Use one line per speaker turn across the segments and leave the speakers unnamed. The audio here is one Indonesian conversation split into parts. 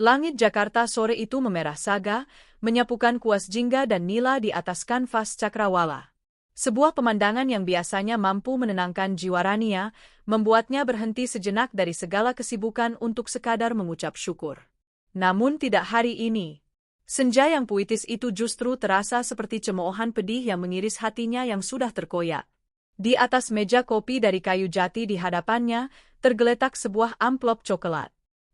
Langit Jakarta sore itu memerah saga, menyapukan kuas jingga dan nila di atas kanvas cakrawala. Sebuah pemandangan yang biasanya mampu menenangkan jiwa Rania, membuatnya berhenti sejenak dari segala kesibukan untuk sekadar mengucap syukur. Namun tidak hari ini. Senja yang puitis itu justru terasa seperti cemoohan pedih yang mengiris hatinya yang sudah terkoyak. Di atas meja kopi dari kayu jati di hadapannya, tergeletak sebuah amplop coklat.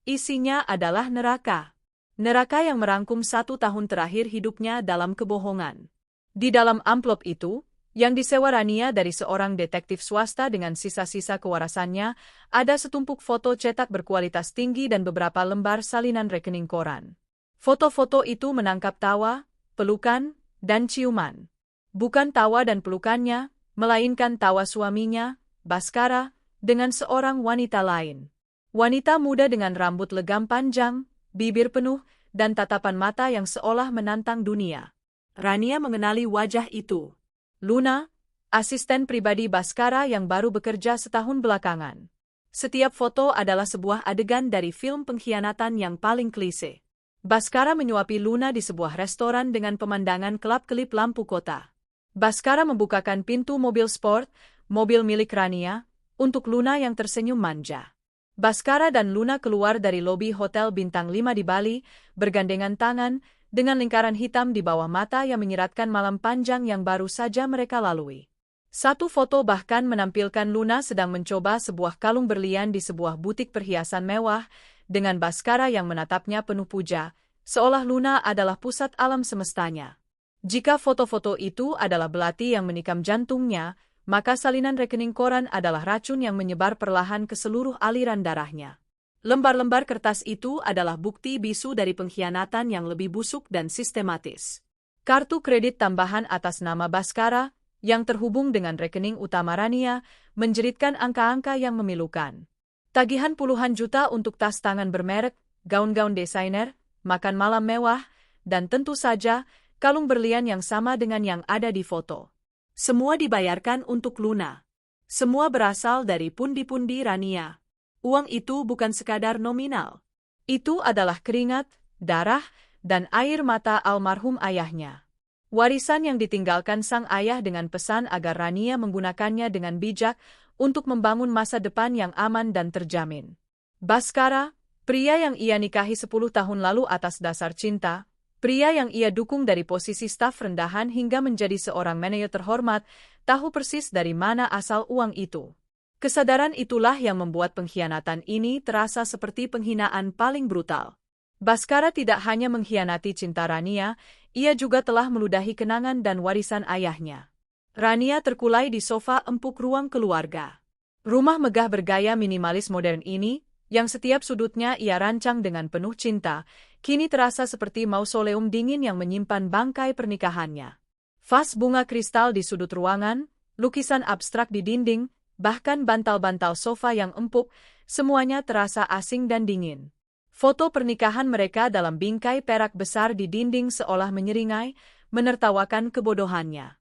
Isinya adalah neraka. Neraka yang merangkum 1 tahun terakhir hidupnya dalam kebohongan. Di dalam amplop itu, yang disewa Rania dari seorang detektif swasta dengan sisa-sisa kewarasannya, ada setumpuk foto cetak berkualitas tinggi dan beberapa lembar salinan rekening koran. Foto-foto itu menangkap tawa, pelukan, dan ciuman. Bukan tawa dan pelukannya, melainkan tawa suaminya, Baskara, dengan seorang wanita lain. Wanita muda dengan rambut legam panjang, bibir penuh, dan tatapan mata yang seolah menantang dunia. Rania mengenali wajah itu. Luna, asisten pribadi Baskara yang baru bekerja setahun belakangan. Setiap foto adalah sebuah adegan dari film pengkhianatan yang paling klise. Baskara menyuapi Luna di sebuah restoran dengan pemandangan kelap-kelip lampu kota. Baskara membukakan pintu mobil sport, mobil milik Rania, untuk Luna yang tersenyum manja. Baskara dan Luna keluar dari lobi Hotel Bintang 5 di Bali, bergandengan tangan, dengan lingkaran hitam di bawah mata yang menyiratkan malam panjang yang baru saja mereka lalui. Satu foto bahkan menampilkan Luna sedang mencoba sebuah kalung berlian di sebuah butik perhiasan mewah, dengan Baskara yang menatapnya penuh puja, seolah Luna adalah pusat alam semestanya. Jika foto-foto itu adalah belati yang menikam jantungnya, maka salinan rekening koran adalah racun yang menyebar perlahan ke seluruh aliran darahnya. Lembar-lembar kertas itu adalah bukti bisu dari pengkhianatan yang lebih busuk dan sistematis. Kartu kredit tambahan atas nama Baskara, yang terhubung dengan rekening utama Rania, menjeritkan angka-angka yang memilukan. Tagihan puluhan juta untuk tas tangan bermerek, gaun-gaun desainer, makan malam mewah, dan tentu saja, kalung berlian yang sama dengan yang ada di foto. Semua dibayarkan untuk Luna. Semua berasal dari pundi-pundi Rania. Uang itu bukan sekadar nominal. Itu adalah keringat, darah, dan air mata almarhum ayahnya. Warisan yang ditinggalkan sang ayah dengan pesan agar Rania menggunakannya dengan bijak untuk membangun masa depan yang aman dan terjamin. Baskara, pria yang ia nikahi 10 tahun lalu atas dasar cinta, pria yang ia dukung dari posisi staf rendahan hingga menjadi seorang manajer terhormat, tahu persis dari mana asal uang itu. Kesadaran itulah yang membuat pengkhianatan ini terasa seperti penghinaan paling brutal. Baskara tidak hanya mengkhianati cinta Rania, ia juga telah meludahi kenangan dan warisan ayahnya. Rania terkulai di sofa empuk ruang keluarga. Rumah megah bergaya minimalis modern ini, yang setiap sudutnya ia rancang dengan penuh cinta, kini terasa seperti mausoleum dingin yang menyimpan bangkai pernikahannya. Vas bunga kristal di sudut ruangan, lukisan abstrak di dinding, bahkan bantal-bantal sofa yang empuk, semuanya terasa asing dan dingin. Foto pernikahan mereka dalam bingkai perak besar di dinding seolah menyeringai, menertawakan kebodohannya.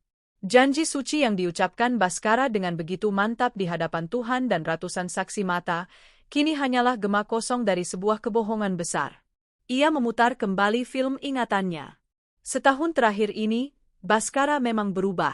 Janji suci yang diucapkan Baskara dengan begitu mantap di hadapan Tuhan dan ratusan saksi mata, kini hanyalah gema kosong dari sebuah kebohongan besar. Ia memutar kembali film ingatannya. Setahun terakhir ini, Baskara memang berubah.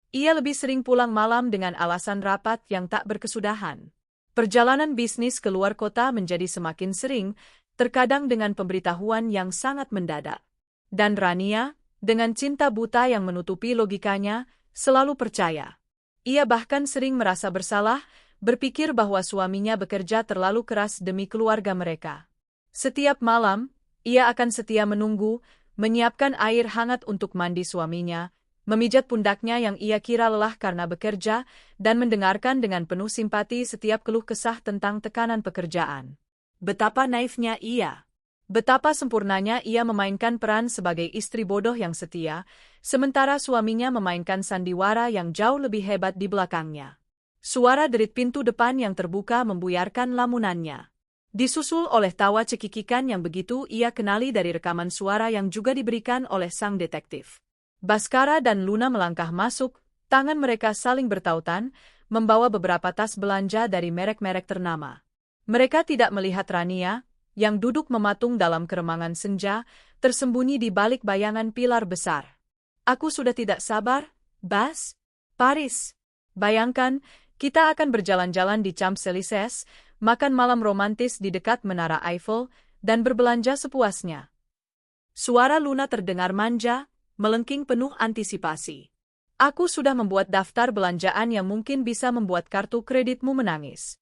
Ia lebih sering pulang malam dengan alasan rapat yang tak berkesudahan. Perjalanan bisnis ke luar kota menjadi semakin sering, terkadang dengan pemberitahuan yang sangat mendadak. Dan Rania, dengan cinta buta yang menutupi logikanya, selalu percaya. Ia bahkan sering merasa bersalah, berpikir bahwa suaminya bekerja terlalu keras demi keluarga mereka. Setiap malam, ia akan setia menunggu, menyiapkan air hangat untuk mandi suaminya, memijat pundaknya yang ia kira lelah karena bekerja, dan mendengarkan dengan penuh simpati setiap keluh kesah tentang tekanan pekerjaan. Betapa naifnya ia. Betapa sempurnanya ia memainkan peran sebagai istri bodoh yang setia, sementara suaminya memainkan sandiwara yang jauh lebih hebat di belakangnya. Suara derit pintu depan yang terbuka membuyarkan lamunannya. Disusul oleh tawa cekikikan yang begitu ia kenali dari rekaman suara yang juga diberikan oleh sang detektif. Baskara dan Luna melangkah masuk, tangan mereka saling bertautan, membawa beberapa tas belanja dari merek-merek ternama. Mereka tidak melihat Rania, yang duduk mematung dalam keremangan senja, tersembunyi di balik bayangan pilar besar. Aku sudah tidak sabar, Bas. Paris. Bayangkan, kita akan berjalan-jalan di Champs-Élysées, makan malam romantis di dekat Menara Eiffel, dan berbelanja sepuasnya. Suara Luna terdengar manja, melengking penuh antisipasi. Aku sudah membuat daftar belanjaan yang mungkin bisa membuat kartu kreditmu menangis.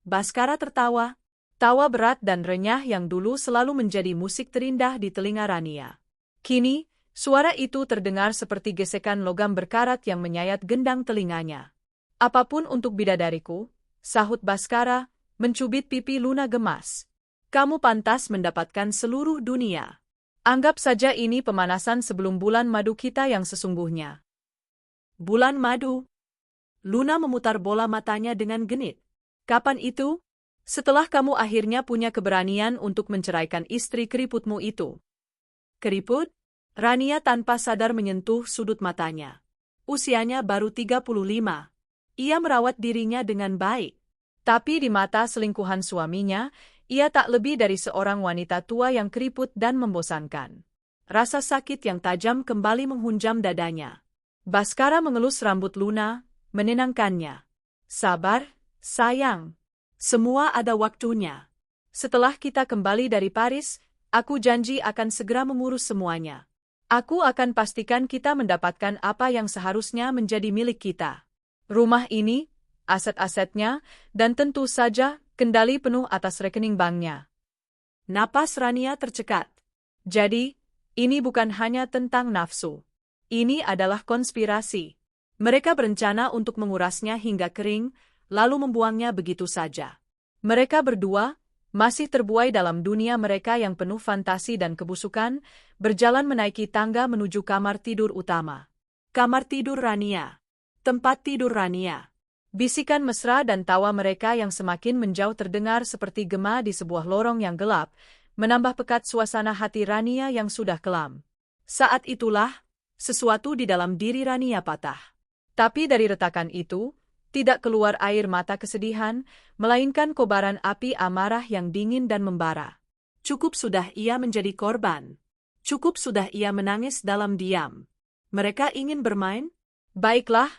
Baskara tertawa, tawa berat dan renyah yang dulu selalu menjadi musik terindah di telinga Rania. Kini, suara itu terdengar seperti gesekan logam berkarat yang menyayat gendang telinganya. Apapun untuk bidadariku, sahut Baskara, mencubit pipi Luna gemas. Kamu pantas mendapatkan seluruh dunia. Anggap saja ini pemanasan sebelum bulan madu kita yang sesungguhnya. Bulan madu? Luna memutar bola matanya dengan genit. Kapan itu? Setelah kamu akhirnya punya keberanian untuk menceraikan istri keriputmu itu. Keriput? Rania tanpa sadar menyentuh sudut matanya. Usianya baru 35. Ia merawat dirinya dengan baik. Tapi di mata selingkuhan suaminya, ia tak lebih dari seorang wanita tua yang keriput dan membosankan. Rasa sakit yang tajam kembali menghunjam dadanya. Baskara mengelus rambut Luna, menenangkannya. Sabar, sayang. Semua ada waktunya. Setelah kita kembali dari Paris, aku janji akan segera mengurus semuanya. Aku akan pastikan kita mendapatkan apa yang seharusnya menjadi milik kita. Rumah ini, aset-asetnya, dan tentu saja kendali penuh atas rekening banknya. Napas Rania tercekat. Jadi, ini bukan hanya tentang nafsu. Ini adalah konspirasi. Mereka berencana untuk mengurasnya hingga kering, lalu membuangnya begitu saja. Mereka berdua, masih terbuai dalam dunia mereka yang penuh fantasi dan kebusukan, berjalan menaiki tangga menuju kamar tidur utama. Kamar tidur Rania. Tempat tidur Rania. Bisikan mesra dan tawa mereka yang semakin menjauh terdengar seperti gema di sebuah lorong yang gelap, menambah pekat suasana hati Rania yang sudah kelam. Saat itulah, sesuatu di dalam diri Rania patah. Tapi dari retakan itu, tidak keluar air mata kesedihan, melainkan kobaran api amarah yang dingin dan membara. Cukup sudah ia menjadi korban. Cukup sudah ia menangis dalam diam. Mereka ingin bermain? Baiklah,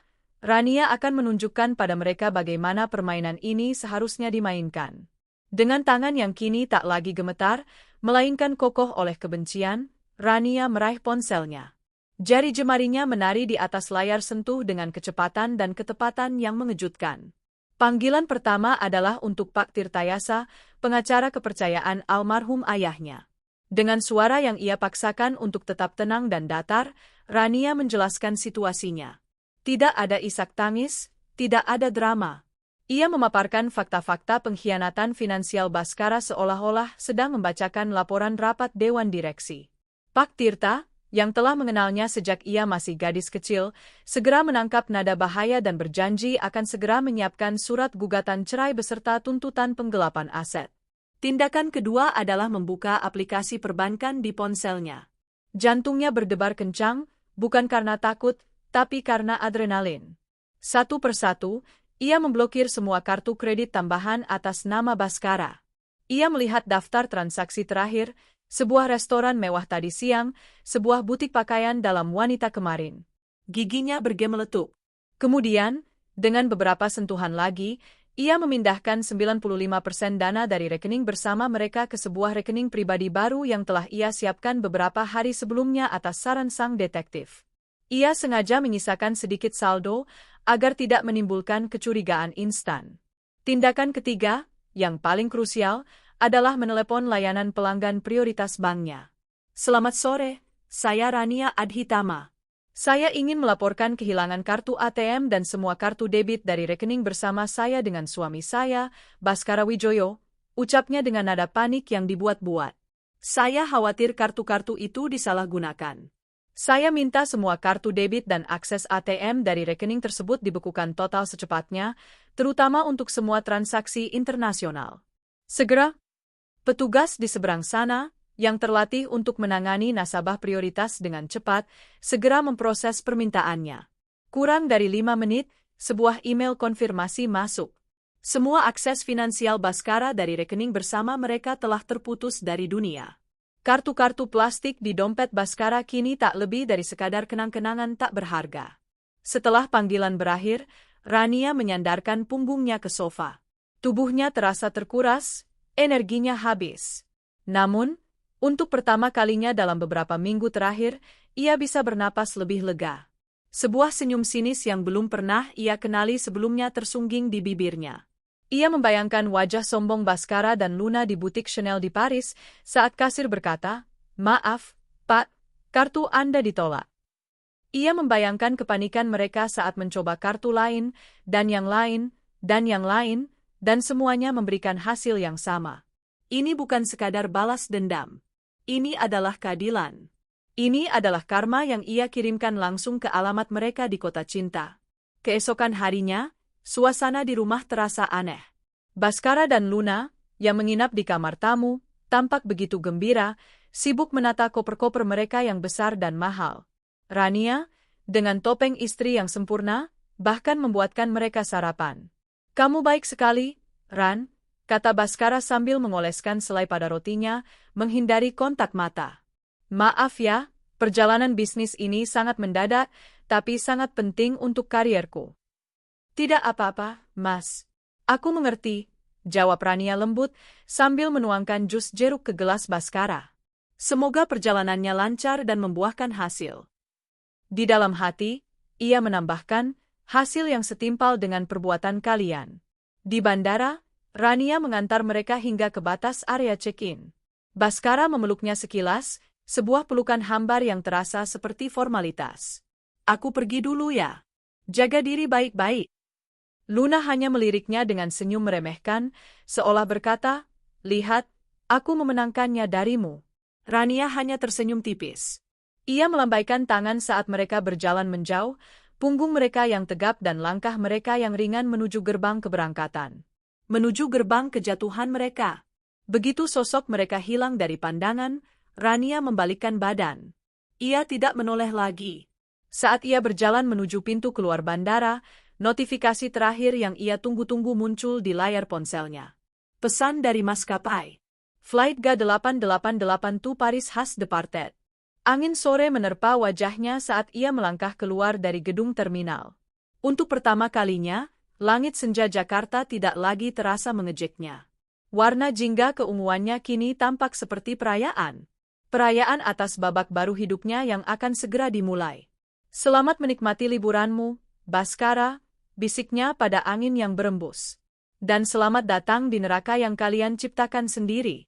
Rania akan menunjukkan pada mereka bagaimana permainan ini seharusnya dimainkan. Dengan tangan yang kini tak lagi gemetar, melainkan kokoh oleh kebencian, Rania meraih ponselnya. Jari jemarinya menari di atas layar sentuh dengan kecepatan dan ketepatan yang mengejutkan. Panggilan pertama adalah untuk Pak Tirtayasa, pengacara kepercayaan almarhum ayahnya. Dengan suara yang ia paksakan untuk tetap tenang dan datar, Rania menjelaskan situasinya. Tidak ada isak tangis, tidak ada drama. Ia memaparkan fakta-fakta pengkhianatan finansial Baskara seolah-olah sedang membacakan laporan rapat Dewan Direksi. Pak Tirta, yang telah mengenalnya sejak ia masih gadis kecil, segera menangkap nada bahaya dan berjanji akan segera menyiapkan surat gugatan cerai beserta tuntutan penggelapan aset. Tindakan kedua adalah membuka aplikasi perbankan di ponselnya. Jantungnya berdebar kencang, bukan karena takut, tapi karena adrenalin. Satu persatu, ia memblokir semua kartu kredit tambahan atas nama Baskara. Ia melihat daftar transaksi terakhir, sebuah restoran mewah tadi siang, sebuah butik pakaian dalam wanita kemarin. Giginya bergemeletup. Kemudian, dengan beberapa sentuhan lagi, ia memindahkan 95% dana dari rekening bersama mereka ke sebuah rekening pribadi baru yang telah ia siapkan beberapa hari sebelumnya atas saran sang detektif. Ia sengaja menyisakan sedikit saldo agar tidak menimbulkan kecurigaan instan. Tindakan ketiga, yang paling krusial, adalah menelepon layanan pelanggan prioritas banknya. Selamat sore, saya Rania Adhitama. Saya ingin melaporkan kehilangan kartu ATM dan semua kartu debit dari rekening bersama saya dengan suami saya, Baskara Wijoyo, ucapnya dengan nada panik yang dibuat-buat. Saya khawatir kartu-kartu itu disalahgunakan. Saya minta semua kartu debit dan akses ATM dari rekening tersebut dibekukan total secepatnya, terutama untuk semua transaksi internasional. Segera. Petugas di seberang sana, yang terlatih untuk menangani nasabah prioritas dengan cepat, segera memproses permintaannya. Kurang dari 5 menit, sebuah email konfirmasi masuk. Semua akses finansial Baskara dari rekening bersama mereka telah terputus dari dunia. Kartu-kartu plastik di dompet Baskara kini tak lebih dari sekadar kenang-kenangan tak berharga. Setelah panggilan berakhir, Rania menyandarkan punggungnya ke sofa. Tubuhnya terasa terkuras, energinya habis. Namun, untuk pertama kalinya dalam beberapa minggu terakhir, ia bisa bernapas lebih lega. Sebuah senyum sinis yang belum pernah ia kenali sebelumnya tersungging di bibirnya. Ia membayangkan wajah sombong Baskara dan Luna di butik Chanel di Paris saat kasir berkata, "Maaf, Pak, kartu Anda ditolak." Ia membayangkan kepanikan mereka saat mencoba kartu lain, dan yang lain, dan yang lain, dan semuanya memberikan hasil yang sama. Ini bukan sekadar balas dendam. Ini adalah keadilan. Ini adalah karma yang ia kirimkan langsung ke alamat mereka di kota cinta. Keesokan harinya, suasana di rumah terasa aneh. Baskara dan Luna, yang menginap di kamar tamu, tampak begitu gembira, sibuk menata koper-koper mereka yang besar dan mahal. Rania, dengan topeng istri yang sempurna, bahkan membuatkan mereka sarapan. "Kamu baik sekali, Ran," kata Baskara sambil mengoleskan selai pada rotinya, menghindari kontak mata. "Maaf ya, perjalanan bisnis ini sangat mendadak, tapi sangat penting untuk karierku." "Tidak apa-apa, Mas. Aku mengerti," jawab Rania lembut, sambil menuangkan jus jeruk ke gelas Baskara. "Semoga perjalanannya lancar dan membuahkan hasil." Di dalam hati, ia menambahkan, "hasil yang setimpal dengan perbuatan kalian." Di bandara, Rania mengantar mereka hingga ke batas area check-in. Baskara memeluknya sekilas, sebuah pelukan hambar yang terasa seperti formalitas. "Aku pergi dulu ya. Jaga diri baik-baik." Luna hanya meliriknya dengan senyum meremehkan, seolah berkata, "Lihat, aku memenangkannya darimu." Rania hanya tersenyum tipis. Ia melambaikan tangan saat mereka berjalan menjauh, punggung mereka yang tegap dan langkah mereka yang ringan menuju gerbang keberangkatan. Menuju gerbang kejatuhan mereka. Begitu sosok mereka hilang dari pandangan, Rania membalikkan badan. Ia tidak menoleh lagi. Saat ia berjalan menuju pintu keluar bandara, notifikasi terakhir yang ia tunggu-tunggu muncul di layar ponselnya. Pesan dari maskapai. Flight G888 to Paris has departed. Angin sore menerpa wajahnya saat ia melangkah keluar dari gedung terminal. Untuk pertama kalinya, langit senja Jakarta tidak lagi terasa mengejeknya. Warna jingga keunguannya kini tampak seperti perayaan. Perayaan atas babak baru hidupnya yang akan segera dimulai. "Selamat menikmati liburanmu, Baskara," bisiknya pada angin yang berembus. "Dan selamat datang di neraka yang kalian ciptakan sendiri."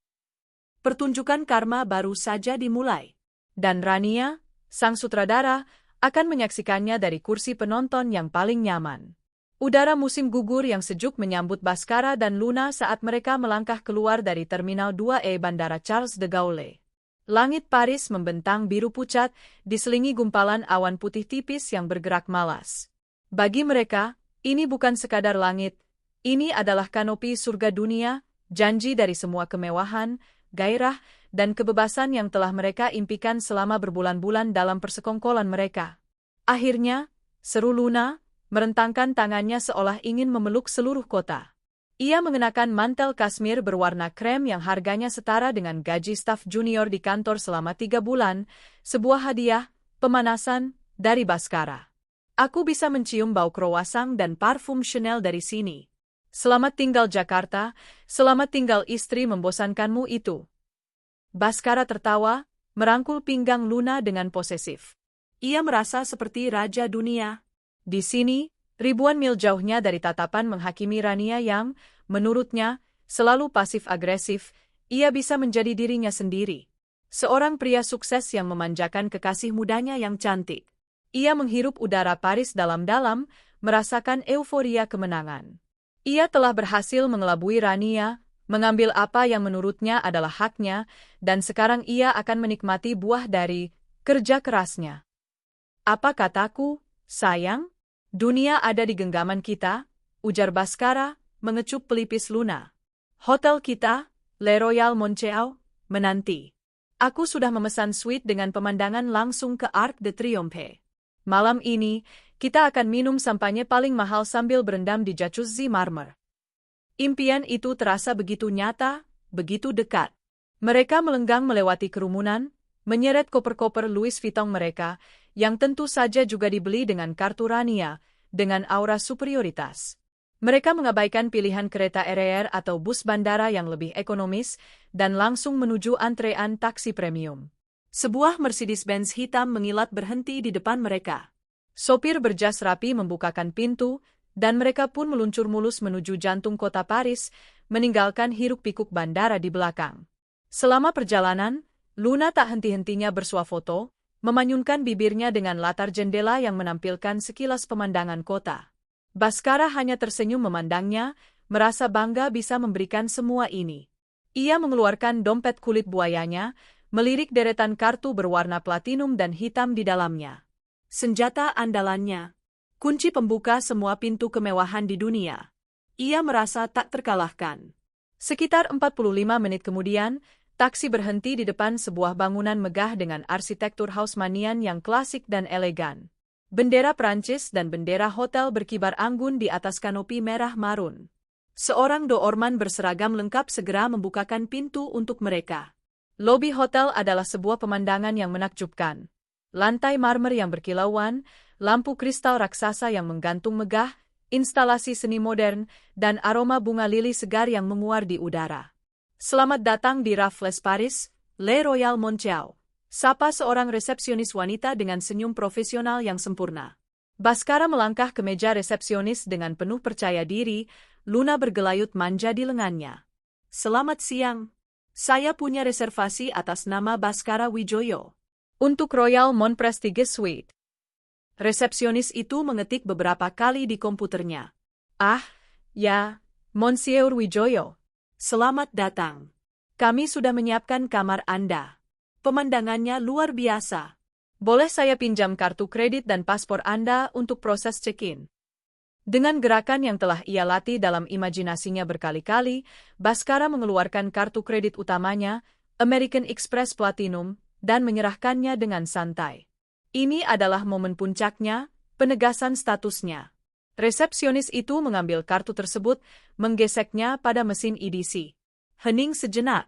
Pertunjukan karma baru saja dimulai. Dan Rania, sang sutradara, akan menyaksikannya dari kursi penonton yang paling nyaman. Udara musim gugur yang sejuk menyambut Baskara dan Luna saat mereka melangkah keluar dari Terminal 2E Bandara Charles de Gaulle. Langit Paris membentang biru pucat, diselingi gumpalan awan putih tipis yang bergerak malas. Bagi mereka, ini bukan sekadar langit, ini adalah kanopi surga dunia, janji dari semua kemewahan, gairah, dan kebebasan yang telah mereka impikan selama berbulan-bulan dalam persekongkolan mereka. "Akhirnya," seru Luna, merentangkan tangannya seolah ingin memeluk seluruh kota. Ia mengenakan mantel kasmir berwarna krem yang harganya setara dengan gaji staf junior di kantor selama 3 bulan, sebuah hadiah, pemanasan, dari Baskara. "Aku bisa mencium bau croissant dan parfum Chanel dari sini. Selamat tinggal Jakarta, selamat tinggal istri membosankanmu itu." Baskara tertawa, merangkul pinggang Luna dengan posesif. Ia merasa seperti raja dunia. Di sini, ribuan mil jauhnya dari tatapan menghakimi Rania yang, menurutnya, selalu pasif-agresif, ia bisa menjadi dirinya sendiri. Seorang pria sukses yang memanjakan kekasih mudanya yang cantik. Ia menghirup udara Paris dalam-dalam, merasakan euforia kemenangan. Ia telah berhasil mengelabui Rania, mengambil apa yang menurutnya adalah haknya, dan sekarang ia akan menikmati buah dari kerja kerasnya. "Apa kataku, sayang? Dunia ada di genggaman kita," ujar Baskara, mengecup pelipis Luna. "Hotel kita, Le Royal Montreal, menanti. Aku sudah memesan suite dengan pemandangan langsung ke Arc de Triomphe. Malam ini, kita akan minum sampanye paling mahal sambil berendam di jacuzzi marmer." Impian itu terasa begitu nyata, begitu dekat. Mereka melenggang melewati kerumunan, menyeret koper-koper Louis Vuitton mereka, yang tentu saja juga dibeli dengan kartu Rania, dengan aura superioritas. Mereka mengabaikan pilihan kereta RR atau bus bandara yang lebih ekonomis, dan langsung menuju antrean taksi premium. Sebuah Mercedes-Benz hitam mengilat berhenti di depan mereka. Sopir berjas rapi membukakan pintu, dan mereka pun meluncur mulus menuju jantung kota Paris, meninggalkan hiruk-pikuk bandara di belakang. Selama perjalanan, Luna tak henti-hentinya bersuah foto, memanyunkan bibirnya dengan latar jendela yang menampilkan sekilas pemandangan kota. Baskara hanya tersenyum memandangnya, merasa bangga bisa memberikan semua ini. Ia mengeluarkan dompet kulit buayanya, melirik deretan kartu berwarna platinum dan hitam di dalamnya. Senjata andalannya. Kunci pembuka semua pintu kemewahan di dunia. Ia merasa tak terkalahkan. Sekitar 45 menit kemudian, taksi berhenti di depan sebuah bangunan megah dengan arsitektur Haussmannian yang klasik dan elegan. Bendera Prancis dan bendera hotel berkibar anggun di atas kanopi merah marun. Seorang doorman berseragam lengkap segera membukakan pintu untuk mereka. Lobi hotel adalah sebuah pemandangan yang menakjubkan. Lantai marmer yang berkilauan, lampu kristal raksasa yang menggantung megah, instalasi seni modern, dan aroma bunga lili segar yang menguar di udara. Selamat datang di Raffles Paris, Le Royal Monceau. Sapa seorang resepsionis wanita dengan senyum profesional yang sempurna. Baskara melangkah ke meja resepsionis dengan penuh percaya diri, Luna bergelayut manja di lengannya. Selamat siang. Saya punya reservasi atas nama Baskara Wijoyo. Untuk Royal Mon Prestige Suite. Resepsionis itu mengetik beberapa kali di komputernya. Ah, ya, Monsieur Wijoyo. Selamat datang. Kami sudah menyiapkan kamar Anda. Pemandangannya luar biasa. Boleh saya pinjam kartu kredit dan paspor Anda untuk proses check-in? Dengan gerakan yang telah ia latih dalam imajinasinya berkali-kali, Baskara mengeluarkan kartu kredit utamanya, American Express Platinum, dan menyerahkannya dengan santai. Ini adalah momen puncaknya, penegasan statusnya. Resepsionis itu mengambil kartu tersebut, menggeseknya pada mesin EDC. Hening sejenak.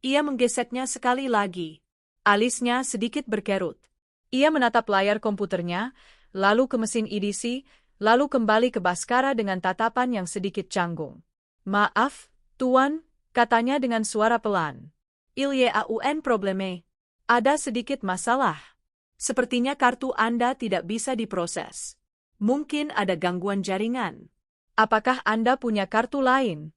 Ia menggeseknya sekali lagi. Alisnya sedikit berkerut. Ia menatap layar komputernya, lalu ke mesin EDC, lalu kembali ke Baskara dengan tatapan yang sedikit canggung. Maaf, Tuan, katanya dengan suara pelan. Il y a un problème. Ada sedikit masalah. Sepertinya kartu Anda tidak bisa diproses. Mungkin ada gangguan jaringan. Apakah Anda punya kartu lain?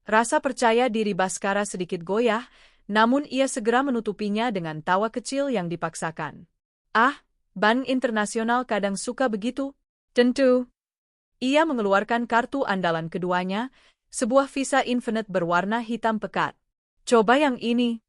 Rasa percaya diri Baskara sedikit goyah, namun ia segera menutupinya dengan tawa kecil yang dipaksakan. Ah, bank internasional kadang suka begitu. Tentu. Ia mengeluarkan kartu andalan keduanya, sebuah Visa Infinite berwarna hitam pekat. Coba yang ini.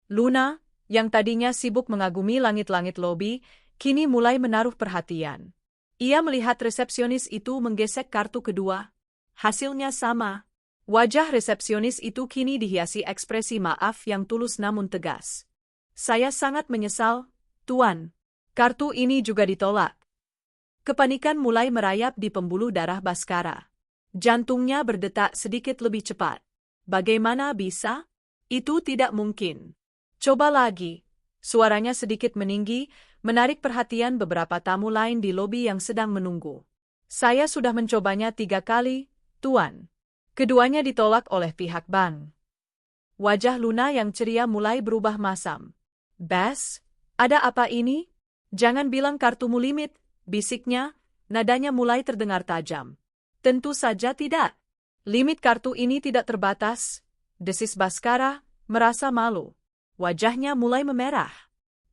Luna, yang tadinya sibuk mengagumi langit-langit lobi, kini mulai menaruh perhatian. Ia melihat resepsionis itu menggesek kartu kedua. Hasilnya sama. Wajah resepsionis itu kini dihiasi ekspresi maaf yang tulus namun tegas. Saya sangat menyesal, Tuan. Kartu ini juga ditolak. Kepanikan mulai merayap di pembuluh darah Baskara. Jantungnya berdetak sedikit lebih cepat. Bagaimana bisa? Itu tidak mungkin. Coba lagi. Suaranya sedikit meninggi, menarik perhatian beberapa tamu lain di lobi yang sedang menunggu. Saya sudah mencobanya 3 kali, Tuan. Keduanya ditolak oleh pihak bank. Wajah Luna yang ceria mulai berubah masam. Bas, ada apa ini? Jangan bilang kartumu limit, bisiknya, nadanya mulai terdengar tajam. Tentu saja tidak. Limit kartu ini tidak terbatas, desis Baskara, merasa malu. Wajahnya mulai memerah.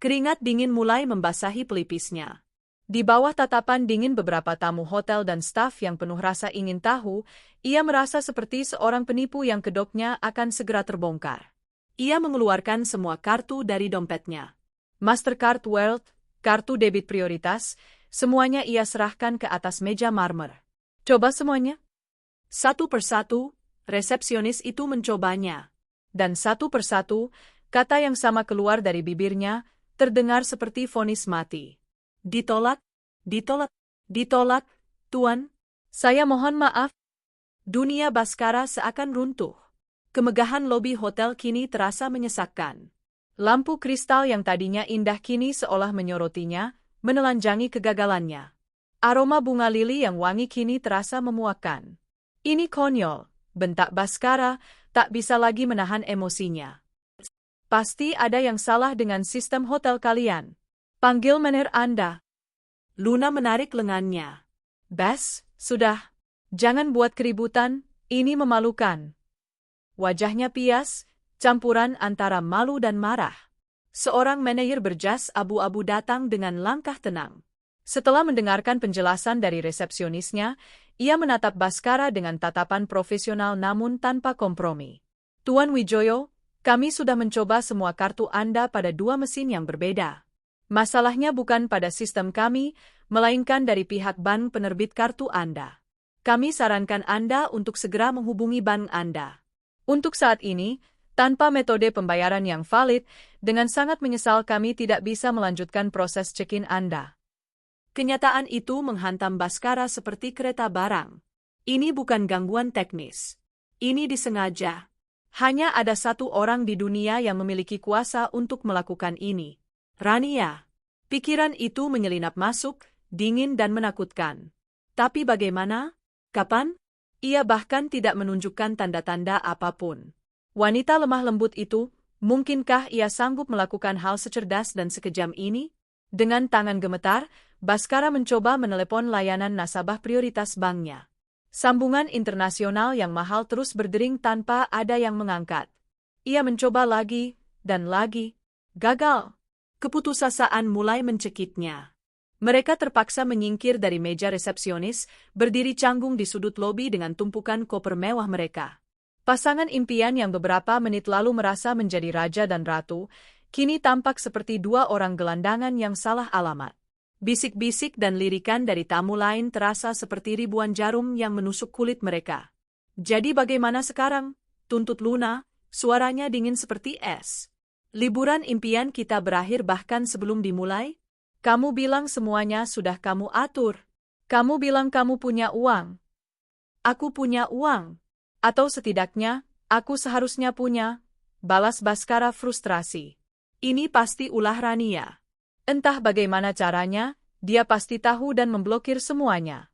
Keringat dingin mulai membasahi pelipisnya. Di bawah tatapan dingin beberapa tamu hotel dan staf yang penuh rasa ingin tahu, ia merasa seperti seorang penipu yang kedoknya akan segera terbongkar. Ia mengeluarkan semua kartu dari dompetnya. Mastercard World, kartu debit prioritas, semuanya ia serahkan ke atas meja marmer. Coba semuanya. Satu persatu, resepsionis itu mencobanya. Dan satu persatu, kata yang sama keluar dari bibirnya, terdengar seperti vonis mati. Ditolak, ditolak, ditolak, Tuan. Saya mohon maaf. Dunia Baskara seakan runtuh. Kemegahan lobi hotel kini terasa menyesakkan. Lampu kristal yang tadinya indah kini seolah menyorotinya, menelanjangi kegagalannya. Aroma bunga lili yang wangi kini terasa memuakkan. Ini konyol, bentak Baskara, tak bisa lagi menahan emosinya. Pasti ada yang salah dengan sistem hotel kalian. Panggil manajer Anda. Luna menarik lengannya. Bas, sudah. Jangan buat keributan, ini memalukan. Wajahnya pias, campuran antara malu dan marah. Seorang manajer berjas abu-abu datang dengan langkah tenang. Setelah mendengarkan penjelasan dari resepsionisnya, ia menatap Baskara dengan tatapan profesional namun tanpa kompromi. Tuan Wijoyo, kami sudah mencoba semua kartu Anda pada 2 mesin yang berbeda. Masalahnya bukan pada sistem kami, melainkan dari pihak bank penerbit kartu Anda. Kami sarankan Anda untuk segera menghubungi bank Anda. Untuk saat ini, tanpa metode pembayaran yang valid, dengan sangat menyesal kami tidak bisa melanjutkan proses check-in Anda. Kenyataan itu menghantam Baskara seperti kereta barang. Ini bukan gangguan teknis. Ini disengaja. Hanya ada satu orang di dunia yang memiliki kuasa untuk melakukan ini. Rania. Pikiran itu menyelinap masuk, dingin dan menakutkan. Tapi bagaimana? Kapan? Ia bahkan tidak menunjukkan tanda-tanda apapun. Wanita lemah lembut itu, mungkinkah ia sanggup melakukan hal secerdas dan sekejam ini? Dengan tangan gemetar, Baskara mencoba menelepon layanan nasabah prioritas banknya. Sambungan internasional yang mahal terus berdering tanpa ada yang mengangkat. Ia mencoba lagi, dan lagi. Gagal. Keputusasaan mulai mencekiknya. Mereka terpaksa menyingkir dari meja resepsionis, berdiri canggung di sudut lobi dengan tumpukan koper mewah mereka. Pasangan impian yang beberapa menit lalu merasa menjadi raja dan ratu, kini tampak seperti 2 orang gelandangan yang salah alamat. Bisik-bisik dan lirikan dari tamu lain terasa seperti ribuan jarum yang menusuk kulit mereka. Jadi bagaimana sekarang? Tuntut Luna, suaranya dingin seperti es. Liburan impian kita berakhir bahkan sebelum dimulai? Kamu bilang semuanya sudah kamu atur. Kamu bilang kamu punya uang. Aku punya uang. Atau setidaknya, aku seharusnya punya. Balas Baskara frustrasi. Ini pasti ulah Rania. Entah bagaimana caranya, dia pasti tahu dan memblokir semuanya.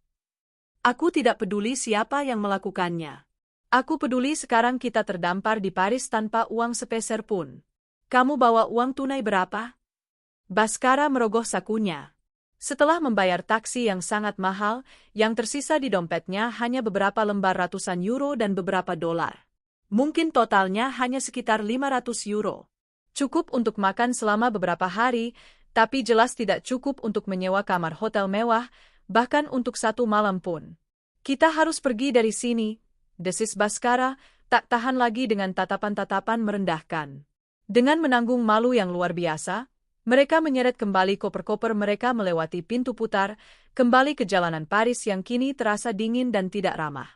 Aku tidak peduli siapa yang melakukannya. Aku peduli sekarang kita terdampar di Paris tanpa uang sepeser pun. Kamu bawa uang tunai berapa? Baskara merogoh sakunya. Setelah membayar taksi yang sangat mahal, yang tersisa di dompetnya hanya beberapa lembar ratusan euro dan beberapa dolar. Mungkin totalnya hanya sekitar 500 euro. Cukup untuk makan selama beberapa hari, tapi jelas tidak cukup untuk menyewa kamar hotel mewah, bahkan untuk 1 malam pun. Kita harus pergi dari sini, desis Baskara, tak tahan lagi dengan tatapan-tatapan merendahkan. Dengan menanggung malu yang luar biasa, mereka menyeret kembali koper-koper mereka melewati pintu putar, kembali ke jalanan Paris yang kini terasa dingin dan tidak ramah.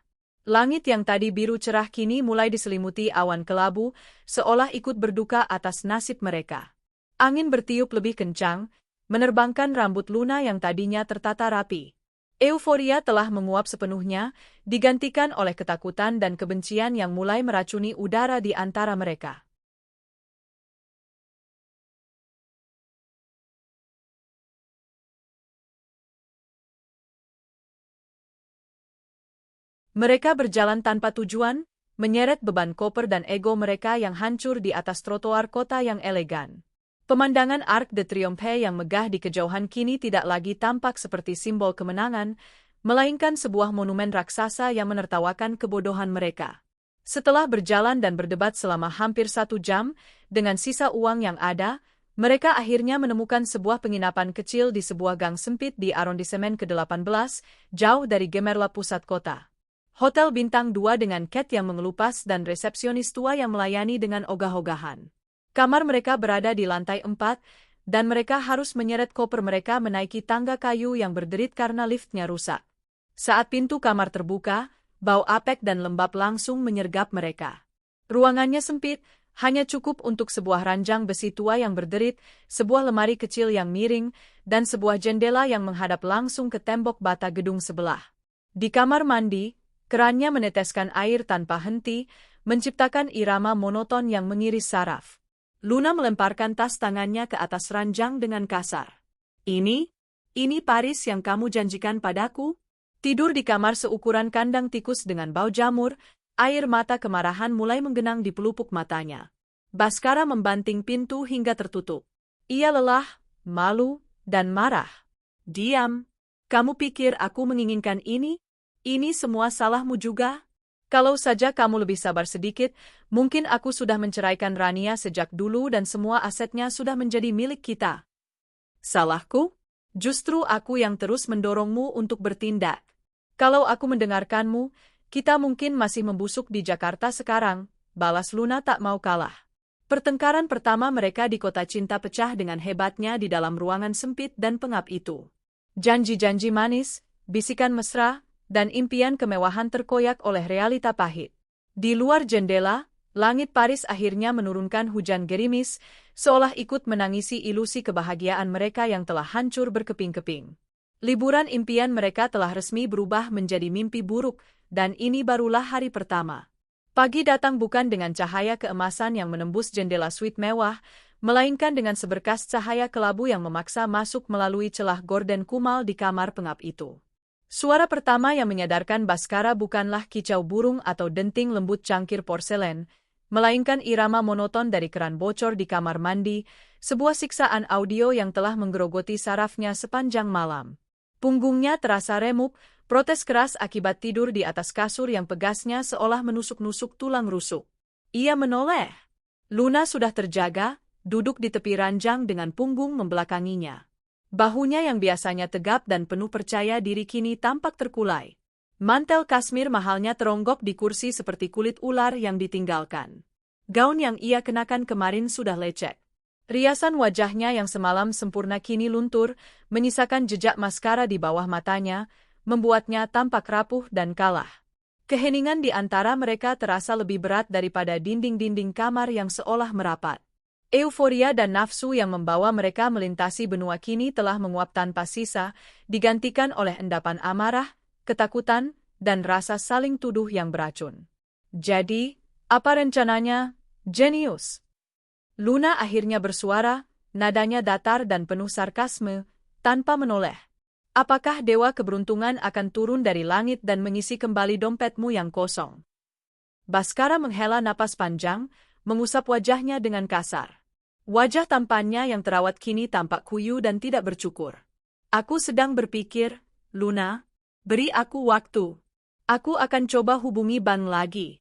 Langit yang tadi biru cerah kini mulai diselimuti awan kelabu, seolah ikut berduka atas nasib mereka. Angin bertiup lebih kencang, menerbangkan rambut Luna yang tadinya tertata rapi. Euforia telah menguap sepenuhnya, digantikan oleh ketakutan dan kebencian yang mulai meracuni udara di antara mereka. Mereka berjalan tanpa tujuan, menyeret beban koper dan ego mereka yang hancur di atas trotoar kota yang elegan. Pemandangan Arc de Triomphe yang megah di kejauhan kini tidak lagi tampak seperti simbol kemenangan, melainkan sebuah monumen raksasa yang menertawakan kebodohan mereka. Setelah berjalan dan berdebat selama hampir 1 jam, dengan sisa uang yang ada, mereka akhirnya menemukan sebuah penginapan kecil di sebuah gang sempit di arondisemen ke-18, jauh dari gemerlap pusat kota. Hotel bintang 2 dengan cat yang mengelupas dan resepsionis tua yang melayani dengan ogah-ogahan. Kamar mereka berada di lantai 4, dan mereka harus menyeret koper mereka menaiki tangga kayu yang berderit karena liftnya rusak. Saat pintu kamar terbuka, bau apek dan lembab langsung menyergap mereka. Ruangannya sempit, hanya cukup untuk sebuah ranjang besi tua yang berderit, sebuah lemari kecil yang miring, dan sebuah jendela yang menghadap langsung ke tembok bata gedung sebelah. Di kamar mandi, Kerannya meneteskan air tanpa henti, menciptakan irama monoton yang mengiris saraf. Luna melemparkan tas tangannya ke atas ranjang dengan kasar. Ini Paris yang kamu janjikan padaku? Tidur di kamar seukuran kandang tikus dengan bau jamur, air mata kemarahan mulai menggenang di pelupuk matanya. Baskara membanting pintu hingga tertutup. Ia lelah, malu, dan marah. Diam. Kamu pikir aku menginginkan ini? Ini semua salahmu juga? Kalau saja kamu lebih sabar sedikit, mungkin aku sudah menceraikan Rania sejak dulu dan semua asetnya sudah menjadi milik kita. Salahku? Justru aku yang terus mendorongmu untuk bertindak. Kalau aku mendengarkanmu, kita mungkin masih membusuk di Jakarta sekarang, balas Luna tak mau kalah. Pertengkaran pertama mereka di kota cinta pecah dengan hebatnya di dalam ruangan sempit dan pengap itu. Janji-janji manis, bisikan mesra, dan impian kemewahan terkoyak oleh realita pahit. Di luar jendela, langit Paris akhirnya menurunkan hujan gerimis, seolah ikut menangisi ilusi kebahagiaan mereka yang telah hancur berkeping-keping. Liburan impian mereka telah resmi berubah menjadi mimpi buruk, dan ini barulah hari pertama. Pagi datang bukan dengan cahaya keemasan yang menembus jendela suite mewah, melainkan dengan seberkas cahaya kelabu yang memaksa masuk melalui celah gorden kumal di kamar pengap itu. Suara pertama yang menyadarkan Baskara bukanlah kicau burung atau denting lembut cangkir porselen, melainkan irama monoton dari keran bocor di kamar mandi, sebuah siksaan audio yang telah menggerogoti sarafnya sepanjang malam. Punggungnya terasa remuk, protes keras akibat tidur di atas kasur yang pegasnya seolah menusuk-nusuk tulang rusuk. Ia menoleh. Luna sudah terjaga, duduk di tepi ranjang dengan punggung membelakanginya. Bahunya yang biasanya tegap dan penuh percaya diri kini tampak terkulai. Mantel kasmir mahalnya teronggok di kursi seperti kulit ular yang ditinggalkan. Gaun yang ia kenakan kemarin sudah lecek. Riasan wajahnya yang semalam sempurna kini luntur, menyisakan jejak maskara di bawah matanya, membuatnya tampak rapuh dan kalah. Keheningan di antara mereka terasa lebih berat daripada dinding-dinding kamar yang seolah merapat. Euforia dan nafsu yang membawa mereka melintasi benua kini telah menguap tanpa sisa, digantikan oleh endapan amarah, ketakutan, dan rasa saling tuduh yang beracun. Jadi, apa rencananya, jenius? Luna akhirnya bersuara, nadanya datar dan penuh sarkasme, tanpa menoleh. Apakah dewa keberuntungan akan turun dari langit dan mengisi kembali dompetmu yang kosong? Baskara menghela napas panjang, mengusap wajahnya dengan kasar. Wajah tampannya yang terawat kini tampak kuyu dan tidak bercukur. Aku sedang berpikir, Luna, beri aku waktu. Aku akan coba hubungi Ban lagi.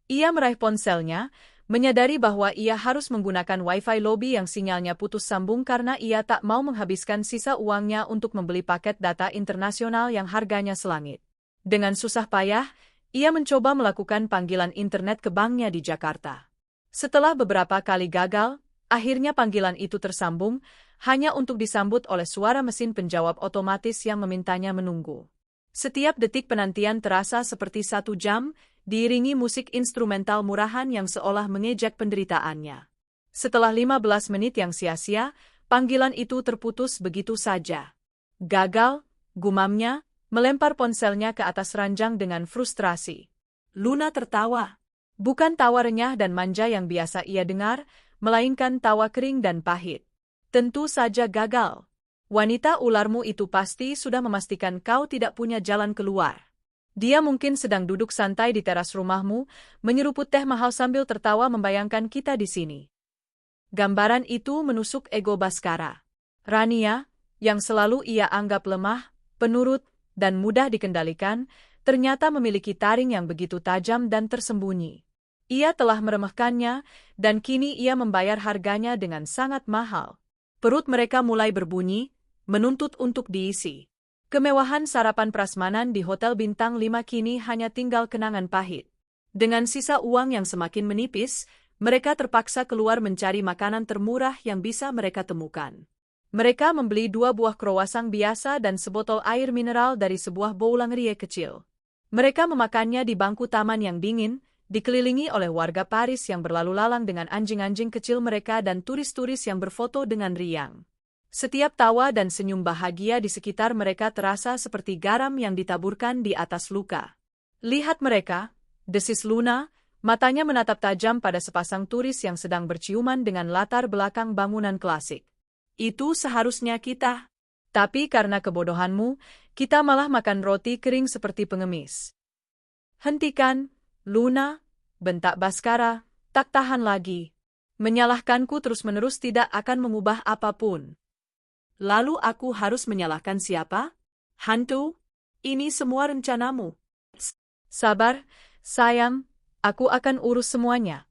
Ia meraih ponselnya, menyadari bahwa ia harus menggunakan wifi lobby yang sinyalnya putus sambung karena ia tak mau menghabiskan sisa uangnya untuk membeli paket data internasional yang harganya selangit. Dengan susah payah, ia mencoba melakukan panggilan internet ke banknya di Jakarta. Setelah beberapa kali gagal, akhirnya panggilan itu tersambung, hanya untuk disambut oleh suara mesin penjawab otomatis yang memintanya menunggu. Setiap detik penantian terasa seperti 1 jam, diiringi musik instrumental murahan yang seolah mengejek penderitaannya. Setelah 15 menit yang sia-sia, panggilan itu terputus begitu saja. Gagal, gumamnya, melempar ponselnya ke atas ranjang dengan frustrasi. Luna tertawa. Bukan tawa renyah dan manja yang biasa ia dengar, melainkan tawa kering dan pahit. Tentu saja gagal. Wanita ularmu itu pasti sudah memastikan kau tidak punya jalan keluar. Dia mungkin sedang duduk santai di teras rumahmu, menyeruput teh mahal sambil tertawa membayangkan kita di sini. Gambaran itu menusuk ego Baskara. Rania, yang selalu ia anggap lemah, penurut, dan mudah dikendalikan, ternyata memiliki taring yang begitu tajam dan tersembunyi. Ia telah meremehkannya, dan kini ia membayar harganya dengan sangat mahal. Perut mereka mulai berbunyi, menuntut untuk diisi. Kemewahan sarapan prasmanan di Hotel Bintang 5 kini hanya tinggal kenangan pahit. Dengan sisa uang yang semakin menipis, mereka terpaksa keluar mencari makanan termurah yang bisa mereka temukan. Mereka membeli 2 buah croissant biasa dan sebotol air mineral dari sebuah boulangerie kecil. Mereka memakannya di bangku taman yang dingin, dikelilingi oleh warga Paris yang berlalu lalang dengan anjing-anjing kecil mereka dan turis-turis yang berfoto dengan riang. Setiap tawa dan senyum bahagia di sekitar mereka terasa seperti garam yang ditaburkan di atas luka. Lihat mereka, desis Luna, matanya menatap tajam pada sepasang turis yang sedang berciuman dengan latar belakang bangunan klasik. Itu seharusnya kita. Tapi karena kebodohanmu, kita malah makan roti kering seperti pengemis. Hentikan, Luna, bentak Bhaskara, tak tahan lagi. Menyalahkanku terus-menerus tidak akan mengubah apapun. Lalu aku harus menyalahkan siapa? Hantu? Ini semua rencanamu. Sabar, sayang, aku akan urus semuanya.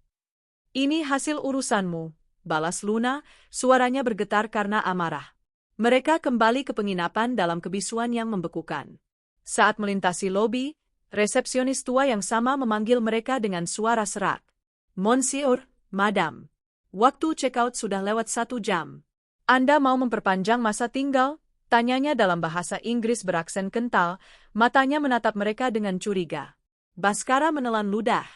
Ini hasil urusanmu, balas Luna, suaranya bergetar karena amarah. Mereka kembali ke penginapan dalam kebisuan yang membekukan. Saat melintasi lobi, resepsionis tua yang sama memanggil mereka dengan suara serak. Monsieur, Madam. Waktu check-out sudah lewat 1 jam. Anda mau memperpanjang masa tinggal? Tanyanya dalam bahasa Inggris beraksen kental, matanya menatap mereka dengan curiga. Bhaskara menelan ludah.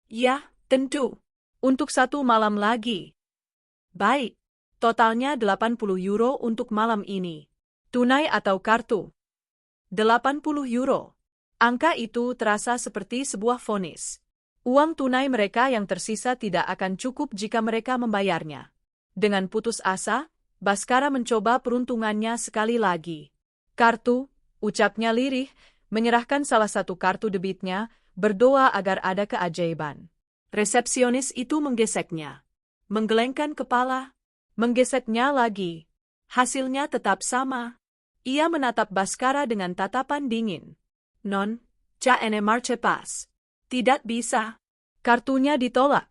Ya, tentu. Untuk 1 malam lagi. Baik. Totalnya 80 euro untuk malam ini. Tunai atau kartu? 80 euro. Angka itu terasa seperti sebuah vonis. Uang tunai mereka yang tersisa tidak akan cukup jika mereka membayarnya. Dengan putus asa, Bhaskara mencoba peruntungannya sekali lagi. Kartu, ucapnya lirih, menyerahkan salah satu kartu debitnya, berdoa agar ada keajaiban. Resepsionis itu menggeseknya. Menggelengkan kepala, menggeseknya lagi. Hasilnya tetap sama. Ia menatap Bhaskara dengan tatapan dingin. Non, ça ne marche pas. Tidak bisa. Kartunya ditolak.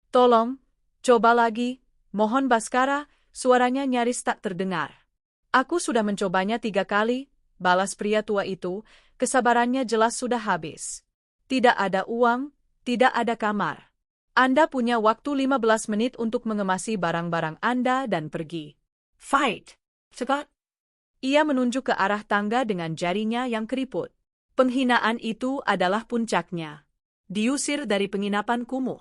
Tolong, coba lagi, mohon Bhaskara, suaranya nyaris tak terdengar. Aku sudah mencobanya 3 kali, balas pria tua itu, kesabarannya jelas sudah habis. Tidak ada uang, tidak ada kamar. Anda punya waktu 15 menit untuk mengemasi barang-barang Anda dan pergi. Fight! Cepat! Ia menunjuk ke arah tangga dengan jarinya yang keriput. Penghinaan itu adalah puncaknya. Diusir dari penginapan kumuh.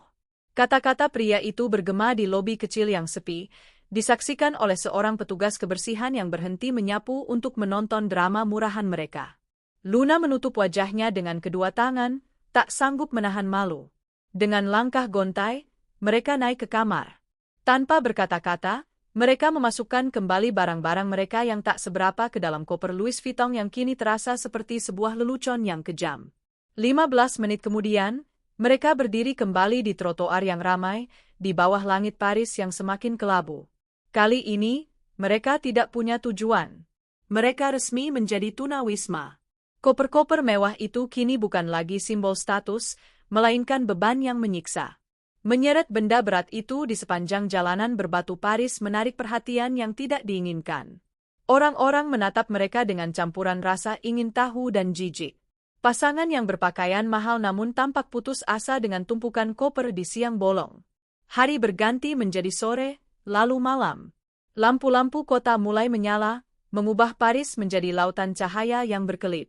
Kata-kata pria itu bergema di lobi kecil yang sepi, disaksikan oleh seorang petugas kebersihan yang berhenti menyapu untuk menonton drama murahan mereka. Luna menutup wajahnya dengan kedua tangan, tak sanggup menahan malu. Dengan langkah gontai, mereka naik ke kamar. Tanpa berkata-kata, mereka memasukkan kembali barang-barang mereka yang tak seberapa ke dalam koper Louis Vuitton yang kini terasa seperti sebuah lelucon yang kejam. 15 menit kemudian, mereka berdiri kembali di trotoar yang ramai, di bawah langit Paris yang semakin kelabu. Kali ini, mereka tidak punya tujuan. Mereka resmi menjadi tunawisma. Koper-koper mewah itu kini bukan lagi simbol status, melainkan beban yang menyiksa. Menyeret benda berat itu di sepanjang jalanan berbatu Paris menarik perhatian yang tidak diinginkan. Orang-orang menatap mereka dengan campuran rasa ingin tahu dan jijik. Pasangan yang berpakaian mahal namun tampak putus asa dengan tumpukan koper di siang bolong. Hari berganti menjadi sore, lalu malam. Lampu-lampu kota mulai menyala, mengubah Paris menjadi lautan cahaya yang berkelip.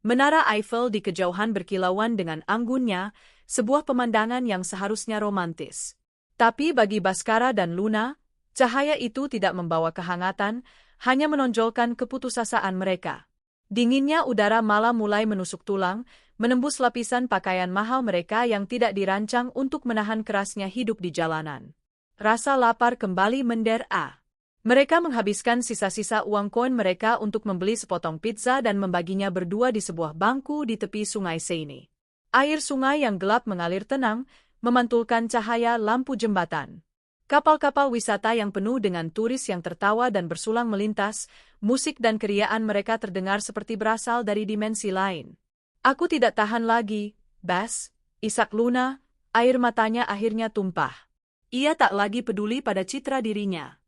Menara Eiffel di kejauhan berkilauan dengan anggunnya, sebuah pemandangan yang seharusnya romantis. Tapi bagi Bhaskara dan Luna, cahaya itu tidak membawa kehangatan, hanya menonjolkan keputusasaan mereka. Dinginnya udara malam mulai menusuk tulang, menembus lapisan pakaian mahal mereka yang tidak dirancang untuk menahan kerasnya hidup di jalanan. Rasa lapar kembali mendera. Mereka menghabiskan sisa-sisa uang koin mereka untuk membeli sepotong pizza dan membaginya berdua di sebuah bangku di tepi sungai Seine. Air sungai yang gelap mengalir tenang, memantulkan cahaya lampu jembatan. Kapal-kapal wisata yang penuh dengan turis yang tertawa dan bersulang melintas, musik dan keriaan mereka terdengar seperti berasal dari dimensi lain. Aku tidak tahan lagi, Bas, isak Luna, air matanya akhirnya tumpah. Ia tak lagi peduli pada citra dirinya.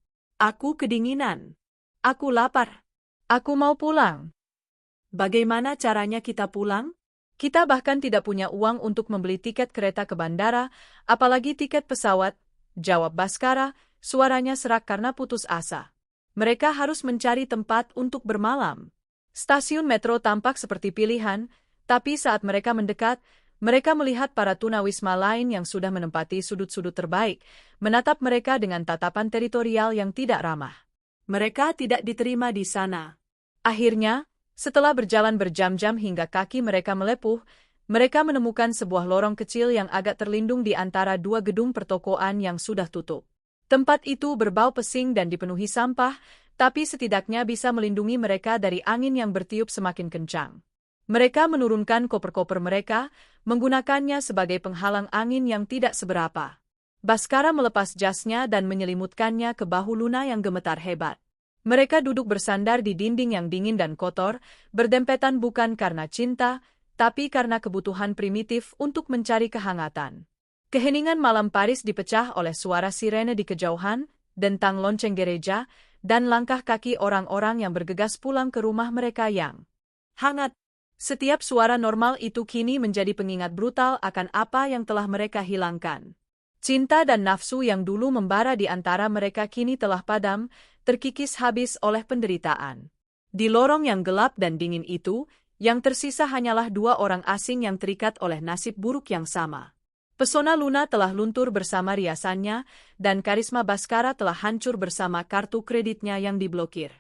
Aku kedinginan. Aku lapar. Aku mau pulang. Bagaimana caranya kita pulang? Kita bahkan tidak punya uang untuk membeli tiket kereta ke bandara, apalagi tiket pesawat, jawab Bhaskara, suaranya serak karena putus asa. Mereka harus mencari tempat untuk bermalam. Stasiun metro tampak seperti pilihan, tapi saat mereka mendekat, mereka melihat para tunawisma lain yang sudah menempati sudut-sudut terbaik, menatap mereka dengan tatapan teritorial yang tidak ramah. Mereka tidak diterima di sana. Akhirnya, setelah berjalan berjam-jam hingga kaki mereka melepuh, Mereka menemukan sebuah lorong kecil yang agak terlindung di antara dua gedung pertokoan yang sudah tutup. Tempat itu berbau pesing dan dipenuhi sampah, tapi setidaknya bisa melindungi mereka dari angin yang bertiup semakin kencang. Mereka menurunkan koper-koper mereka, menggunakannya sebagai penghalang angin yang tidak seberapa. Bhaskara melepas jasnya dan menyelimutkannya ke bahu Luna yang gemetar hebat. Mereka duduk bersandar di dinding yang dingin dan kotor, berdempetan bukan karena cinta, tapi karena kebutuhan primitif untuk mencari kehangatan. Keheningan malam Paris dipecah oleh suara sirene di kejauhan, dentang lonceng gereja, dan langkah kaki orang-orang yang bergegas pulang ke rumah mereka yang hangat. Setiap suara normal itu kini menjadi pengingat brutal akan apa yang telah mereka hilangkan. Cinta dan nafsu yang dulu membara di antara mereka kini telah padam, terkikis habis oleh penderitaan. Di lorong yang gelap dan dingin itu, yang tersisa hanyalah dua orang asing yang terikat oleh nasib buruk yang sama. Pesona Luna telah luntur bersama riasannya, dan karisma Bhaskara telah hancur bersama kartu kreditnya yang diblokir.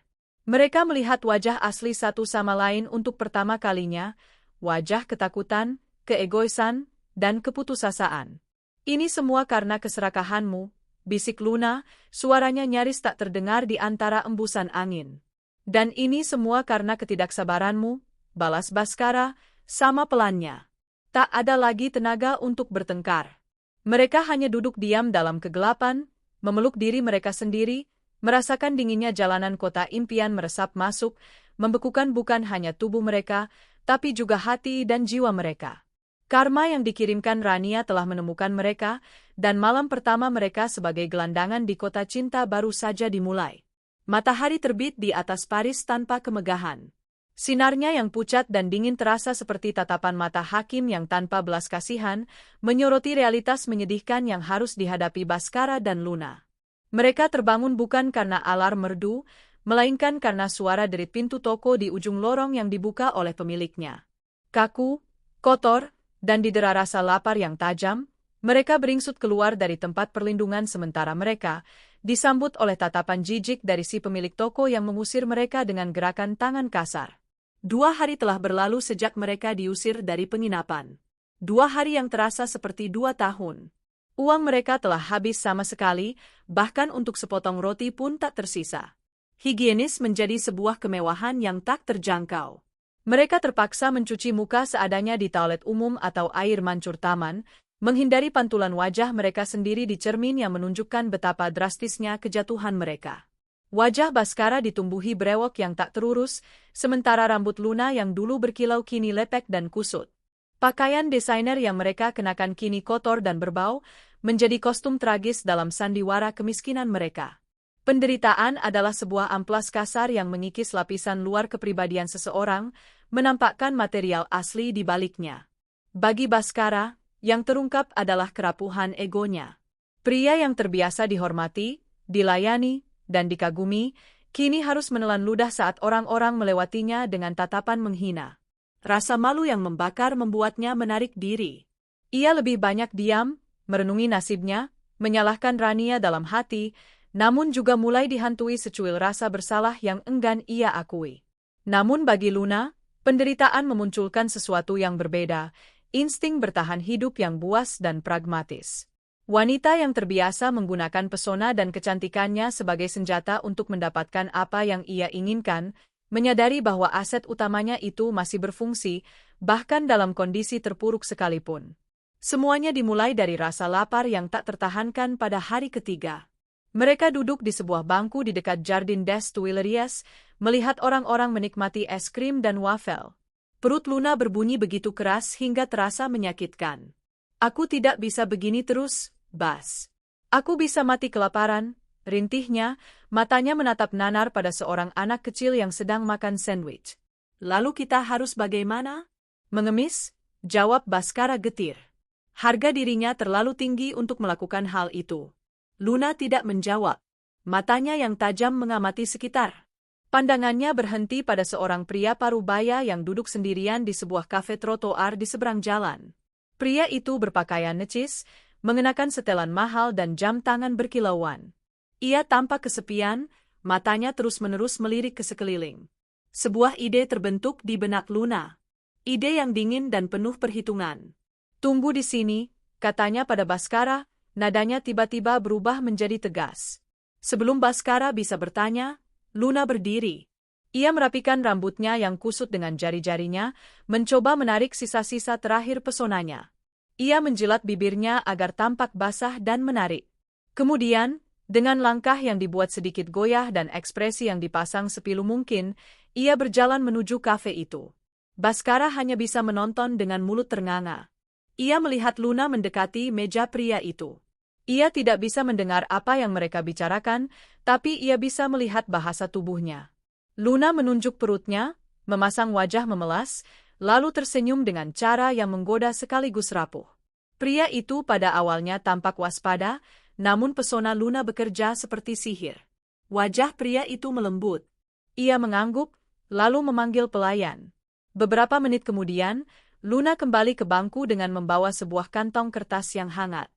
Mereka melihat wajah asli satu sama lain untuk pertama kalinya, wajah ketakutan, keegoisan, dan keputusasaan. Ini semua karena keserakahanmu, bisik Luna, suaranya nyaris tak terdengar di antara embusan angin. Dan ini semua karena ketidaksabaranmu, balas Bhaskara, sama pelannya. Tak ada lagi tenaga untuk bertengkar. Mereka hanya duduk diam dalam kegelapan, memeluk diri mereka sendiri, merasakan dinginnya jalanan kota impian meresap masuk, membekukan bukan hanya tubuh mereka, tapi juga hati dan jiwa mereka. Karma yang dikirimkan Rania telah menemukan mereka, dan malam pertama mereka sebagai gelandangan di kota cinta baru saja dimulai. Matahari terbit di atas Paris tanpa kemegahan. Sinarnya yang pucat dan dingin terasa seperti tatapan mata hakim yang tanpa belas kasihan, menyoroti realitas menyedihkan yang harus dihadapi Bhaskara dan Luna. Mereka terbangun bukan karena alarm merdu, melainkan karena suara derit pintu toko di ujung lorong yang dibuka oleh pemiliknya. Kaku, kotor, dan didera rasa lapar yang tajam, mereka beringsut keluar dari tempat perlindungan sementara mereka, disambut oleh tatapan jijik dari si pemilik toko yang mengusir mereka dengan gerakan tangan kasar. 2 hari telah berlalu sejak mereka diusir dari penginapan. 2 hari yang terasa seperti 2 tahun. Uang mereka telah habis sama sekali, bahkan untuk sepotong roti pun tak tersisa. Higienis menjadi sebuah kemewahan yang tak terjangkau. Mereka terpaksa mencuci muka seadanya di toilet umum atau air mancur taman, menghindari pantulan wajah mereka sendiri di cermin yang menunjukkan betapa drastisnya kejatuhan mereka. Wajah Bhaskara ditumbuhi brewok yang tak terurus, sementara rambut Luna yang dulu berkilau kini lepek dan kusut. Pakaian desainer yang mereka kenakan kini kotor dan berbau, menjadi kostum tragis dalam sandiwara kemiskinan mereka. Penderitaan adalah sebuah amplas kasar yang mengikis lapisan luar kepribadian seseorang, menampakkan material asli di baliknya. Bagi Bhaskara, yang terungkap adalah kerapuhan egonya. Pria yang terbiasa dihormati, dilayani, dan dikagumi, kini harus menelan ludah saat orang-orang melewatinya dengan tatapan menghina. Rasa malu yang membakar membuatnya menarik diri. Ia lebih banyak diam, merenungi nasibnya, menyalahkan Rania dalam hati, namun juga mulai dihantui secuil rasa bersalah yang enggan ia akui. Namun bagi Luna, penderitaan memunculkan sesuatu yang berbeda, insting bertahan hidup yang buas dan pragmatis. Wanita yang terbiasa menggunakan pesona dan kecantikannya sebagai senjata untuk mendapatkan apa yang ia inginkan, menyadari bahwa aset utamanya itu masih berfungsi, bahkan dalam kondisi terpuruk sekalipun. Semuanya dimulai dari rasa lapar yang tak tertahankan pada hari ketiga. Mereka duduk di sebuah bangku di dekat Jardin des Tuileries, melihat orang-orang menikmati es krim dan wafel. Perut Luna berbunyi begitu keras hingga terasa menyakitkan. Aku tidak bisa begini terus, Bas. Aku bisa mati kelaparan. Rintihnya, matanya menatap nanar pada seorang anak kecil yang sedang makan sandwich. Lalu kita harus bagaimana? Mengemis, jawab Bhaskara getir. Harga dirinya terlalu tinggi untuk melakukan hal itu. Luna tidak menjawab. Matanya yang tajam mengamati sekitar. Pandangannya berhenti pada seorang pria parubaya yang duduk sendirian di sebuah kafe trotoar di seberang jalan. Pria itu berpakaian necis, mengenakan setelan mahal dan jam tangan berkilauan. Ia tampak kesepian, matanya terus-menerus melirik ke sekeliling. Sebuah ide terbentuk di benak Luna.
Ide yang dingin dan penuh perhitungan.
Tunggu di sini, katanya pada Baskara, nadanya tiba-tiba berubah menjadi tegas. Sebelum Baskara bisa bertanya, Luna berdiri. Ia merapikan rambutnya yang kusut dengan jari-jarinya, mencoba menarik sisa-sisa terakhir pesonanya. Ia menjilat bibirnya agar tampak basah dan menarik. Kemudian, dengan langkah yang dibuat sedikit goyah dan ekspresi yang dipasang sepilu mungkin, ia berjalan menuju kafe itu. Baskara hanya bisa menonton dengan mulut ternganga. Ia melihat Luna mendekati meja pria itu. Ia tidak bisa mendengar apa yang mereka bicarakan, tapi ia bisa melihat bahasa tubuhnya. Luna menunjuk perutnya, memasang wajah memelas, lalu tersenyum dengan cara yang menggoda sekaligus rapuh. Pria itu pada awalnya tampak waspada, namun pesona Luna bekerja seperti sihir.
Wajah pria itu melembut.
Ia mengangguk, lalu memanggil pelayan. Beberapa menit kemudian, Luna kembali ke bangku dengan membawa sebuah kantong kertas yang hangat.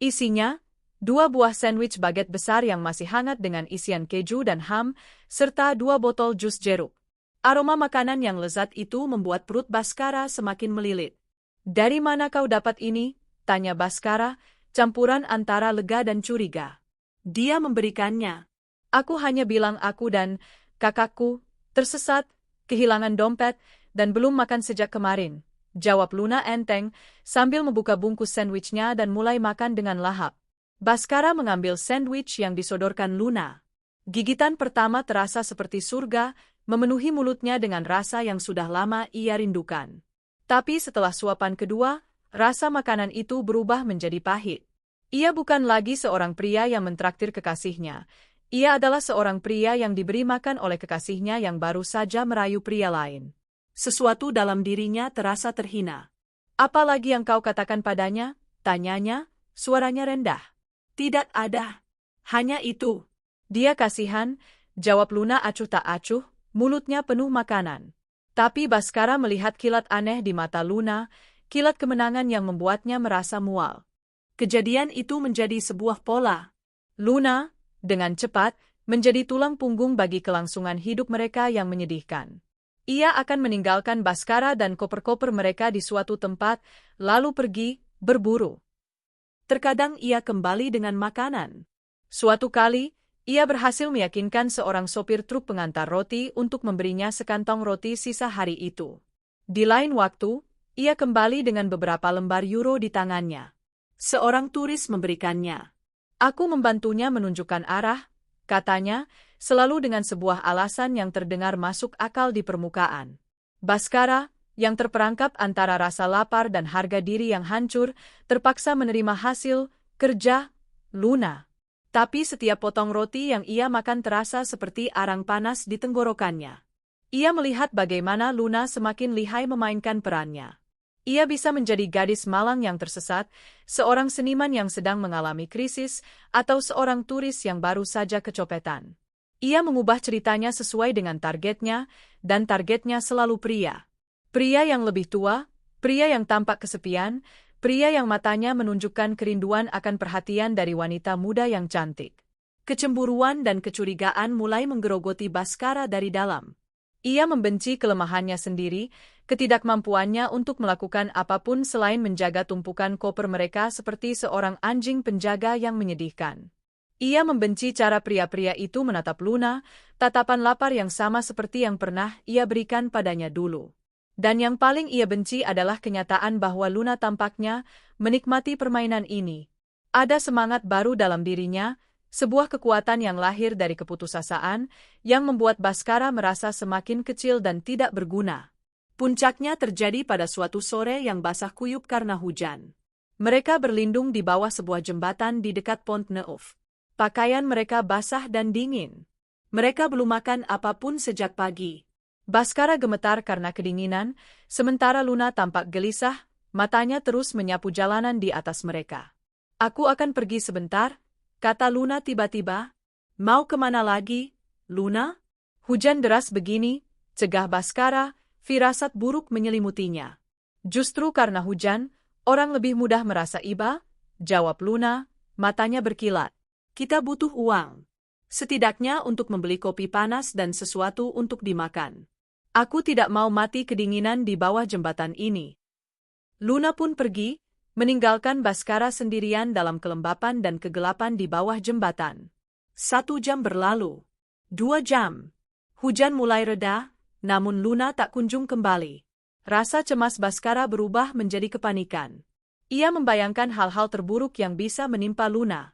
Isinya, 2 buah sandwich baget besar yang masih hangat dengan isian keju dan ham, serta 2 botol jus jeruk. Aroma makanan yang lezat itu membuat perut Baskara semakin melilit. "Dari mana kau dapat ini?" tanya Baskara, campuran antara lega dan curiga.
Dia memberikannya.
"Aku hanya bilang aku dan kakakku tersesat, kehilangan dompet, dan belum makan sejak kemarin," jawab Luna enteng, sambil membuka bungkus sandwichnya dan mulai makan dengan lahap. Baskara mengambil sandwich yang disodorkan Luna. Gigitan pertama terasa seperti surga, memenuhi mulutnya dengan rasa yang sudah lama ia rindukan. Tapi setelah suapan kedua, rasa makanan itu berubah menjadi pahit. Ia bukan lagi seorang pria yang mentraktir kekasihnya. Ia adalah seorang pria yang diberi makan oleh kekasihnya yang baru saja merayu pria lain.
Sesuatu dalam dirinya terasa terhina.
"Apa lagi yang kau katakan padanya?" tanyanya, suaranya rendah.
Tidak ada. Hanya itu.
"Dia kasihan," jawab Luna acuh tak acuh, mulutnya penuh makanan. Tapi Baskara melihat kilat aneh di mata Luna, kilat kemenangan yang membuatnya merasa mual.
Kejadian itu menjadi sebuah pola.
Luna, dengan cepat, menjadi tulang punggung bagi kelangsungan hidup mereka yang menyedihkan. Ia akan meninggalkan Baskara dan koper-koper mereka di suatu tempat, lalu pergi, berburu.
Terkadang ia kembali dengan makanan.
Suatu kali, ia berhasil meyakinkan seorang sopir truk pengantar roti untuk memberinya sekantong roti sisa hari itu. Di lain waktu, ia kembali dengan beberapa lembar euro di tangannya.
Seorang turis memberikannya.
"Aku membantunya menunjukkan arah," katanya, selalu dengan sebuah alasan yang terdengar masuk akal di permukaan. Baskara, yang terperangkap antara rasa lapar dan harga diri yang hancur, terpaksa menerima hasil kerja Luna. Tapi setiap potong roti yang ia makan terasa seperti arang panas di tenggorokannya. Ia melihat bagaimana Luna semakin lihai memainkan perannya. Ia bisa menjadi gadis malang yang tersesat, seorang seniman yang sedang mengalami krisis, atau seorang turis yang baru saja kecopetan. Ia mengubah ceritanya sesuai dengan targetnya, dan targetnya selalu pria. Pria yang lebih tua, pria yang tampak kesepian, pria yang matanya menunjukkan kerinduan akan perhatian dari wanita muda yang cantik. Kecemburuan dan kecurigaan mulai menggerogoti Baskara dari dalam. Ia membenci kelemahannya sendiri, ketidakmampuannya untuk melakukan apapun selain menjaga tumpukan koper mereka seperti seorang anjing penjaga yang menyedihkan. Ia membenci cara pria-pria itu menatap Luna, tatapan lapar yang sama seperti yang pernah ia berikan padanya dulu. Dan yang paling ia benci adalah kenyataan bahwa Luna tampaknya menikmati permainan ini. Ada semangat baru dalam dirinya, sebuah kekuatan yang lahir dari keputusasaan, yang membuat Baskara merasa semakin kecil dan tidak berguna.
Puncaknya terjadi pada suatu sore yang basah kuyup karena hujan.
Mereka berlindung di bawah sebuah jembatan di dekat Pont Neuf. Pakaian mereka basah dan dingin.
Mereka belum makan apapun sejak pagi.
Baskara gemetar karena kedinginan, sementara Luna tampak gelisah, matanya terus menyapu jalanan di atas mereka. "Aku akan pergi sebentar," kata Luna tiba-tiba.
"Mau kemana lagi, Luna?"
"Hujan deras begini," cegah Baskara, firasat buruk menyelimutinya. "Justru karena hujan, orang lebih mudah merasa iba," jawab Luna, matanya berkilat.
"Kita butuh uang. Setidaknya untuk membeli kopi panas dan sesuatu untuk dimakan." Aku tidak mau mati kedinginan di bawah jembatan ini. Luna pun pergi, meninggalkan Bhaskara sendirian dalam kelembapan dan kegelapan di bawah jembatan. 1 jam berlalu. 2 jam. Hujan mulai reda, namun Luna tak kunjung kembali. Rasa cemas Bhaskara berubah menjadi kepanikan. Ia membayangkan hal-hal terburuk yang bisa menimpa Luna.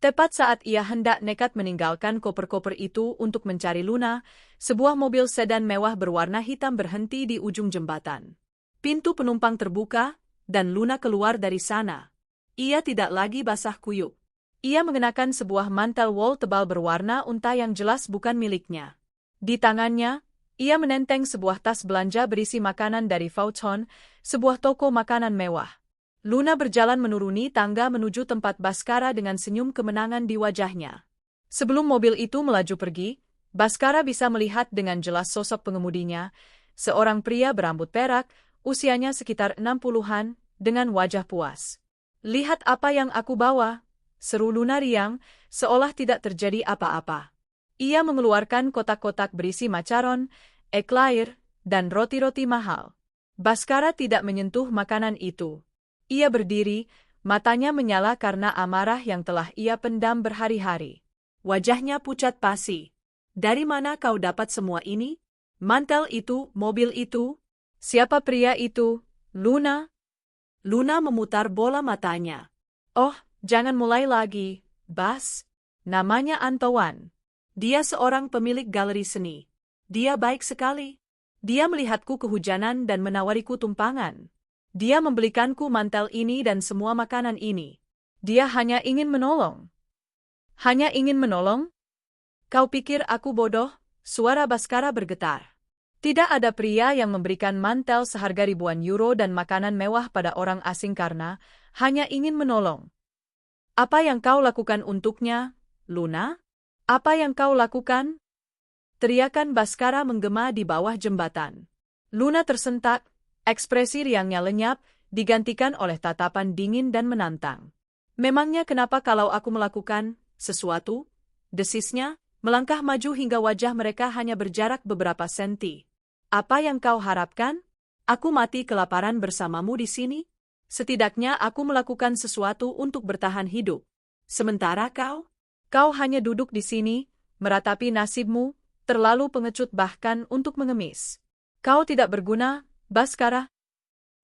Tepat saat ia hendak nekat meninggalkan koper-koper itu untuk mencari Luna, sebuah mobil sedan mewah berwarna hitam berhenti di ujung jembatan. Pintu penumpang terbuka, dan Luna keluar dari sana. Ia tidak lagi basah kuyup. Ia mengenakan sebuah mantel wol tebal berwarna unta yang jelas bukan miliknya. Di tangannya, ia menenteng sebuah tas belanja berisi makanan dari Fauchon, sebuah toko makanan mewah. Luna berjalan menuruni tangga menuju tempat Bhaskara dengan senyum kemenangan di wajahnya. Sebelum mobil itu melaju pergi, Bhaskara bisa melihat dengan jelas sosok pengemudinya, seorang pria berambut perak, usianya sekitar 60-an, dengan wajah puas. "Lihat apa yang aku bawa," seru Luna riang, seolah tidak terjadi apa-apa. Ia mengeluarkan kotak-kotak berisi macaron, eclair, dan roti-roti mahal. Bhaskara tidak menyentuh makanan itu. Ia berdiri, matanya menyala karena amarah yang telah ia pendam berhari-hari. Wajahnya pucat pasi. "Dari mana kau dapat semua ini? Mantel itu, mobil itu? Siapa pria itu, Luna?" Luna memutar bola matanya. "Oh, jangan mulai lagi, Bas. Namanya Antoine. Dia seorang pemilik galeri seni. Dia baik sekali. Dia melihatku kehujanan dan menawariku tumpangan. Dia membelikanku mantel ini dan semua makanan ini. Dia hanya ingin menolong." "Hanya ingin menolong? Kau pikir aku bodoh?" Suara Bhaskara bergetar. Tidak ada pria yang memberikan mantel seharga ribuan euro dan makanan mewah pada orang asing karena hanya ingin menolong. "Apa yang kau lakukan untuknya, Luna? Apa yang kau lakukan?" Teriakan Bhaskara menggema di bawah jembatan. Luna tersentak. Ekspresi riangnya lenyap, digantikan oleh tatapan dingin dan menantang. "Memangnya kenapa kalau aku melakukan sesuatu?" desisnya, melangkah maju hingga wajah mereka hanya berjarak beberapa senti. "Apa yang kau harapkan? Aku mati kelaparan bersamamu di sini? Setidaknya aku melakukan sesuatu untuk bertahan hidup. Sementara kau hanya duduk di sini, meratapi nasibmu, terlalu pengecut bahkan untuk mengemis. Kau tidak berguna, Bhaskara."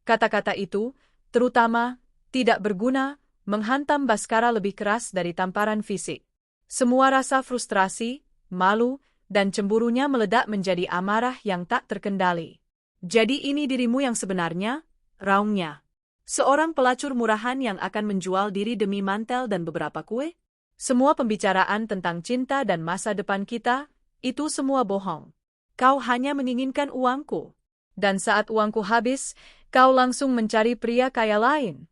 Kata-kata itu, terutama, tidak berguna, menghantam Bhaskara lebih keras dari tamparan fisik. Semua rasa frustrasi, malu, dan cemburunya meledak menjadi amarah yang tak terkendali. "Jadi ini dirimu yang sebenarnya?" raungnya. "Seorang pelacur murahan yang akan menjual diri demi mantel dan beberapa kue? Semua pembicaraan tentang cinta dan masa depan kita, itu semua bohong. Kau hanya menginginkan uangku. Dan saat uangku habis, kau langsung mencari pria kaya lain."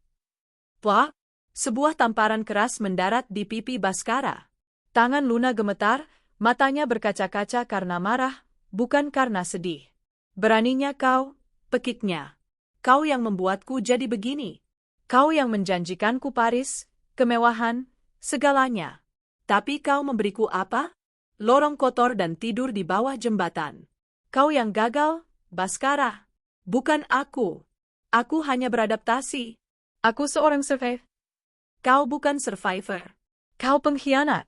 Wah! Sebuah tamparan keras mendarat di pipi Bhaskara. Tangan Luna gemetar, matanya berkaca-kaca karena marah, bukan karena sedih. "Beraninya kau," pekiknya. "Kau yang membuatku jadi begini. Kau yang menjanjikanku Paris, kemewahan, segalanya. Tapi kau memberiku apa? Lorong kotor dan tidur di bawah jembatan. Kau yang gagal, Bhaskara. Bukan aku. Aku hanya beradaptasi. Aku seorang survivor." "Kau bukan survivor. Kau pengkhianat.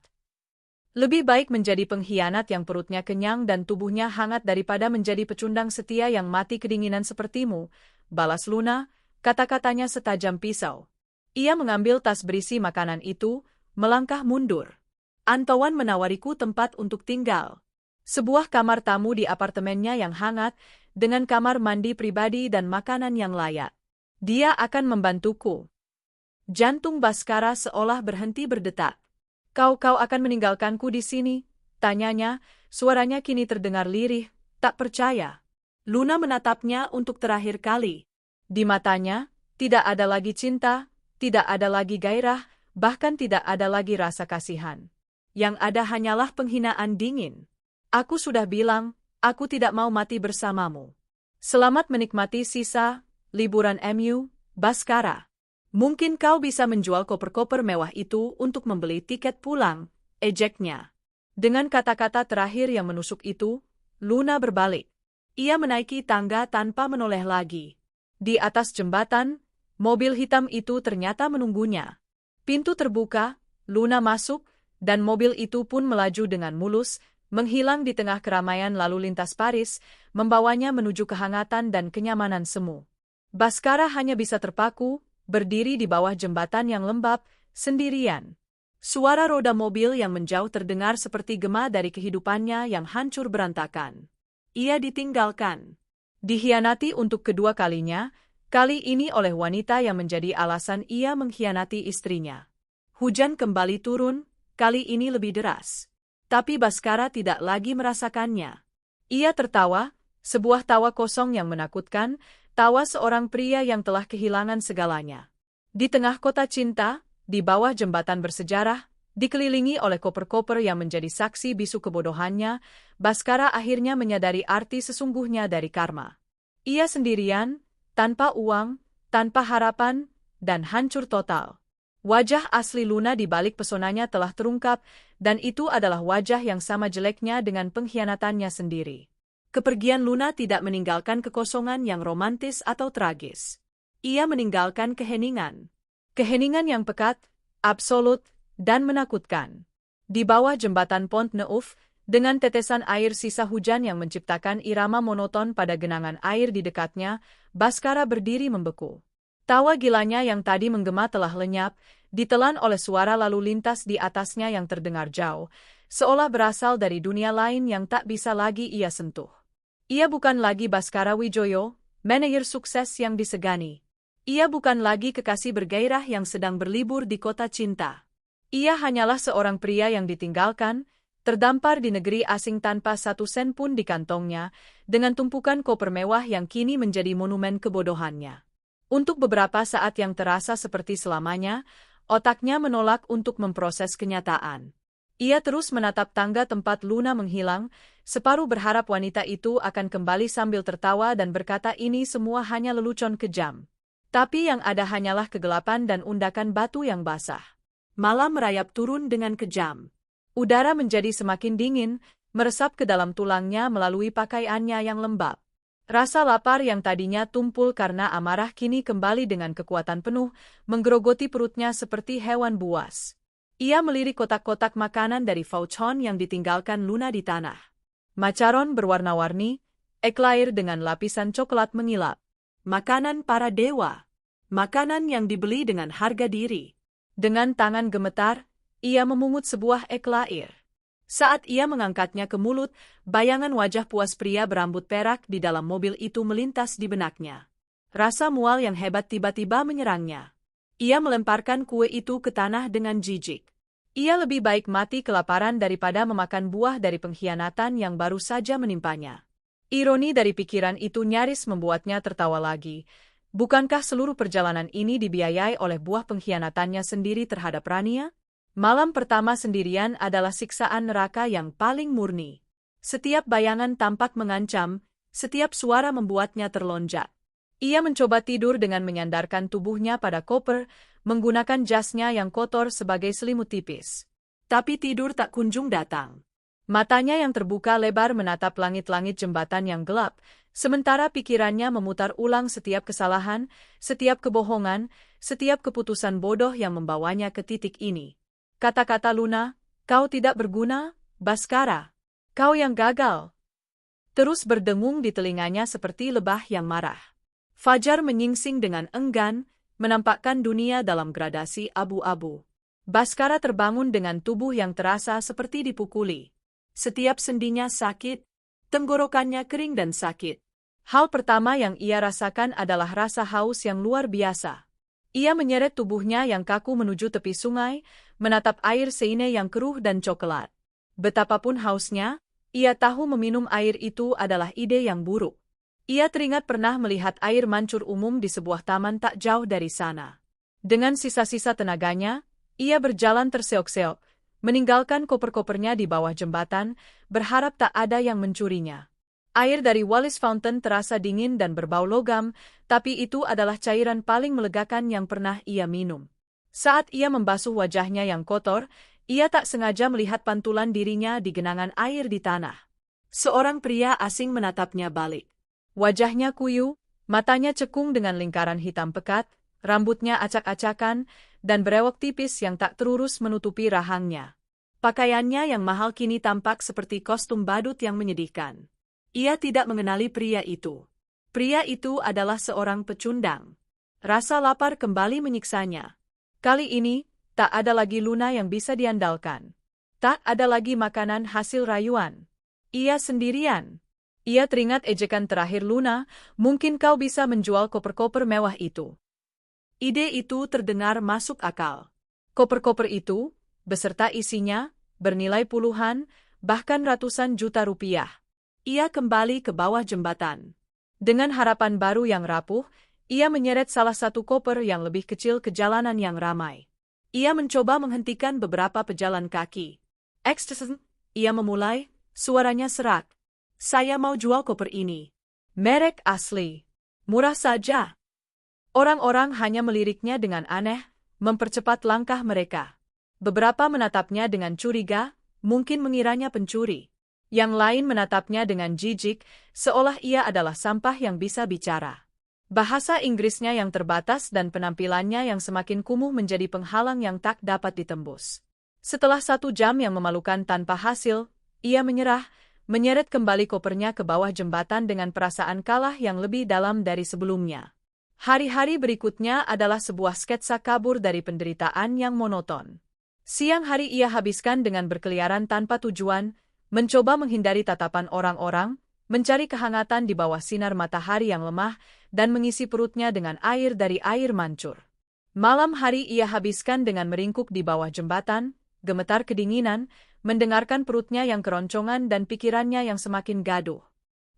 Lebih baik menjadi pengkhianat yang perutnya kenyang dan tubuhnya hangat daripada menjadi pecundang setia yang mati kedinginan sepertimu," balas Luna, kata-katanya setajam pisau. Ia mengambil tas berisi makanan itu, melangkah mundur. "Antoine menawariku tempat untuk tinggal. Sebuah kamar tamu di apartemennya yang hangat, dengan kamar mandi pribadi dan makanan yang layak. Dia akan membantuku." Jantung Bhaskara seolah berhenti berdetak. Kau akan meninggalkanku di sini?" tanyanya, suaranya kini terdengar lirih, tak percaya. Luna menatapnya untuk terakhir kali. Di matanya, tidak ada lagi cinta, tidak ada lagi gairah, bahkan tidak ada lagi rasa kasihan. Yang ada hanyalah penghinaan dingin. "Aku sudah bilang, aku tidak mau mati bersamamu. Selamat menikmati sisa liburan MU, Bhaskara. Mungkin kau bisa menjual koper-koper mewah itu untuk membeli tiket pulang," ejeknya. Dengan kata-kata terakhir yang menusuk itu, Luna berbalik. Ia menaiki tangga tanpa menoleh lagi. Di atas jembatan, mobil hitam itu ternyata menunggunya. Pintu terbuka, Luna masuk, dan mobil itu pun melaju dengan mulus, menghilang di tengah keramaian lalu lintas Paris, membawanya menuju kehangatan dan kenyamanan semu. Baskara hanya bisa terpaku, berdiri di bawah jembatan yang lembab, sendirian. Suara roda mobil yang menjauh terdengar seperti gema dari kehidupannya yang hancur berantakan. Ia ditinggalkan. Dikhianati untuk kedua kalinya, kali ini oleh wanita yang menjadi alasan ia mengkhianati istrinya. Hujan kembali turun, kali ini lebih deras. Tapi Baskara tidak lagi merasakannya. Ia tertawa, sebuah tawa kosong yang menakutkan, tawa seorang pria yang telah kehilangan segalanya. Di tengah kota cinta, di bawah jembatan bersejarah, dikelilingi oleh koper-koper yang menjadi saksi bisu kebodohannya, Baskara akhirnya menyadari arti sesungguhnya dari karma. Ia sendirian, tanpa uang, tanpa harapan, dan hancur total. Wajah asli Luna di balik pesonanya telah terungkap, dan itu adalah wajah yang sama jeleknya dengan pengkhianatannya sendiri. Kepergian Luna tidak meninggalkan kekosongan yang romantis atau tragis. Ia meninggalkan keheningan. Keheningan yang pekat, absolut, dan menakutkan. Di bawah jembatan Pont Neuf, dengan tetesan air sisa hujan yang menciptakan irama monoton pada genangan air di dekatnya, Baskara berdiri membeku. Tawa gilanya yang tadi menggema telah lenyap, ditelan oleh suara lalu lintas di atasnya yang terdengar jauh, seolah berasal dari dunia lain yang tak bisa lagi ia sentuh. Ia bukan lagi Baskara Wijoyo, manajer sukses yang disegani. Ia bukan lagi kekasih bergairah yang sedang berlibur di kota cinta. Ia hanyalah seorang pria yang ditinggalkan, terdampar di negeri asing tanpa satu sen pun di kantongnya, dengan tumpukan koper mewah yang kini menjadi monumen kebodohannya. Untuk beberapa saat yang terasa seperti selamanya, otaknya menolak untuk memproses kenyataan. Ia terus menatap tangga tempat Luna menghilang, separuh berharap wanita itu akan kembali sambil tertawa dan berkata ini semua hanya lelucon kejam. Tapi yang ada hanyalah kegelapan dan undakan batu yang basah. Malam merayap turun dengan kejam. Udara menjadi semakin dingin, meresap ke dalam tulangnya melalui pakaiannya yang lembab. Rasa lapar yang tadinya tumpul karena amarah kini kembali dengan kekuatan penuh, menggerogoti perutnya seperti hewan buas. Ia melirik kotak-kotak makanan dari Fauchon yang ditinggalkan Luna di tanah. Macaron berwarna-warni, eclair dengan lapisan coklat mengilap. Makanan para dewa. Makanan yang dibeli dengan harga diri. Dengan tangan gemetar, ia memungut sebuah eclair. Saat ia mengangkatnya ke mulut, bayangan wajah puas pria berambut perak di dalam mobil itu melintas di benaknya. Rasa mual yang hebat tiba-tiba menyerangnya. Ia melemparkan kue itu ke tanah dengan jijik. Ia lebih baik mati kelaparan daripada memakan buah dari pengkhianatan yang baru saja menimpanya. Ironi dari pikiran itu nyaris membuatnya tertawa lagi. Bukankah seluruh perjalanan ini dibiayai oleh buah pengkhianatannya sendiri terhadap Rania? Malam pertama sendirian adalah siksaan neraka yang paling murni. Setiap bayangan tampak mengancam, setiap suara membuatnya terlonjak. Ia mencoba tidur dengan menyandarkan tubuhnya pada koper, menggunakan jasnya yang kotor sebagai selimut tipis. Tapi tidur tak kunjung datang. Matanya yang terbuka lebar menatap langit-langit jembatan yang gelap, sementara pikirannya memutar ulang setiap kesalahan, setiap kebohongan, setiap keputusan bodoh yang membawanya ke titik ini. Kata-kata Luna, kau tidak berguna, Baskara. Kau yang gagal. Terus berdengung di telinganya seperti lebah yang marah. Fajar menyingsing dengan enggan, menampakkan dunia dalam gradasi abu-abu. Baskara terbangun dengan tubuh yang terasa seperti dipukuli. Setiap sendinya sakit, tenggorokannya kering dan sakit. Hal pertama yang ia rasakan adalah rasa haus yang luar biasa. Ia menyeret tubuhnya yang kaku menuju tepi sungai, menatap air Seine yang keruh dan coklat. Betapapun hausnya, ia tahu meminum air itu adalah ide yang buruk. Ia teringat pernah melihat air mancur umum di sebuah taman tak jauh dari sana. Dengan sisa-sisa tenaganya, ia berjalan terseok-seok, meninggalkan koper-kopernya di bawah jembatan, berharap tak ada yang mencurinya. Air dari Wallis Fountain terasa dingin dan berbau logam, tapi itu adalah cairan paling melegakan yang pernah ia minum. Saat ia membasuh wajahnya yang kotor, ia tak sengaja melihat pantulan dirinya di genangan air di tanah. Seorang pria asing menatapnya balik.
Wajahnya kuyu, matanya cekung dengan lingkaran hitam pekat, rambutnya acak-acakan, dan berewok tipis yang tak terurus menutupi rahangnya. Pakaiannya yang mahal kini tampak seperti kostum badut yang menyedihkan. Ia tidak mengenali pria itu. Pria itu adalah seorang pecundang. Rasa lapar kembali menyiksanya. Kali ini, tak ada lagi Luna yang bisa diandalkan. Tak ada lagi makanan hasil rayuan. Ia sendirian. Ia teringat ejekan terakhir Luna, mungkin kau bisa menjual koper-koper mewah itu. Ide itu terdengar masuk akal. Koper-koper itu, beserta isinya, bernilai puluhan, bahkan ratusan juta rupiah. Ia kembali ke bawah jembatan. Dengan harapan baru yang rapuh, ia menyeret salah satu koper yang lebih kecil ke jalanan yang ramai. Ia mencoba menghentikan beberapa pejalan kaki. Ekstesen, ia memulai, suaranya serak. Saya mau jual koper ini. Merek asli. Murah saja. Orang-orang hanya meliriknya dengan aneh, mempercepat langkah mereka. Beberapa menatapnya dengan curiga, mungkin mengiranya pencuri. Yang lain menatapnya dengan jijik, seolah ia adalah sampah yang bisa bicara. Bahasa Inggrisnya yang terbatas dan penampilannya yang semakin kumuh menjadi penghalang yang tak dapat ditembus. Setelah 1 jam yang memalukan tanpa hasil, ia menyerah, menyeret kembali kopernya ke bawah jembatan dengan perasaan kalah yang lebih dalam dari sebelumnya. Hari-hari berikutnya adalah sebuah sketsa kabur dari penderitaan yang monoton. Siang hari ia habiskan dengan berkeliaran tanpa tujuan, mencoba menghindari tatapan orang-orang, mencari kehangatan di bawah sinar matahari yang lemah, dan mengisi perutnya dengan air dari air mancur. Malam hari ia habiskan dengan meringkuk di bawah jembatan, gemetar kedinginan, mendengarkan perutnya yang keroncongan dan pikirannya yang semakin gaduh.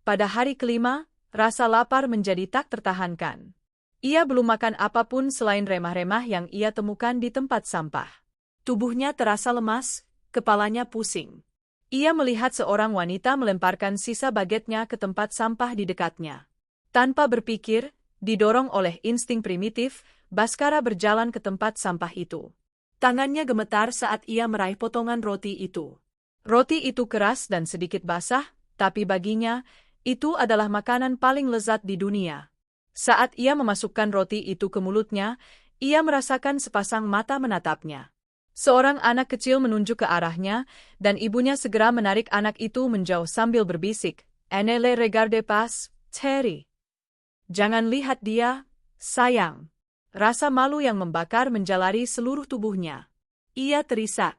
Pada hari kelima, rasa lapar menjadi tak tertahankan. Ia belum makan apapun selain remah-remah yang ia temukan di tempat sampah. Tubuhnya terasa lemas, kepalanya pusing. Ia melihat seorang wanita melemparkan sisa bagetnya ke tempat sampah di dekatnya. Tanpa berpikir, didorong oleh insting primitif, Baskara berjalan ke tempat sampah itu. Tangannya gemetar saat ia meraih potongan roti itu. Roti itu keras dan sedikit basah, tapi baginya, itu adalah makanan paling lezat di dunia. Saat ia memasukkan roti itu ke mulutnya, ia merasakan sepasang mata menatapnya. Seorang anak kecil menunjuk ke arahnya, dan ibunya segera menarik anak itu menjauh sambil berbisik, "Ne le regarde pas, Terry. Jangan lihat dia, sayang." Rasa malu yang membakar menjalari seluruh tubuhnya. Ia terisak.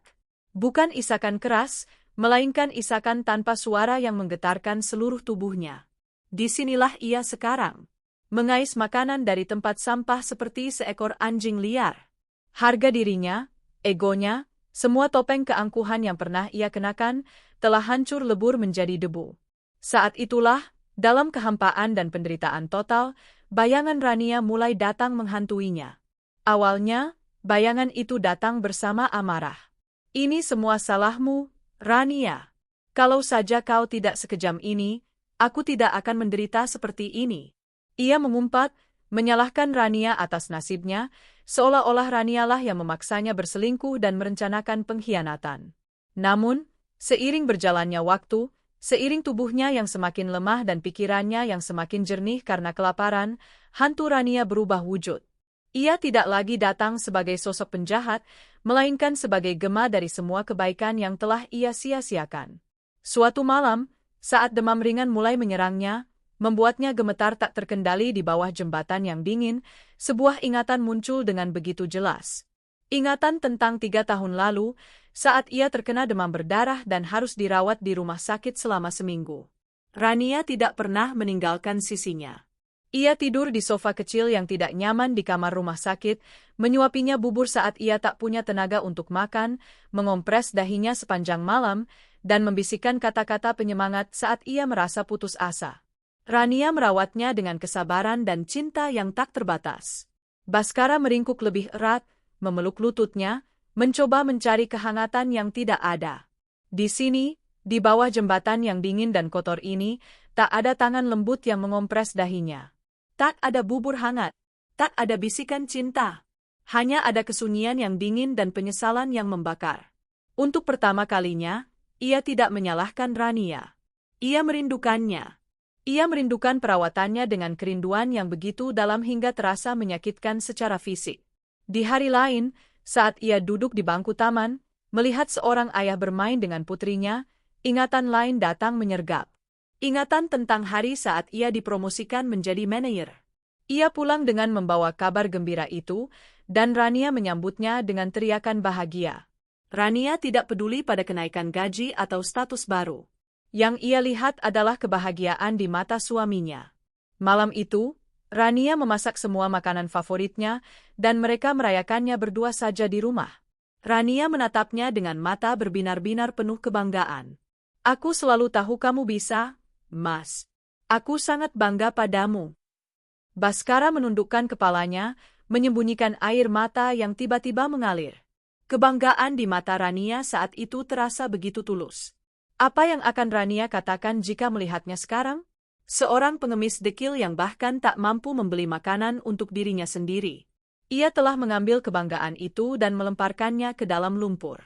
Bukan isakan keras, melainkan isakan tanpa suara yang menggetarkan seluruh tubuhnya. Disinilah ia sekarang. Mengais makanan dari tempat sampah seperti seekor anjing liar. Harga dirinya, egonya, semua topeng keangkuhan yang pernah ia kenakan, telah hancur lebur menjadi debu. Saat itulah, dalam kehampaan dan penderitaan total, bayangan Rania mulai datang menghantuinya. Awalnya, bayangan itu datang bersama amarah. "Ini semua salahmu, Rania. Kalau saja kau tidak sekejam ini, aku tidak akan menderita seperti ini." Ia mengumpat, menyalahkan Rania atas nasibnya, seolah-olah Ranialah yang memaksanya berselingkuh dan merencanakan pengkhianatan. Namun, seiring berjalannya waktu, seiring tubuhnya yang semakin lemah dan pikirannya yang semakin jernih karena kelaparan, hantu Rania berubah wujud. Ia tidak lagi datang sebagai sosok penjahat, melainkan sebagai gema dari semua kebaikan yang telah ia sia-siakan. Suatu malam, saat demam ringan mulai menyerangnya, membuatnya gemetar tak terkendali di bawah jembatan yang dingin, sebuah ingatan muncul dengan begitu jelas. Ingatan tentang 3 tahun lalu, saat ia terkena demam berdarah dan harus dirawat di rumah sakit selama seminggu. Rania tidak pernah meninggalkan sisinya. Ia tidur di sofa kecil yang tidak nyaman di kamar rumah sakit, menyuapinya bubur saat ia tak punya tenaga untuk makan, mengompres dahinya sepanjang malam, dan membisikkan kata-kata penyemangat saat ia merasa putus asa. Rania merawatnya dengan kesabaran dan cinta yang tak terbatas. Baskara meringkuk lebih erat, memeluk lututnya, mencoba mencari kehangatan yang tidak ada. Di sini, di bawah jembatan yang dingin dan kotor ini, tak ada tangan lembut yang mengompres dahinya. Tak ada bubur hangat, tak ada bisikan cinta. Hanya ada kesunyian yang dingin dan penyesalan yang membakar. Untuk pertama kalinya, ia tidak menyalahkan Rania.
Ia merindukannya. Ia merindukan perawatannya dengan kerinduan yang begitu dalam hingga terasa menyakitkan secara fisik. Di hari lain, saat ia duduk di bangku taman, melihat seorang ayah bermain dengan putrinya, ingatan lain datang menyergap. Ingatan tentang hari saat ia dipromosikan menjadi manajer. Ia pulang dengan membawa kabar gembira itu, dan Rania menyambutnya dengan teriakan bahagia. Rania tidak peduli pada kenaikan gaji atau status baru. Yang ia lihat adalah kebahagiaan di mata suaminya. Malam itu, Rania memasak semua makanan favoritnya, dan mereka merayakannya berdua saja di rumah. Rania menatapnya dengan mata berbinar-binar penuh kebanggaan. Aku selalu tahu kamu bisa, Mas. Aku sangat bangga padamu. Baskara menundukkan kepalanya, menyembunyikan air mata yang tiba-tiba mengalir. Kebanggaan di mata Rania saat itu terasa begitu tulus. Apa yang akan Rania katakan jika melihatnya sekarang? Seorang pengemis dekil yang bahkan tak mampu membeli makanan untuk dirinya sendiri. Ia telah mengambil kebanggaan itu dan melemparkannya ke dalam lumpur.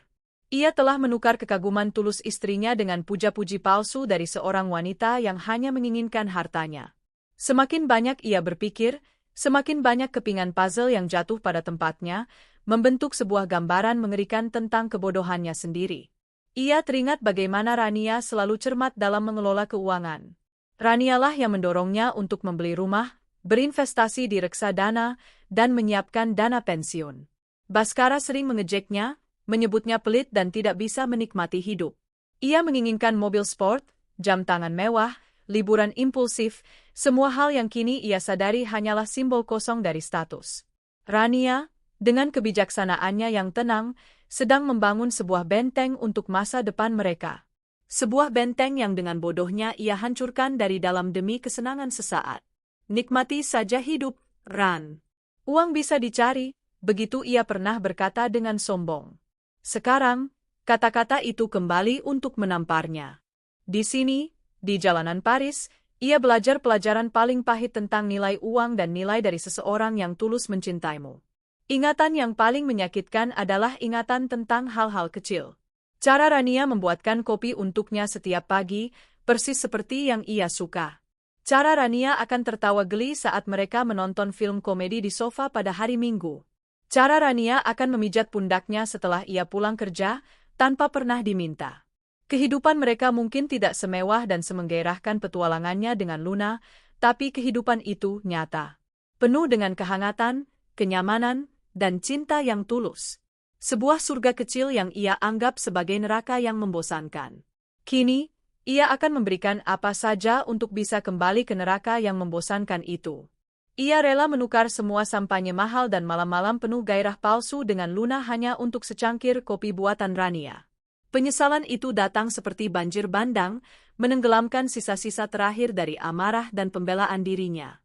Ia telah menukar kekaguman tulus istrinya dengan puja-puji palsu dari seorang wanita yang hanya menginginkan hartanya. Semakin banyak ia berpikir, semakin banyak kepingan puzzle yang jatuh pada tempatnya, membentuk sebuah gambaran mengerikan tentang kebodohannya sendiri. Ia teringat bagaimana Rania selalu cermat dalam mengelola keuangan. Ranialah yang mendorongnya untuk membeli rumah, berinvestasi di reksadana, dan menyiapkan dana pensiun. Baskara sering mengejeknya, menyebutnya pelit dan tidak bisa menikmati hidup. Ia menginginkan mobil sport, jam tangan mewah, liburan impulsif, semua hal yang kini ia sadari hanyalah simbol kosong dari status. Rania, dengan kebijaksanaannya yang tenang, sedang membangun sebuah benteng untuk masa depan mereka. Sebuah benteng yang dengan bodohnya ia hancurkan dari dalam demi kesenangan sesaat. Nikmati saja hidup, Ran. Uang bisa dicari, begitu ia pernah berkata dengan sombong. Sekarang, kata-kata itu kembali untuk menamparnya. Di sini, di jalanan Paris, ia belajar pelajaran paling pahit tentang nilai uang dan nilai dari seseorang yang tulus mencintaimu. Ingatan yang paling menyakitkan adalah ingatan tentang hal-hal kecil. Cara Rania membuatkan kopi untuknya setiap pagi, persis seperti yang ia suka. Cara Rania akan tertawa geli saat mereka menonton film komedi di sofa pada hari Minggu. Cara Rania akan memijat pundaknya setelah ia pulang kerja, tanpa pernah diminta. Kehidupan mereka mungkin tidak semewah dan semenggairahkan petualangannya dengan Luna, tapi kehidupan itu nyata. Penuh dengan kehangatan, kenyamanan, dan cinta yang tulus. Sebuah surga kecil yang ia anggap sebagai neraka yang membosankan. Kini, ia akan memberikan apa saja untuk bisa kembali ke neraka yang membosankan itu. Ia rela menukar semua sampahnya mahal dan malam-malam penuh gairah palsu dengan Luna hanya untuk secangkir kopi buatan Rania. Penyesalan itu datang seperti banjir bandang, menenggelamkan sisa-sisa terakhir dari amarah dan pembelaan dirinya.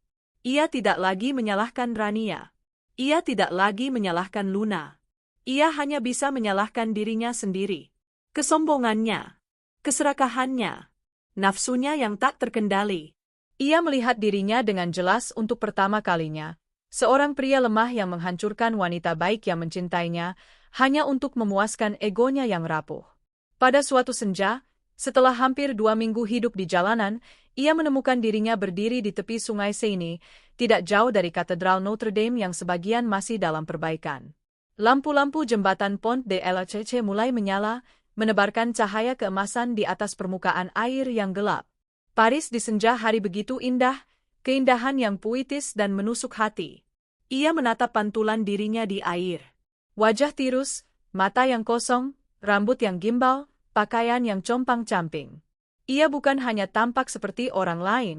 Ia tidak lagi menyalahkan Rania. Ia tidak lagi menyalahkan Luna. Ia hanya bisa menyalahkan dirinya sendiri. Kesombongannya, keserakahannya, nafsunya yang tak terkendali. Ia melihat dirinya dengan jelas untuk pertama kalinya. Seorang pria lemah yang menghancurkan wanita baik yang mencintainya, hanya untuk memuaskan egonya yang rapuh. Pada suatu senja, setelah hampir 2 minggu hidup di jalanan, ia menemukan dirinya berdiri di tepi sungai Seine, tidak jauh dari Katedral Notre Dame yang sebagian masih dalam perbaikan. Lampu-lampu jembatan Pont de l'Arche mulai menyala, menebarkan cahaya keemasan di atas permukaan air yang gelap. Paris di senja hari begitu indah, keindahan yang puitis dan menusuk hati. Ia menatap pantulan dirinya di air. Wajah tirus, mata yang kosong, rambut yang gimbal, pakaian yang compang-camping. Ia bukan hanya tampak seperti orang lain,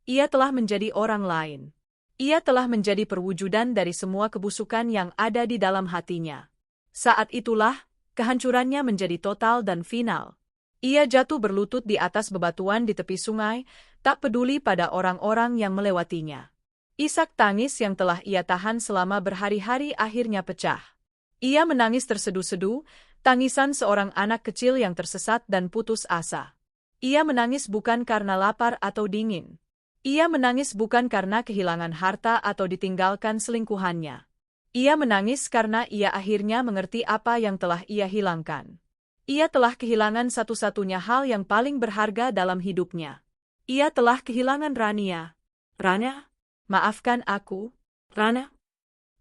ia telah menjadi orang lain. Ia telah menjadi perwujudan dari semua kebusukan yang ada di dalam hatinya. Saat itulah, kehancurannya menjadi total dan final. Ia jatuh berlutut di atas bebatuan di tepi sungai, tak peduli pada orang-orang yang melewatinya. Isak tangis yang telah ia tahan selama berhari-hari akhirnya pecah. Ia menangis terseduh-seduh, tangisan seorang anak kecil yang tersesat dan putus asa. Ia menangis bukan karena lapar atau dingin. Ia menangis bukan karena kehilangan harta atau ditinggalkan selingkuhannya. Ia menangis karena ia akhirnya mengerti apa yang telah ia hilangkan.
Ia telah kehilangan satu-satunya hal yang paling berharga dalam hidupnya. Ia telah kehilangan Rania. Rana? Maafkan aku, Rana?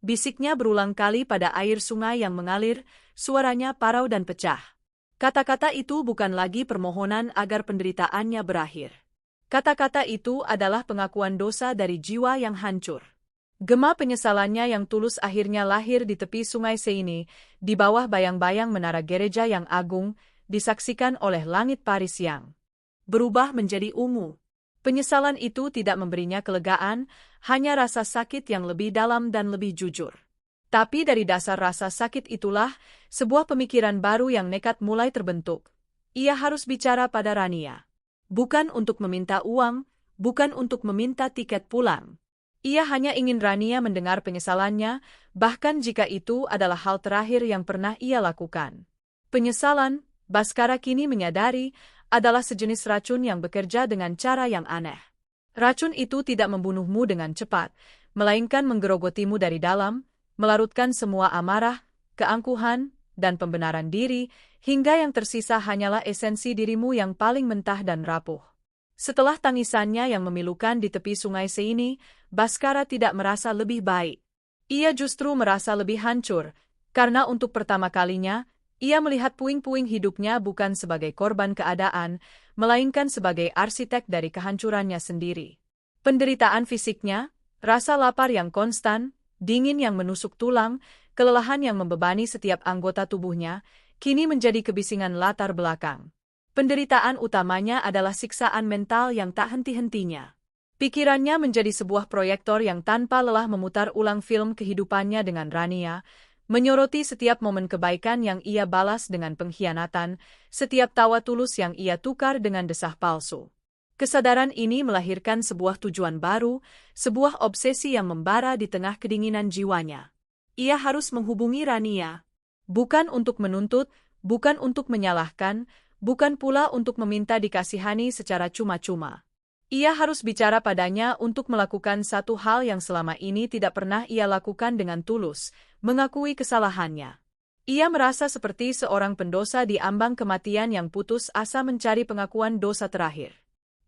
Bisiknya berulang kali pada air sungai yang mengalir, suaranya parau dan pecah. Kata-kata itu bukan lagi permohonan agar penderitaannya berakhir. Kata-kata itu adalah pengakuan dosa dari jiwa yang hancur. Gema penyesalannya yang tulus akhirnya lahir di tepi sungai Seine, di bawah bayang-bayang menara gereja yang agung, disaksikan oleh langit Paris yang berubah menjadi ungu. Penyesalan itu tidak memberinya kelegaan, hanya rasa sakit yang lebih dalam dan lebih jujur. Tapi dari dasar rasa sakit itulah, sebuah pemikiran baru yang nekat mulai terbentuk. Ia harus bicara pada Rania. Bukan untuk meminta uang, bukan untuk meminta tiket pulang. Ia hanya ingin Rania mendengar penyesalannya, bahkan jika itu adalah hal terakhir yang pernah ia lakukan. Penyesalan, Baskara kini menyadari, adalah sejenis racun yang bekerja dengan cara yang aneh. Racun itu tidak membunuhmu dengan cepat, melainkan menggerogotimu dari dalam, melarutkan semua amarah, keangkuhan, dan pembenaran diri, hingga yang tersisa hanyalah esensi dirimu yang paling mentah dan rapuh. Setelah tangisannya yang memilukan di tepi sungai Seine, Baskara tidak merasa lebih baik. Ia justru merasa lebih hancur, karena untuk pertama kalinya, ia melihat puing-puing hidupnya bukan sebagai korban keadaan, melainkan sebagai arsitek dari kehancurannya sendiri. Penderitaan fisiknya, rasa lapar yang konstan, dingin yang menusuk tulang, kelelahan yang membebani setiap anggota tubuhnya, kini menjadi kebisingan latar belakang. Penderitaan utamanya adalah siksaan mental yang tak henti-hentinya. Pikirannya menjadi sebuah proyektor yang tanpa lelah memutar ulang film kehidupannya dengan Rania, menyoroti setiap momen kebaikan yang ia balas dengan pengkhianatan, setiap tawa tulus yang ia tukar dengan desah palsu. Kesadaran ini melahirkan sebuah tujuan baru, sebuah obsesi yang membara di tengah kedinginan jiwanya. Ia harus menghubungi Rania. Bukan untuk menuntut, bukan untuk menyalahkan, bukan pula untuk meminta dikasihani secara cuma-cuma. Ia harus bicara padanya untuk melakukan satu hal yang selama ini tidak pernah ia lakukan dengan tulus, mengakui kesalahannya. Ia merasa seperti seorang pendosa di ambang kematian yang putus asa mencari pengakuan dosa terakhir.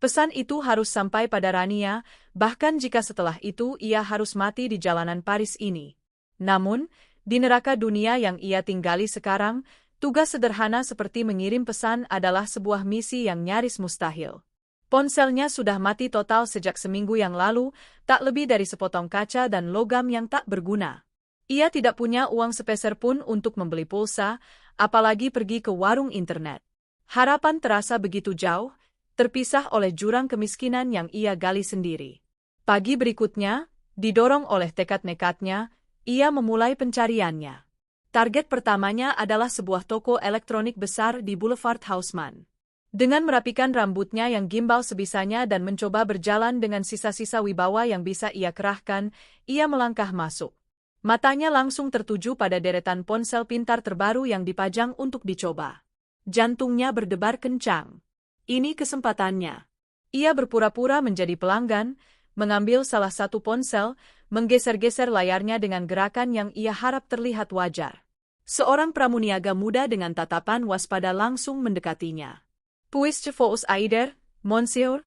Pesan itu harus sampai pada Rania, bahkan jika setelah itu ia harus mati di jalanan Paris ini. Namun, di neraka dunia yang ia tinggali sekarang, tugas sederhana seperti mengirim pesan adalah sebuah misi yang nyaris mustahil. Ponselnya sudah mati total sejak seminggu yang lalu, tak lebih dari sepotong kaca dan logam yang tak berguna. Ia tidak punya uang sepeser pun untuk membeli pulsa, apalagi pergi ke warung internet. Harapan terasa begitu jauh, terpisah oleh jurang kemiskinan yang ia gali sendiri. Pagi berikutnya, didorong oleh tekad nekatnya, ia memulai pencariannya. Target pertamanya adalah sebuah toko elektronik besar di Boulevard Haussmann. Dengan merapikan rambutnya yang gimbal sebisanya dan mencoba berjalan dengan sisa-sisa wibawa yang bisa ia kerahkan, ia melangkah masuk. Matanya langsung tertuju pada deretan ponsel pintar terbaru yang dipajang untuk dicoba. Jantungnya berdebar kencang. Ini kesempatannya. Ia berpura-pura menjadi pelanggan, mengambil salah satu ponsel, menggeser-geser layarnya dengan gerakan yang ia harap terlihat wajar. Seorang pramuniaga muda dengan tatapan waspada langsung mendekatinya. Puis-je vous aider, monsieur?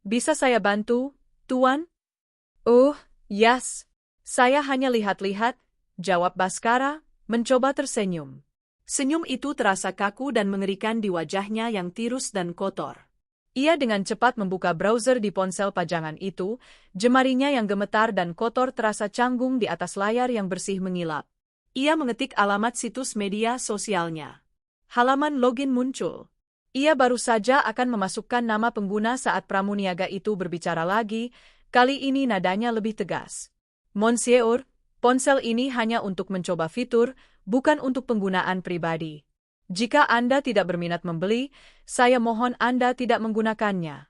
Bisa saya bantu, tuan? Yes. Saya hanya lihat-lihat, jawab Baskara, mencoba tersenyum. Senyum itu terasa kaku dan mengerikan di wajahnya yang tirus dan kotor. Ia dengan cepat membuka browser di ponsel pajangan itu, jemarinya yang gemetar dan kotor terasa canggung di atas layar yang bersih mengilap. Ia mengetik alamat situs media sosialnya. Halaman login muncul. Ia baru saja akan memasukkan nama pengguna saat pramuniaga itu berbicara lagi, kali ini nadanya lebih tegas. Monsieur, ponsel ini hanya untuk mencoba fitur, bukan untuk penggunaan pribadi. Jika Anda tidak berminat membeli, saya mohon Anda tidak menggunakannya.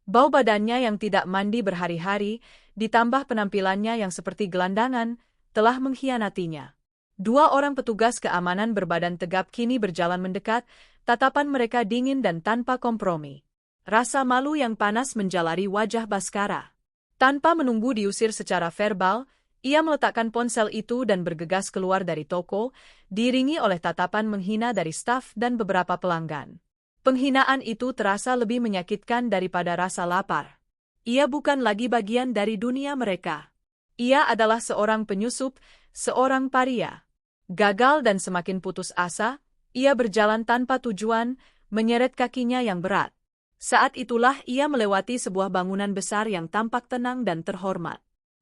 Bau badannya yang tidak mandi berhari-hari, ditambah penampilannya yang seperti gelandangan, telah mengkhianatinya. Dua orang petugas keamanan berbadan tegap kini berjalan mendekat, tatapan mereka dingin dan tanpa kompromi. Rasa malu yang panas menjalari wajah Baskara. Tanpa menunggu diusir secara verbal, Ia meletakkan ponsel itu dan bergegas keluar dari toko, diiringi oleh tatapan menghina dari staf dan beberapa pelanggan. Penghinaan itu terasa lebih menyakitkan daripada rasa lapar. Ia bukan lagi bagian dari dunia mereka. Ia adalah seorang penyusup, seorang paria. Gagal dan semakin putus asa, ia berjalan tanpa tujuan, menyeret kakinya yang berat. Saat itulah ia melewati sebuah bangunan besar yang tampak tenang dan terhormat.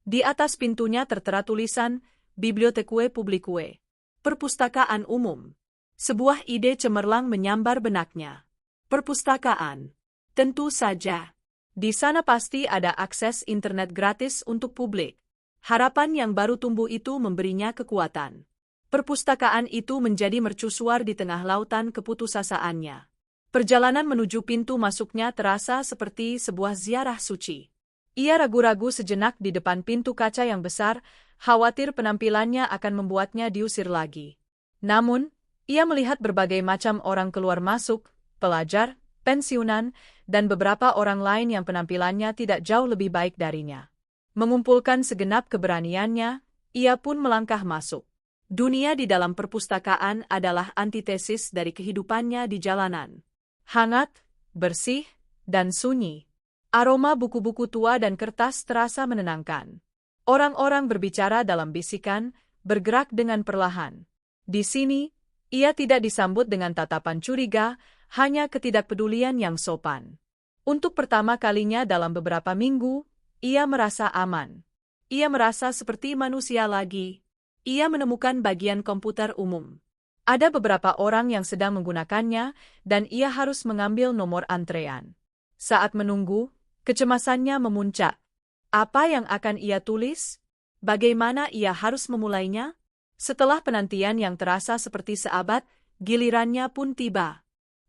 Di atas pintunya tertera tulisan, Bibliotheque Publique, perpustakaan umum. Sebuah ide cemerlang menyambar benaknya. Perpustakaan. Tentu saja. Di sana pasti ada akses internet gratis untuk publik. Harapan yang baru tumbuh itu memberinya kekuatan. Perpustakaan itu menjadi mercusuar di tengah lautan keputusasaannya. Perjalanan menuju pintu masuknya terasa seperti sebuah ziarah suci. Ia ragu-ragu sejenak di depan pintu kaca yang besar, khawatir penampilannya akan membuatnya diusir lagi. Namun, ia melihat berbagai macam orang keluar masuk, pelajar, pensiunan, dan beberapa orang lain yang penampilannya tidak jauh lebih baik darinya. Mengumpulkan segenap keberaniannya, ia pun melangkah masuk. Dunia di dalam perpustakaan adalah antitesis dari kehidupannya di jalanan. Hangat, bersih, dan sunyi. Aroma buku-buku tua dan kertas terasa menenangkan. Orang-orang berbicara dalam bisikan, bergerak dengan perlahan. Di sini, ia tidak disambut dengan tatapan curiga, hanya ketidakpedulian yang sopan. Untuk pertama kalinya dalam beberapa minggu, ia merasa aman. Ia merasa seperti manusia lagi. Ia menemukan bagian komputer umum. Ada beberapa orang yang sedang menggunakannya, dan ia harus mengambil nomor antrean. Saat menunggu, kecemasannya memuncak. Apa yang akan ia tulis? Bagaimana ia harus memulainya? Setelah penantian yang terasa seperti seabad, gilirannya pun tiba.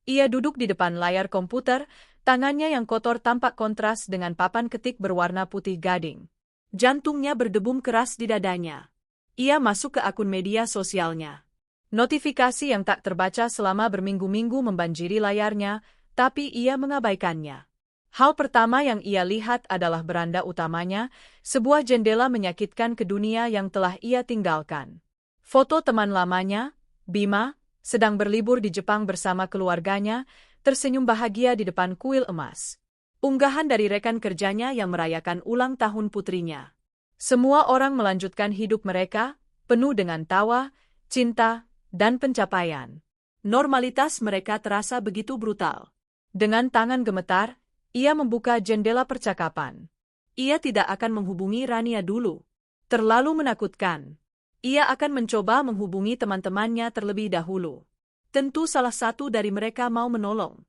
Ia duduk di depan layar komputer, tangannya yang kotor tampak kontras dengan papan ketik berwarna putih gading. Jantungnya berdebum keras di dadanya. Ia masuk ke akun media sosialnya. Notifikasi yang tak terbaca selama berminggu-minggu membanjiri layarnya, tapi ia mengabaikannya. Hal pertama yang ia lihat adalah beranda utamanya, sebuah jendela menyakitkan ke dunia yang telah ia tinggalkan. Foto teman lamanya, Bima, sedang berlibur di Jepang bersama keluarganya, tersenyum bahagia di depan kuil emas. Unggahan dari rekan kerjanya yang merayakan ulang tahun putrinya. Semua orang melanjutkan hidup mereka, penuh dengan tawa, cinta, dan pencapaian. Normalitas mereka terasa begitu brutal. Dengan tangan gemetar, ia membuka jendela percakapan. Ia tidak akan menghubungi Rania dulu. Terlalu menakutkan. Ia akan mencoba menghubungi teman-temannya terlebih dahulu. Tentu salah satu dari mereka mau menolong.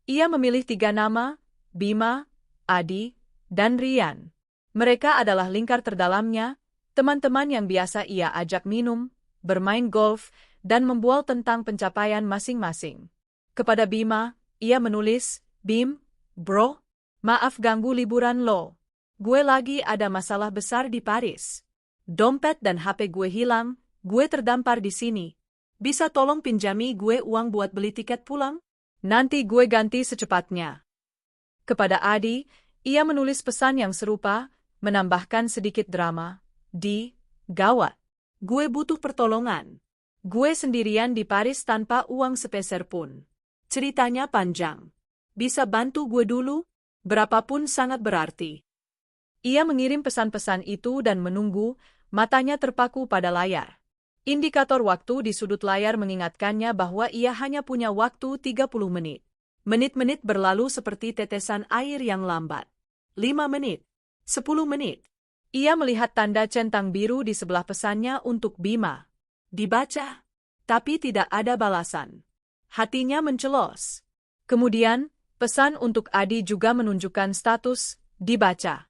Ia memilih 3 nama, Bima, Adi, dan Rian. Mereka adalah lingkar terdalamnya, teman-teman yang biasa ia ajak minum, bermain golf, dan membual tentang pencapaian masing-masing. Kepada Bima, ia menulis, Bim, bro, maaf ganggu liburan lo. Gue lagi ada masalah besar di Paris. Dompet dan HP gue hilang, gue terdampar di sini. Bisa tolong pinjami gue uang buat beli tiket pulang? Nanti gue ganti secepatnya. Kepada Adi, ia menulis pesan yang serupa, menambahkan sedikit drama. Gawat. Gue butuh pertolongan. Gue sendirian di Paris tanpa uang sepeser pun. Ceritanya panjang. Bisa bantu gue dulu? Berapapun sangat berarti. Ia mengirim pesan-pesan itu dan menunggu, matanya terpaku pada layar. Indikator waktu di sudut layar mengingatkannya bahwa ia hanya punya waktu 30 menit. Menit-menit berlalu seperti tetesan air yang lambat. 5 menit. 10 menit. Ia melihat tanda centang biru di sebelah pesannya untuk Bima. Dibaca. Tapi tidak ada balasan. Hatinya mencelos. Kemudian, pesan untuk Adi juga menunjukkan status, dibaca.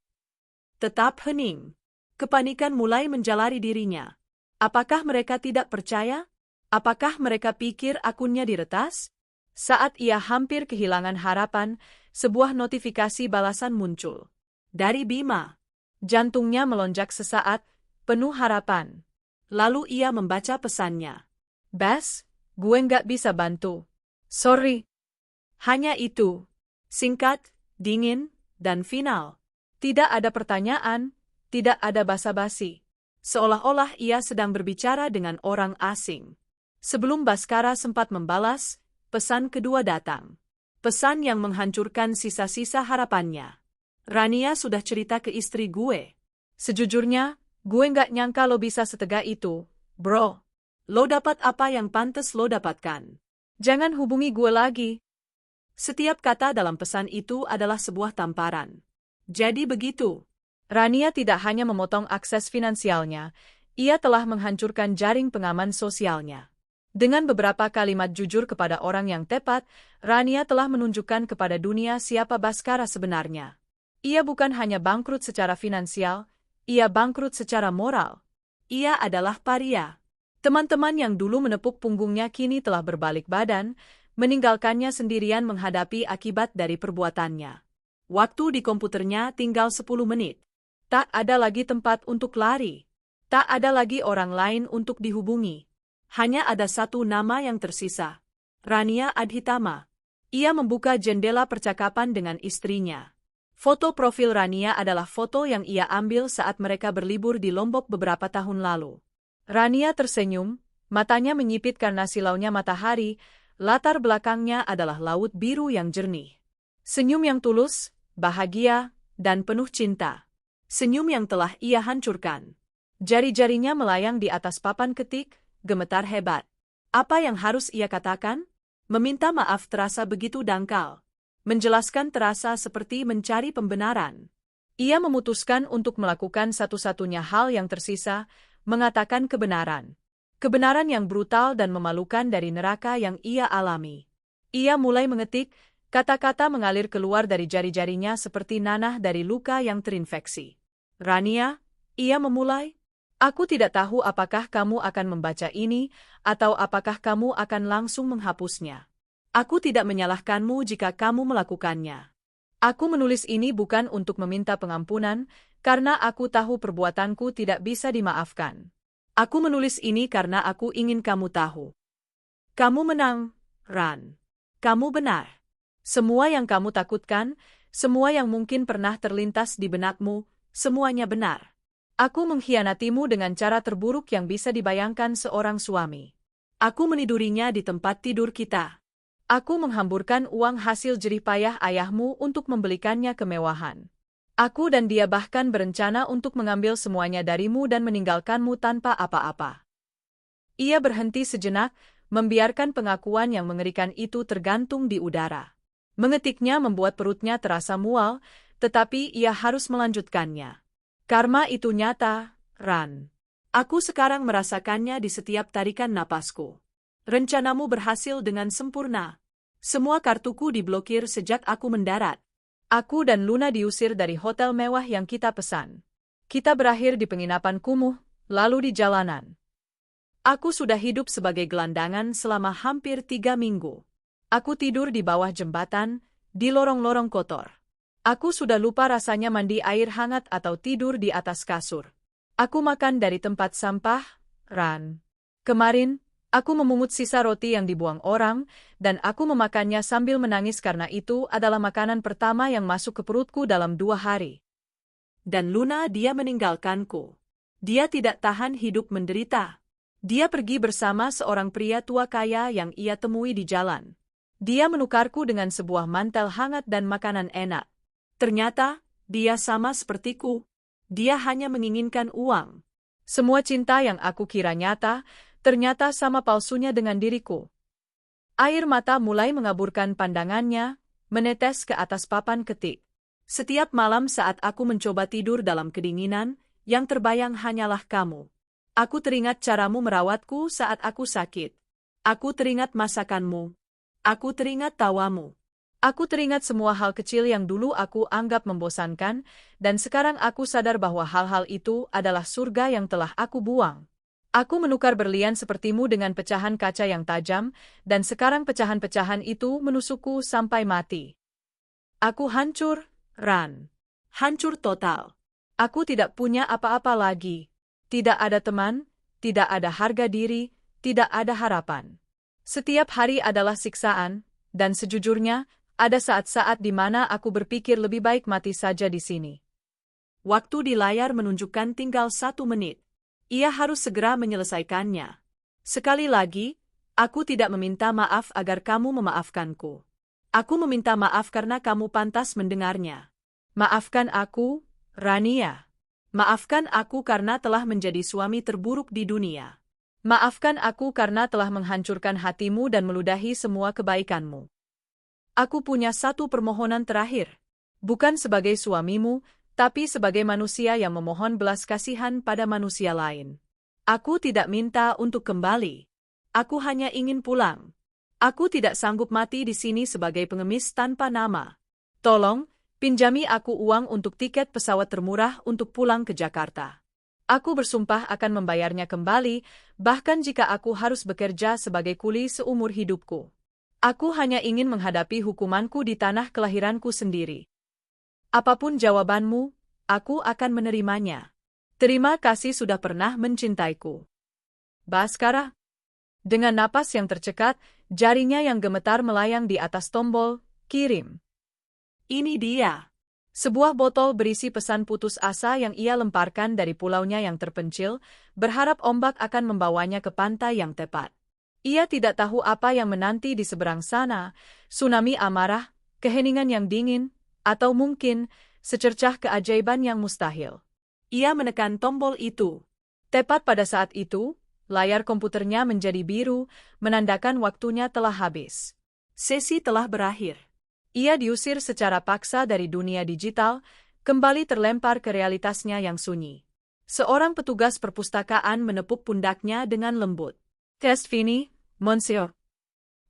Tetap hening. Kepanikan mulai menjalari dirinya. Apakah mereka tidak percaya? Apakah mereka pikir akunnya diretas? Saat ia hampir kehilangan harapan, sebuah notifikasi balasan muncul. Dari Bima. Jantungnya melonjak sesaat, penuh harapan. Lalu ia membaca pesannya. Bas, gue nggak bisa bantu. Sorry. Hanya itu. Singkat, dingin, dan final. Tidak ada pertanyaan, tidak ada basa-basi.
Seolah-olah ia sedang berbicara dengan orang asing. Sebelum Baskara sempat membalas, pesan kedua datang. Pesan yang menghancurkan sisa-sisa harapannya. Rania sudah cerita ke istri gue. Sejujurnya, gue nggak nyangka lo bisa setega itu, bro. Lo dapat apa yang pantas lo dapatkan. Jangan hubungi gue lagi. Setiap kata dalam pesan itu adalah sebuah tamparan. Jadi begitu.
Rania tidak hanya memotong akses finansialnya, ia telah menghancurkan jaring pengaman sosialnya. Dengan beberapa kalimat jujur kepada orang yang tepat, Rania telah menunjukkan kepada dunia siapa Baskara sebenarnya. Ia bukan hanya bangkrut secara finansial, ia bangkrut secara moral. Ia adalah paria. Teman-teman yang dulu menepuk punggungnya kini telah berbalik badan, meninggalkannya sendirian menghadapi akibat dari perbuatannya. Waktu di komputernya tinggal 10 menit. Tak ada lagi tempat untuk lari. Tak ada lagi orang lain untuk dihubungi. Hanya ada satu nama yang tersisa. Rania Adhitama. Ia membuka jendela percakapan dengan istrinya. Foto profil Rania adalah foto yang ia ambil saat mereka berlibur di Lombok beberapa tahun lalu. Rania tersenyum, matanya menyipit karena silaunya matahari, latar belakangnya adalah laut biru yang jernih. Senyum yang tulus, bahagia, dan penuh cinta. Senyum yang telah ia hancurkan. Jari-jarinya melayang di atas papan ketik, gemetar hebat. Apa yang harus ia katakan? Meminta maaf terasa begitu dangkal. Menjelaskan terasa seperti mencari pembenaran. Ia memutuskan untuk melakukan satu-satunya hal yang tersisa, mengatakan kebenaran. Kebenaran yang brutal dan memalukan dari neraka yang ia alami. Ia mulai mengetik, kata-kata mengalir keluar dari jari-jarinya seperti nanah dari luka yang terinfeksi. Rania, ia memulai, aku tidak tahu apakah kamu akan membaca ini, atau apakah kamu akan langsung menghapusnya. Aku tidak menyalahkanmu jika kamu melakukannya. Aku menulis ini bukan untuk meminta pengampunan, karena aku tahu perbuatanku tidak bisa dimaafkan. Aku menulis ini karena aku ingin kamu tahu. Kamu menang, Ran. Kamu benar. Semua yang kamu takutkan, semua yang mungkin pernah terlintas di benakmu, semuanya benar. Aku mengkhianatimu dengan cara terburuk yang bisa dibayangkan seorang suami. Aku menidurinya di tempat tidur kita. Aku menghamburkan uang hasil jerih payah ayahmu untuk membelikannya kemewahan. Aku dan dia bahkan berencana untuk mengambil semuanya darimu dan meninggalkanmu tanpa apa-apa. Ia berhenti sejenak, membiarkan pengakuan yang mengerikan itu tergantung di udara. Mengetiknya membuat perutnya terasa mual, tetapi ia harus melanjutkannya. Karma itu nyata, Ran. Aku sekarang merasakannya di setiap tarikan napasku. Rencanamu berhasil dengan sempurna. Semua kartuku diblokir sejak aku mendarat. Aku dan Luna diusir dari hotel mewah yang kita pesan. Kita berakhir di penginapan kumuh, lalu di jalanan. Aku sudah hidup sebagai gelandangan selama hampir 3 minggu. Aku tidur di bawah jembatan, di lorong-lorong kotor. Aku sudah lupa rasanya mandi air hangat atau tidur di atas kasur. Aku makan dari tempat sampah, Ran. Kemarin, aku memungut sisa roti yang dibuang orang, dan aku memakannya sambil menangis karena itu adalah makanan pertama yang masuk ke perutku dalam 2 hari. Dan Luna dia meninggalkanku. Dia tidak tahan hidup menderita. Dia pergi bersama seorang pria tua kaya yang ia temui di jalan. Dia menukarku dengan sebuah mantel hangat dan makanan enak. Ternyata, dia sama sepertiku. Dia hanya menginginkan uang. Semua cinta yang aku kira nyata, ternyata sama palsunya dengan diriku. Air mata mulai mengaburkan pandangannya, menetes ke atas papan ketik. Setiap malam saat aku mencoba tidur dalam kedinginan, yang terbayang hanyalah kamu. Aku teringat caramu merawatku saat aku sakit. Aku teringat masakanmu. Aku teringat tawamu. Aku teringat semua hal kecil yang dulu aku anggap membosankan, dan sekarang aku sadar bahwa hal-hal itu adalah surga yang telah aku buang. Aku menukar berlian sepertimu dengan pecahan kaca yang tajam, dan sekarang pecahan-pecahan itu menusukku sampai mati. Aku hancur, Ran. Hancur total. Aku tidak punya apa-apa lagi. Tidak ada teman, tidak ada harga diri, tidak ada harapan. Setiap hari adalah siksaan, dan sejujurnya, ada saat-saat di mana aku berpikir lebih baik mati saja di sini. Waktu di layar menunjukkan tinggal 1 menit.
Ia harus segera menyelesaikannya. Sekali lagi, aku tidak meminta maaf agar kamu memaafkanku. Aku meminta maaf karena kamu pantas mendengarnya. Maafkan aku, Rania. Maafkan aku karena telah menjadi suami terburuk di dunia. Maafkan aku karena telah menghancurkan hatimu dan meludahi semua kebaikanmu. Aku punya satu permohonan terakhir. Bukan sebagai suamimu, tapi sebagai manusia yang memohon belas kasihan pada manusia lain. Aku tidak minta untuk kembali. Aku hanya ingin pulang. Aku tidak sanggup mati di sini sebagai pengemis tanpa nama. Tolong, pinjami aku uang untuk tiket pesawat termurah untuk pulang ke Jakarta. Aku bersumpah akan membayarnya kembali, bahkan jika aku harus bekerja sebagai kuli seumur hidupku. Aku hanya ingin menghadapi hukumanku di tanah kelahiranku sendiri. Apapun jawabanmu, aku akan menerimanya. Terima kasih sudah pernah mencintaiku. Baskara. Dengan napas yang tercekat, jarinya yang gemetar melayang di atas tombol, kirim. Ini dia. Sebuah botol berisi pesan putus asa yang ia lemparkan dari pulaunya yang terpencil, berharap ombak akan membawanya ke pantai yang tepat. Ia tidak tahu apa yang menanti di seberang sana, tsunami amarah, keheningan yang dingin, atau mungkin secercah keajaiban yang mustahil. Ia menekan tombol itu. Tepat pada saat itu, layar komputernya menjadi biru, menandakan waktunya telah habis. Sesi telah berakhir. Ia diusir secara paksa dari dunia digital, kembali terlempar ke realitasnya yang sunyi. Seorang petugas perpustakaan menepuk pundaknya dengan lembut. Tes fini, monsieur.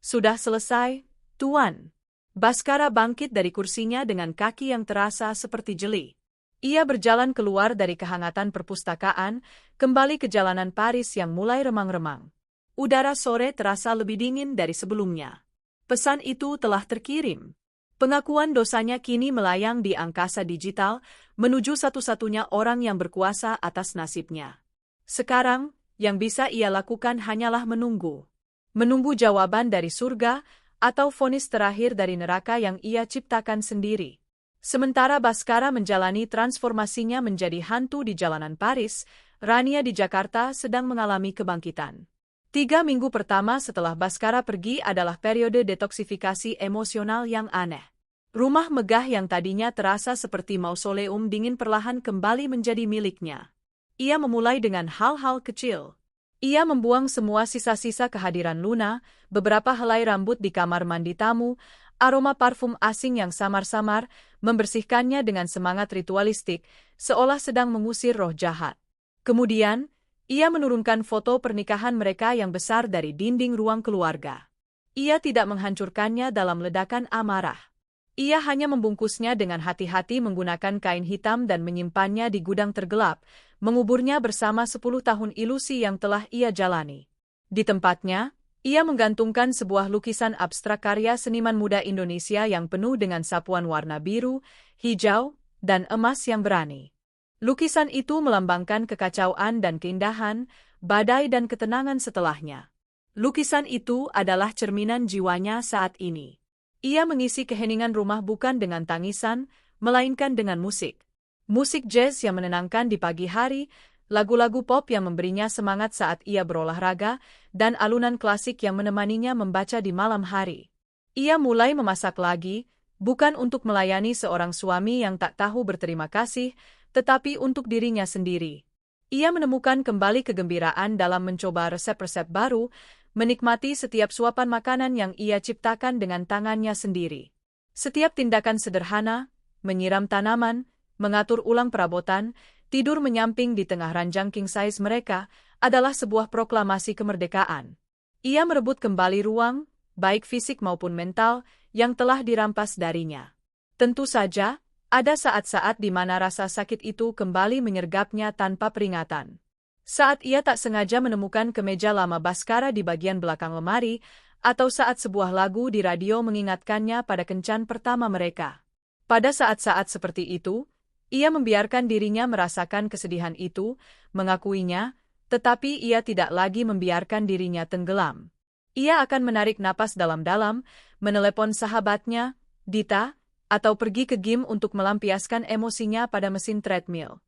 Sudah selesai, Tuan. Baskara bangkit dari kursinya dengan kaki yang terasa seperti jeli. Ia berjalan keluar dari kehangatan perpustakaan, kembali ke jalanan Paris yang mulai remang-remang. Udara sore terasa lebih dingin dari sebelumnya. Pesan itu telah terkirim. Pengakuan dosanya kini melayang di angkasa digital, menuju satu-satunya orang yang berkuasa atas nasibnya. Sekarang, yang bisa ia lakukan hanyalah menunggu. Menunggu jawaban dari surga, atau vonis terakhir dari neraka yang ia ciptakan sendiri. Sementara Baskara menjalani transformasinya menjadi hantu di jalanan Paris, Rania di Jakarta sedang mengalami kebangkitan. 3 minggu pertama setelah Baskara pergi adalah periode detoksifikasi emosional yang aneh. Rumah megah yang tadinya terasa seperti mausoleum dingin perlahan kembali menjadi miliknya. Ia memulai dengan hal-hal kecil. Ia membuang semua sisa-sisa kehadiran Luna, beberapa helai rambut di kamar mandi tamu, aroma parfum asing yang samar-samar, membersihkannya dengan semangat ritualistik, seolah sedang mengusir roh jahat. Kemudian, ia menurunkan foto pernikahan mereka yang besar dari dinding ruang keluarga. Ia tidak menghancurkannya dalam ledakan amarah. Ia hanya membungkusnya dengan hati-hati menggunakan kain hitam dan menyimpannya di gudang tergelap, menguburnya bersama 10 tahun ilusi yang telah ia jalani. Di tempatnya, ia menggantungkan sebuah lukisan abstrak karya seniman muda Indonesia yang penuh dengan sapuan warna biru, hijau, dan emas yang berani. Lukisan itu melambangkan kekacauan dan keindahan, badai dan ketenangan setelahnya. Lukisan itu adalah cerminan jiwanya saat ini. Ia mengisi keheningan rumah bukan dengan tangisan, melainkan dengan musik. Musik jazz yang menenangkan di pagi hari, lagu-lagu pop yang memberinya semangat saat ia berolahraga, dan alunan klasik yang menemaninya membaca di malam hari. Ia mulai memasak lagi, bukan untuk melayani seorang suami yang tak tahu berterima kasih, tetapi untuk dirinya sendiri. Ia menemukan kembali kegembiraan dalam mencoba resep-resep baru, menikmati setiap suapan makanan yang ia ciptakan dengan tangannya sendiri. Setiap tindakan sederhana, menyiram tanaman, mengatur ulang perabotan, tidur menyamping di tengah ranjang king size mereka, adalah sebuah proklamasi kemerdekaan. Ia merebut kembali ruang, baik fisik maupun mental, yang telah dirampas darinya. Tentu saja, ada saat-saat di mana rasa sakit itu kembali menyergapnya tanpa peringatan. Saat ia tak sengaja menemukan kemeja lama Baskara di bagian belakang lemari, atau saat sebuah lagu di radio mengingatkannya pada kencan pertama mereka. Pada saat-saat seperti itu, ia membiarkan dirinya merasakan kesedihan itu, mengakuinya, tetapi ia tidak lagi membiarkan dirinya tenggelam. Ia akan menarik napas dalam-dalam, menelepon sahabatnya, Dita, atau pergi ke gym untuk melampiaskan emosinya pada mesin treadmill.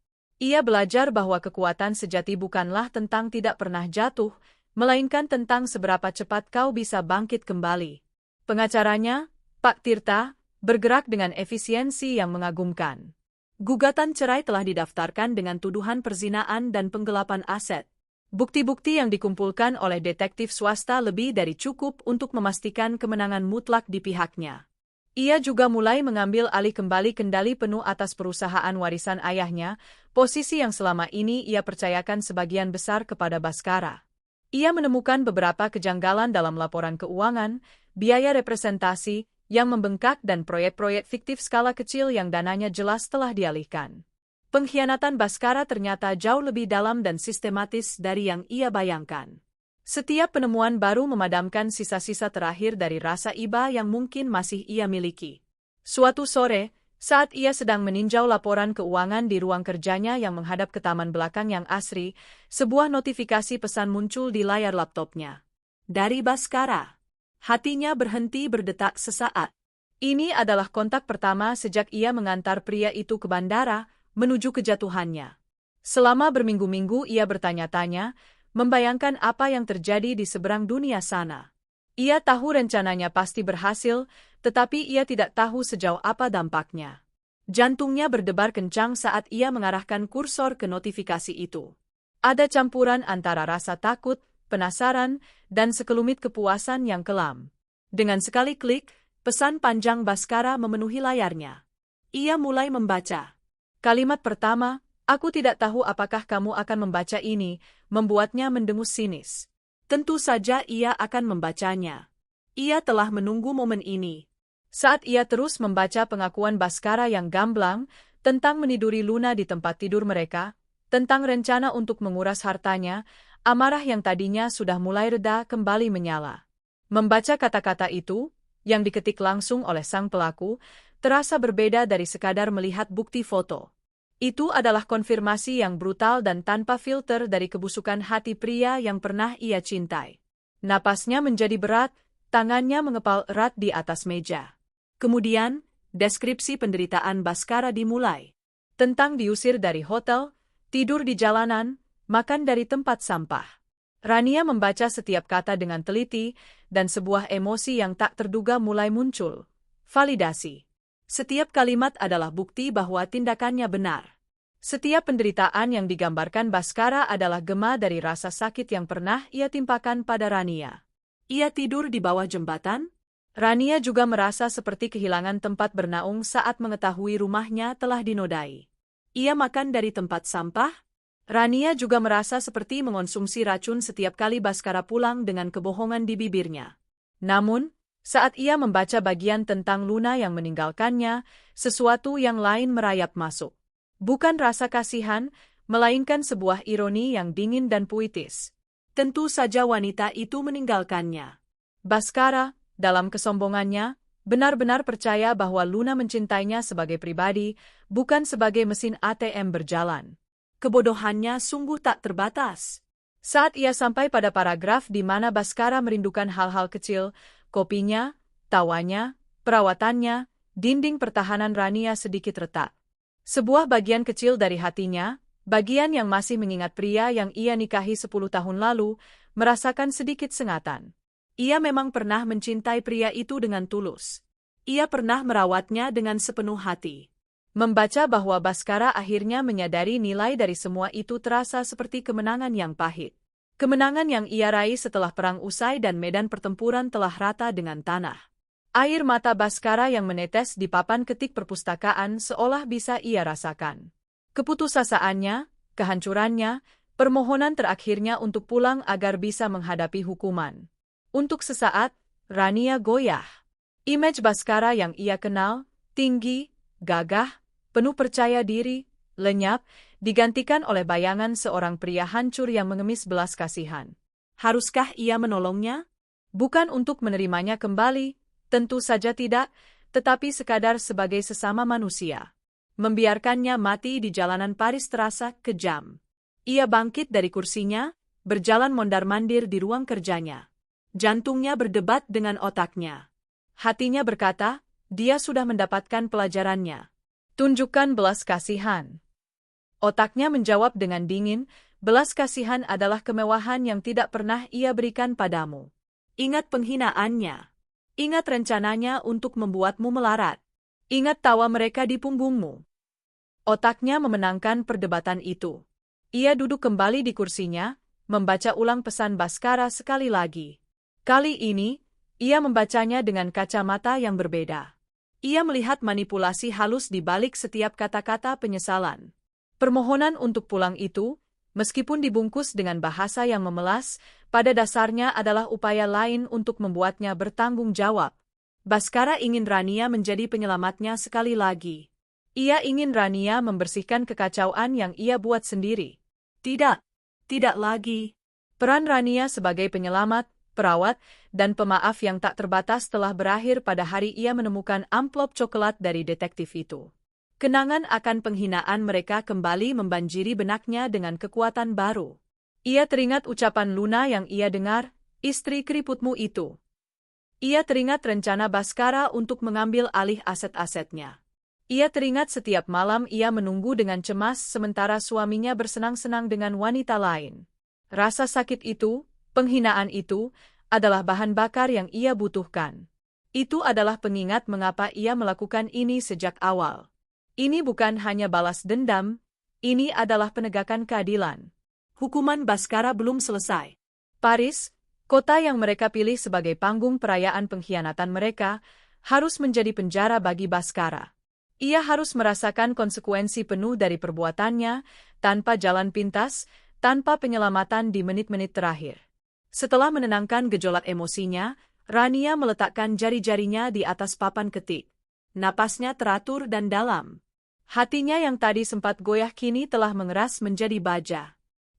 Ia belajar bahwa kekuatan sejati bukanlah tentang tidak pernah jatuh, melainkan tentang seberapa cepat kau bisa bangkit kembali. Pengacaranya, Pak Tirta, bergerak dengan efisiensi yang mengagumkan. Gugatan cerai telah didaftarkan dengan tuduhan perzinaan dan penggelapan aset. Bukti-bukti yang dikumpulkan oleh detektif swasta lebih dari cukup untuk memastikan kemenangan mutlak di pihaknya. Ia juga mulai mengambil alih kembali kendali penuh atas perusahaan warisan ayahnya, posisi yang selama ini ia percayakan sebagian besar kepada Baskara. Ia menemukan beberapa kejanggalan dalam laporan keuangan, biaya representasi yang membengkak dan proyek-proyek fiktif skala kecil yang dananya jelas telah dialihkan. Pengkhianatan Baskara ternyata jauh lebih dalam dan sistematis dari yang ia bayangkan. Setiap penemuan baru memadamkan sisa-sisa terakhir dari rasa iba yang mungkin masih ia miliki. Suatu sore, saat ia sedang meninjau laporan keuangan di ruang kerjanya yang menghadap ke taman belakang yang asri, sebuah notifikasi pesan muncul di layar laptopnya. Dari Baskara. Hatinya berhenti berdetak sesaat. Ini adalah kontak pertama sejak ia mengantar pria itu ke bandara, menuju kejatuhannya. Selama berminggu-minggu ia bertanya-tanya, membayangkan apa yang terjadi di seberang dunia sana. Ia tahu rencananya pasti berhasil, tetapi ia tidak tahu sejauh apa dampaknya. Jantungnya berdebar kencang saat ia mengarahkan kursor ke notifikasi itu. Ada campuran antara rasa takut, penasaran, dan sekelumit kepuasan yang kelam. Dengan sekali klik, pesan panjang Baskara memenuhi layarnya. Ia mulai membaca. Kalimat pertama, "Aku tidak tahu apakah kamu akan membaca ini," membuatnya mendengus sinis. Tentu saja ia akan membacanya. Ia telah menunggu momen ini. Saat ia terus membaca pengakuan Baskara yang gamblang tentang meniduri Luna di tempat tidur mereka, tentang rencana untuk menguras hartanya, amarah yang tadinya sudah mulai reda kembali menyala. Membaca kata-kata itu, yang diketik langsung oleh sang pelaku, terasa berbeda dari sekadar melihat bukti foto. Itu adalah konfirmasi yang brutal dan tanpa filter dari kebusukan hati pria yang pernah ia cintai. Napasnya menjadi berat, tangannya mengepal erat di atas meja. Kemudian, deskripsi penderitaan Baskara dimulai. Tentang diusir dari hotel, tidur di jalanan, makan dari tempat sampah. Rania membaca setiap kata dengan teliti, dan sebuah emosi yang tak terduga mulai muncul. Validasi. Setiap kalimat adalah bukti bahwa tindakannya benar. Setiap penderitaan yang digambarkan Baskara adalah gema dari rasa sakit yang pernah ia timpakan pada Rania. Ia tidur di bawah jembatan? Rania juga merasa seperti kehilangan tempat bernaung saat mengetahui rumahnya telah dinodai. Ia makan dari tempat sampah? Rania juga merasa seperti mengonsumsi racun setiap kali Baskara pulang dengan kebohongan di bibirnya. Namun, saat ia membaca bagian tentang Luna yang meninggalkannya, sesuatu yang lain merayap masuk. Bukan rasa kasihan, melainkan sebuah ironi yang dingin dan puitis. Tentu saja wanita itu meninggalkannya. Baskara, dalam kesombongannya, benar-benar percaya bahwa Luna mencintainya sebagai pribadi, bukan sebagai mesin ATM berjalan. Kebodohannya sungguh tak terbatas. Saat ia sampai pada paragraf di mana Baskara merindukan hal-hal kecil, kopinya, tawanya, perawatannya, dinding pertahanan Rania sedikit retak. Sebuah bagian kecil dari hatinya, bagian yang masih mengingat pria yang ia nikahi 10 tahun lalu, merasakan sedikit sengatan. Ia memang pernah mencintai pria itu dengan tulus. Ia pernah merawatnya dengan sepenuh hati. Membaca bahwa Baskara akhirnya menyadari nilai dari semua itu terasa seperti kemenangan yang pahit. Kemenangan yang ia raih setelah perang usai dan medan pertempuran telah rata dengan tanah. Air mata Baskara yang menetes di papan ketik perpustakaan seolah bisa ia rasakan. Keputusasaannya, kehancurannya, permohonan terakhirnya untuk pulang agar bisa menghadapi hukuman. Untuk sesaat, Rania goyah. Image Baskara yang ia kenal, tinggi, gagah, penuh percaya diri, lenyap, digantikan oleh bayangan seorang pria hancur yang mengemis belas kasihan. Haruskah ia menolongnya? Bukan untuk menerimanya kembali, tentu saja tidak, tetapi sekadar sebagai sesama manusia. Membiarkannya mati di jalanan Paris terasa kejam. Ia bangkit dari kursinya, berjalan mondar-mandir di ruang kerjanya. Jantungnya berdebat dengan otaknya. Hatinya berkata, dia sudah mendapatkan pelajarannya. Tunjukkan belas kasihan. Otaknya menjawab dengan dingin, belas kasihan adalah kemewahan yang tidak pernah ia berikan padamu.
Ingat penghinaannya. Ingat rencananya untuk membuatmu melarat.
Ingat tawa mereka di punggungmu. Otaknya memenangkan perdebatan itu. Ia duduk kembali di kursinya, membaca ulang pesan Bhaskara sekali lagi. Kali ini, ia membacanya dengan kacamata yang berbeda. Ia melihat manipulasi halus di balik setiap kata-kata penyesalan. Permohonan untuk pulang itu, meskipun dibungkus dengan bahasa yang memelas, pada dasarnya adalah upaya lain untuk membuatnya bertanggung jawab. Bhaskara ingin Rania menjadi penyelamatnya sekali lagi. Ia ingin Rania membersihkan kekacauan yang ia buat sendiri.
Tidak lagi.
Peran Rania sebagai penyelamat, perawat, dan pemaaf yang tak terbatas telah berakhir pada hari ia menemukan amplop coklat dari detektif itu. Kenangan akan penghinaan mereka kembali membanjiri benaknya dengan kekuatan baru. Ia teringat ucapan Luna yang ia dengar, istri keriputmu itu. Ia teringat rencana Bhaskara untuk mengambil alih aset-asetnya. Ia teringat setiap malam ia menunggu dengan cemas sementara suaminya bersenang-senang dengan wanita lain. Rasa sakit itu, penghinaan itu, adalah bahan bakar yang ia butuhkan. Itu adalah pengingat mengapa ia melakukan ini sejak awal. Ini bukan hanya balas dendam, ini adalah penegakan keadilan.
Hukuman Bhaskara belum selesai.
Paris, kota yang mereka pilih sebagai panggung perayaan pengkhianatan mereka, harus menjadi penjara bagi Bhaskara. Ia harus merasakan konsekuensi penuh dari perbuatannya, tanpa jalan pintas, tanpa penyelamatan di menit-menit terakhir. Setelah menenangkan gejolak emosinya, Rania meletakkan jari-jarinya di atas papan ketik. Napasnya teratur dan dalam. Hatinya yang tadi sempat goyah kini telah mengeras menjadi baja.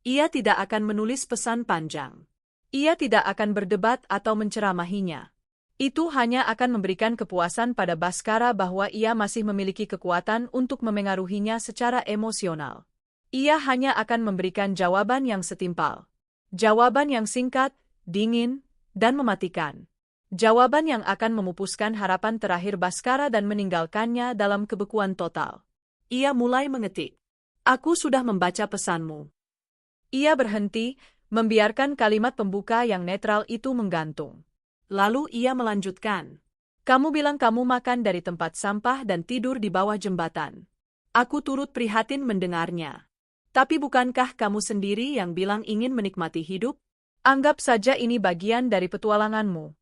Ia tidak akan menulis pesan panjang. Ia tidak akan berdebat atau menceramahinya. Itu hanya akan memberikan kepuasan pada Bhaskara bahwa ia masih memiliki kekuatan untuk memengaruhinya secara emosional. Ia hanya akan memberikan jawaban yang setimpal. Jawaban yang singkat, dingin, dan mematikan. Jawaban yang akan memupuskan harapan terakhir Bhaskara dan meninggalkannya dalam kebekuan total.
Ia mulai mengetik. Aku sudah membaca pesanmu.
Ia berhenti, membiarkan kalimat pembuka yang netral itu menggantung.
Lalu ia melanjutkan.
Kamu bilang kamu makan dari tempat sampah dan tidur di bawah jembatan.
Aku turut prihatin mendengarnya. Tapi bukankah kamu sendiri yang bilang ingin menikmati hidup?
Anggap saja ini bagian dari petualanganmu.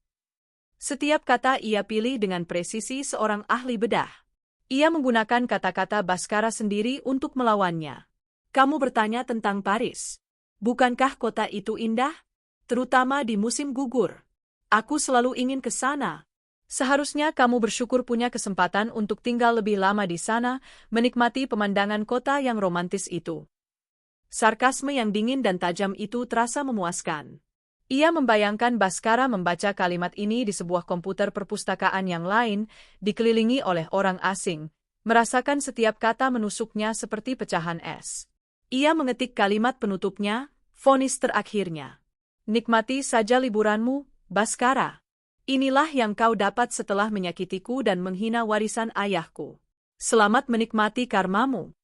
Setiap kata ia pilih dengan presisi seorang ahli bedah. Ia menggunakan kata-kata Bhaskara sendiri untuk melawannya.
Kamu bertanya tentang Paris. Bukankah kota itu indah? Terutama di musim gugur. Aku selalu ingin ke sana.
Seharusnya kamu bersyukur punya kesempatan untuk tinggal lebih lama di sana, menikmati pemandangan kota yang romantis itu.
Sarkasme yang dingin dan tajam itu terasa memuaskan.
Ia membayangkan Bhaskara membaca kalimat ini di sebuah komputer perpustakaan yang lain, dikelilingi oleh orang asing, merasakan setiap kata menusuknya seperti pecahan es.
Ia mengetik kalimat penutupnya, vonis terakhirnya.
Nikmati saja liburanmu, Bhaskara. Inilah yang kau dapat setelah menyakitiku dan menghina warisan ayahku. Selamat menikmati karmamu.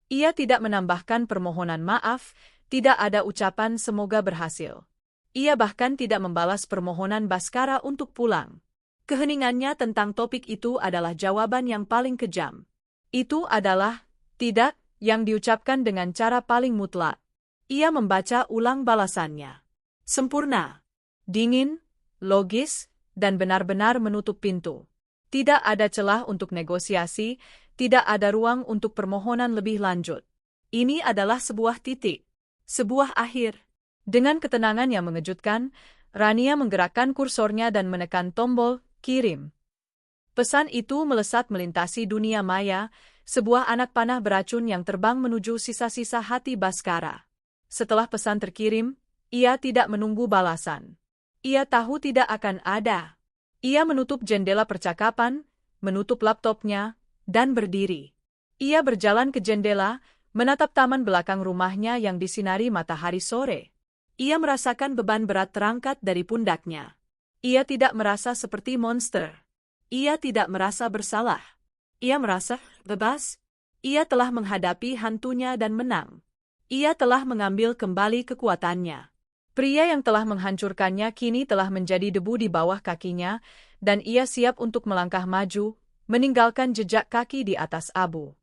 Ia tidak menambahkan permohonan maaf, tidak ada ucapan semoga berhasil. Ia bahkan tidak membalas permohonan Bhaskara untuk pulang. Keheningannya tentang topik itu adalah jawaban yang paling kejam. Itu adalah, tidak, yang diucapkan dengan cara paling mutlak. Ia membaca ulang balasannya. Sempurna, dingin, logis, dan benar-benar menutup pintu. Tidak ada celah untuk negosiasi, tidak ada ruang untuk permohonan lebih lanjut. Ini adalah sebuah titik, sebuah akhir. Dengan ketenangan yang mengejutkan, Rania menggerakkan kursornya dan menekan tombol kirim. Pesan itu melesat melintasi dunia maya, sebuah anak panah beracun yang terbang menuju sisa-sisa hati Bhaskara. Setelah pesan terkirim, ia tidak menunggu balasan. Ia tahu tidak akan ada. Ia menutup jendela percakapan, menutup laptopnya, dan berdiri. Ia berjalan ke jendela, menatap taman belakang rumahnya yang disinari matahari sore. Ia merasakan beban berat terangkat dari pundaknya. Ia tidak merasa seperti monster. Ia tidak merasa bersalah. Ia merasa bebas.
Ia telah menghadapi hantunya dan menang. Ia telah mengambil kembali kekuatannya.
Pria yang telah menghancurkannya kini telah menjadi debu di bawah kakinya, dan ia siap untuk melangkah maju, meninggalkan jejak kaki di atas abu.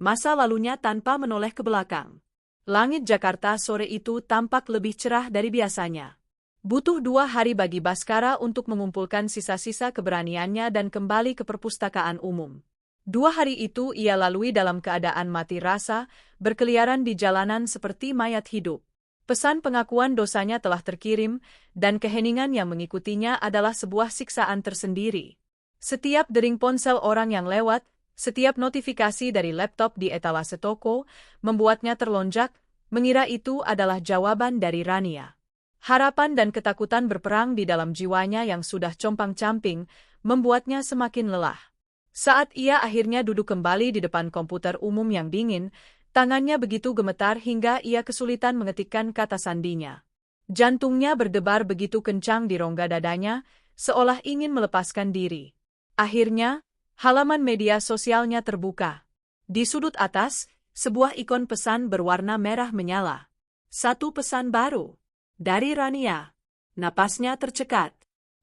Masa lalunya tanpa menoleh ke belakang. Langit Jakarta sore itu tampak lebih cerah dari biasanya.
Butuh 2 hari bagi Baskara untuk mengumpulkan sisa-sisa keberaniannya dan kembali ke perpustakaan umum. 2 hari itu ia lalui dalam keadaan mati rasa, berkeliaran di jalanan seperti mayat hidup. Pesan pengakuan dosanya telah terkirim, dan keheningan yang mengikutinya adalah sebuah siksaan tersendiri. Setiap dering ponsel orang yang lewat, setiap notifikasi dari laptop di etalase toko, membuatnya terlonjak, mengira itu adalah jawaban dari Rania. Harapan dan ketakutan berperang di dalam jiwanya yang sudah compang-camping, membuatnya semakin lelah. Saat ia akhirnya duduk kembali di depan komputer umum yang dingin, tangannya begitu gemetar hingga ia kesulitan mengetikkan kata sandinya. Jantungnya berdebar begitu kencang di rongga dadanya, seolah ingin melepaskan diri. Akhirnya, halaman media sosialnya terbuka. Di sudut atas, sebuah ikon pesan berwarna merah menyala. Satu pesan baru. Dari Rania. Napasnya tercekat.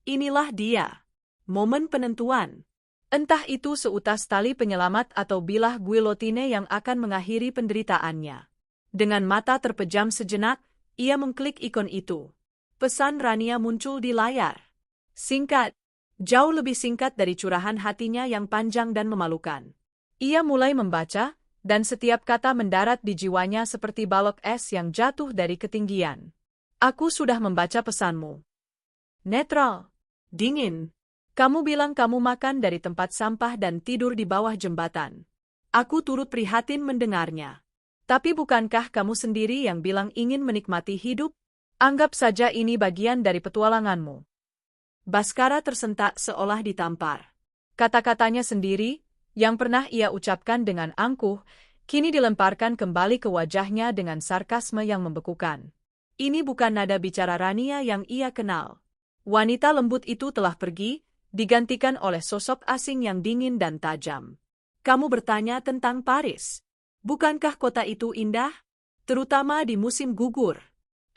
Inilah dia. Momen penentuan. Entah itu seutas tali penyelamat atau bilah guillotine yang akan mengakhiri penderitaannya. Dengan mata terpejam sejenak, ia mengklik ikon itu. Pesan Rania muncul di layar. Singkat. Jauh lebih singkat dari curahan hatinya yang panjang dan memalukan. Ia mulai membaca, dan setiap kata mendarat di jiwanya seperti balok es yang jatuh dari ketinggian. Aku sudah membaca pesanmu. Netral. Dingin. Kamu bilang kamu makan dari tempat sampah dan tidur di bawah jembatan. Aku turut prihatin mendengarnya. Tapi bukankah kamu sendiri yang bilang ingin menikmati hidup? Anggap saja ini bagian dari petualanganmu. Baskara tersentak seolah ditampar. Kata-katanya sendiri, yang pernah ia ucapkan dengan angkuh, kini dilemparkan kembali ke wajahnya dengan sarkasme yang membekukan. Ini bukan nada bicara Rania yang ia kenal. Wanita lembut itu telah pergi, digantikan oleh sosok asing yang dingin dan tajam. Kamu bertanya tentang Paris. Bukankah kota itu indah? Terutama di musim gugur.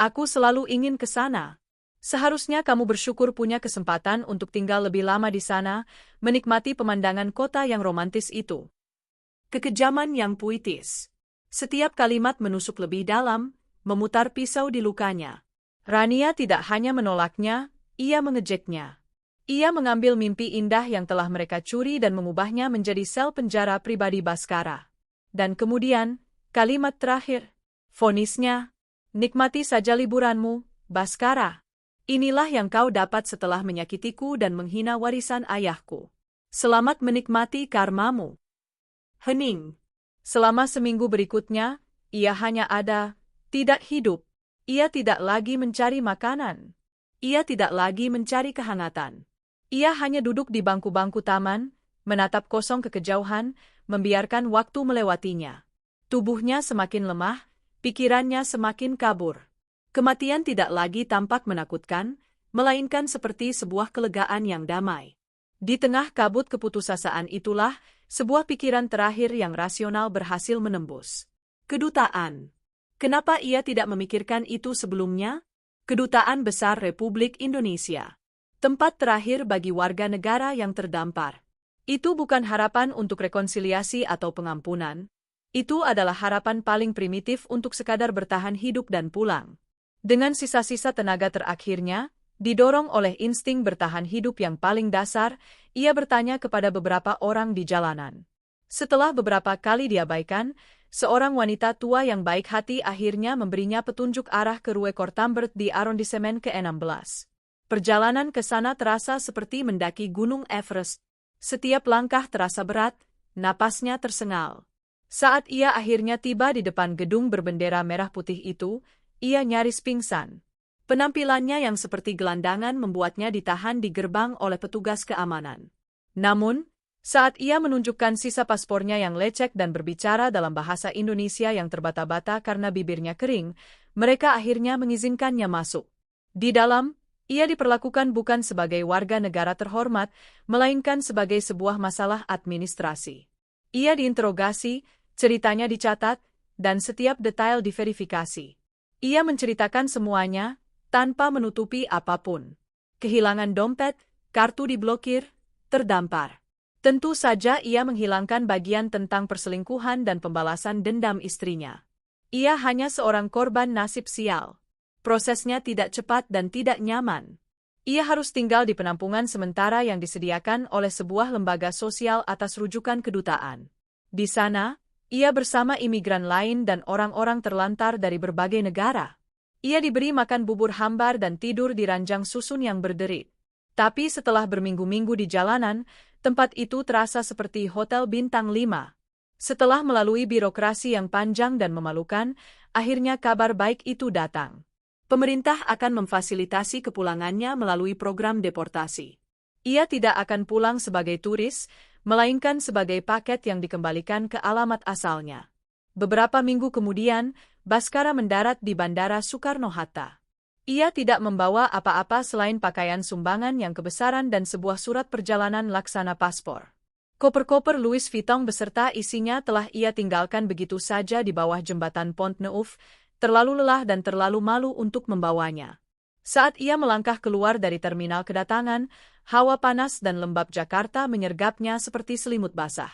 Aku selalu ingin ke sana. Seharusnya kamu bersyukur punya kesempatan untuk tinggal lebih lama di sana, menikmati pemandangan kota yang romantis itu. Kekejaman yang puitis. Setiap kalimat menusuk lebih dalam, memutar pisau di lukanya. Rania tidak hanya menolaknya, ia mengejeknya. Ia mengambil mimpi indah yang telah mereka curi dan mengubahnya menjadi sel penjara pribadi Baskara. Dan kemudian, kalimat terakhir, vonisnya, nikmati saja liburanmu, Baskara. Inilah yang kau dapat setelah menyakitiku dan menghina warisan ayahku. Selamat menikmati karmamu. Hening. Selama seminggu berikutnya, ia hanya ada, tidak hidup. Ia tidak lagi mencari makanan. Ia tidak lagi mencari kehangatan. Ia hanya duduk di bangku-bangku taman, menatap kosong ke kejauhan, membiarkan waktu melewatinya. Tubuhnya semakin lemah, pikirannya semakin kabur. Kematian tidak lagi tampak menakutkan, melainkan seperti sebuah kelegaan yang damai. Di tengah kabut keputusasaan itulah, sebuah pikiran terakhir yang rasional berhasil menembus. Kedutaan. Kenapa ia tidak memikirkan itu sebelumnya? Kedutaan Besar Republik Indonesia. Tempat terakhir bagi warga negara yang terdampar. Itu bukan harapan untuk rekonsiliasi atau pengampunan. Itu adalah harapan paling primitif untuk sekadar bertahan hidup dan pulang. Dengan sisa-sisa tenaga terakhirnya, didorong oleh insting bertahan hidup yang paling dasar, ia bertanya kepada beberapa orang di jalanan. Setelah beberapa kali diabaikan, seorang wanita tua yang baik hati akhirnya memberinya petunjuk arah ke Rue Kortambert di arondisemen ke-16. Perjalanan ke sana terasa seperti mendaki Gunung Everest. Setiap langkah terasa berat, napasnya tersengal. Saat ia akhirnya tiba di depan gedung berbendera merah putih itu, ia nyaris pingsan. Penampilannya yang seperti gelandangan membuatnya ditahan di gerbang oleh petugas keamanan. Namun, saat ia menunjukkan sisa paspornya yang lecek dan berbicara dalam bahasa Indonesia yang terbata-bata karena bibirnya kering, mereka akhirnya mengizinkannya masuk. Di dalam, ia diperlakukan bukan sebagai warga negara terhormat, melainkan sebagai sebuah masalah administrasi. Ia diinterogasi, Ceritanya dicatat, dan setiap detail diverifikasi. Ia menceritakan semuanya, tanpa menutupi apapun. Kehilangan dompet, kartu diblokir, terdampar. Tentu saja ia menghilangkan bagian tentang perselingkuhan dan pembalasan dendam istrinya. Ia hanya seorang korban nasib sial. Prosesnya tidak cepat dan tidak nyaman. Ia harus tinggal di penampungan sementara yang disediakan oleh sebuah lembaga sosial atas rujukan kedutaan. Di sana, ia bersama imigran lain dan orang-orang terlantar dari berbagai negara. Ia diberi makan bubur hambar dan tidur di ranjang susun yang berderit. Tapi setelah berminggu-minggu di jalanan, tempat itu terasa seperti hotel bintang 5. Setelah melalui birokrasi yang panjang dan memalukan, akhirnya kabar baik itu datang. Pemerintah akan memfasilitasi kepulangannya melalui program deportasi. Ia tidak akan pulang sebagai turis, melainkan sebagai paket yang dikembalikan ke alamat asalnya. Beberapa minggu kemudian, Baskara mendarat di Bandara Soekarno-Hatta. Ia tidak membawa apa-apa selain pakaian sumbangan yang kebesaran dan sebuah surat perjalanan laksana paspor. Koper-koper Louis Vuitton beserta isinya telah ia tinggalkan begitu saja di bawah jembatan Pont Neuf, terlalu lelah dan terlalu malu untuk membawanya. Saat ia melangkah keluar dari terminal kedatangan, hawa panas dan lembab Jakarta menyergapnya seperti selimut basah.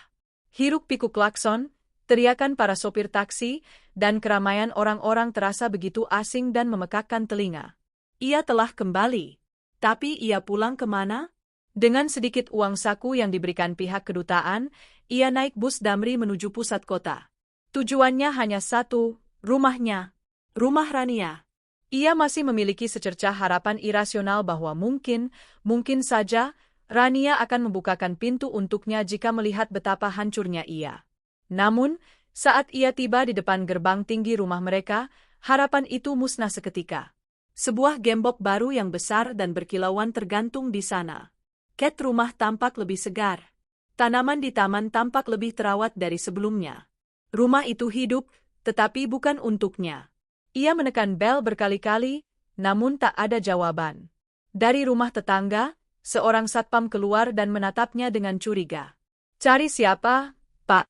Hiruk-pikuk klakson, teriakan para sopir taksi, dan keramaian orang-orang terasa begitu asing dan memekakkan telinga. Ia telah kembali. Tapi ia pulang kemana? Dengan sedikit uang saku yang diberikan pihak kedutaan, ia naik bus damri menuju pusat kota. Tujuannya hanya satu, rumahnya. Rumah Rania. Ia masih memiliki secercah harapan irasional bahwa mungkin saja, Rania akan membukakan pintu untuknya jika melihat betapa hancurnya ia. Namun, saat ia tiba di depan gerbang tinggi rumah mereka, harapan itu musnah seketika. Sebuah gembok baru yang besar dan berkilauan tergantung di sana. Ket rumah tampak lebih segar. Tanaman di taman tampak lebih terawat dari sebelumnya. Rumah itu hidup, tetapi bukan untuknya. Ia menekan bel berkali-kali, namun tak ada jawaban. Dari rumah tetangga, seorang satpam keluar dan menatapnya dengan curiga. "Cari siapa, Pak?"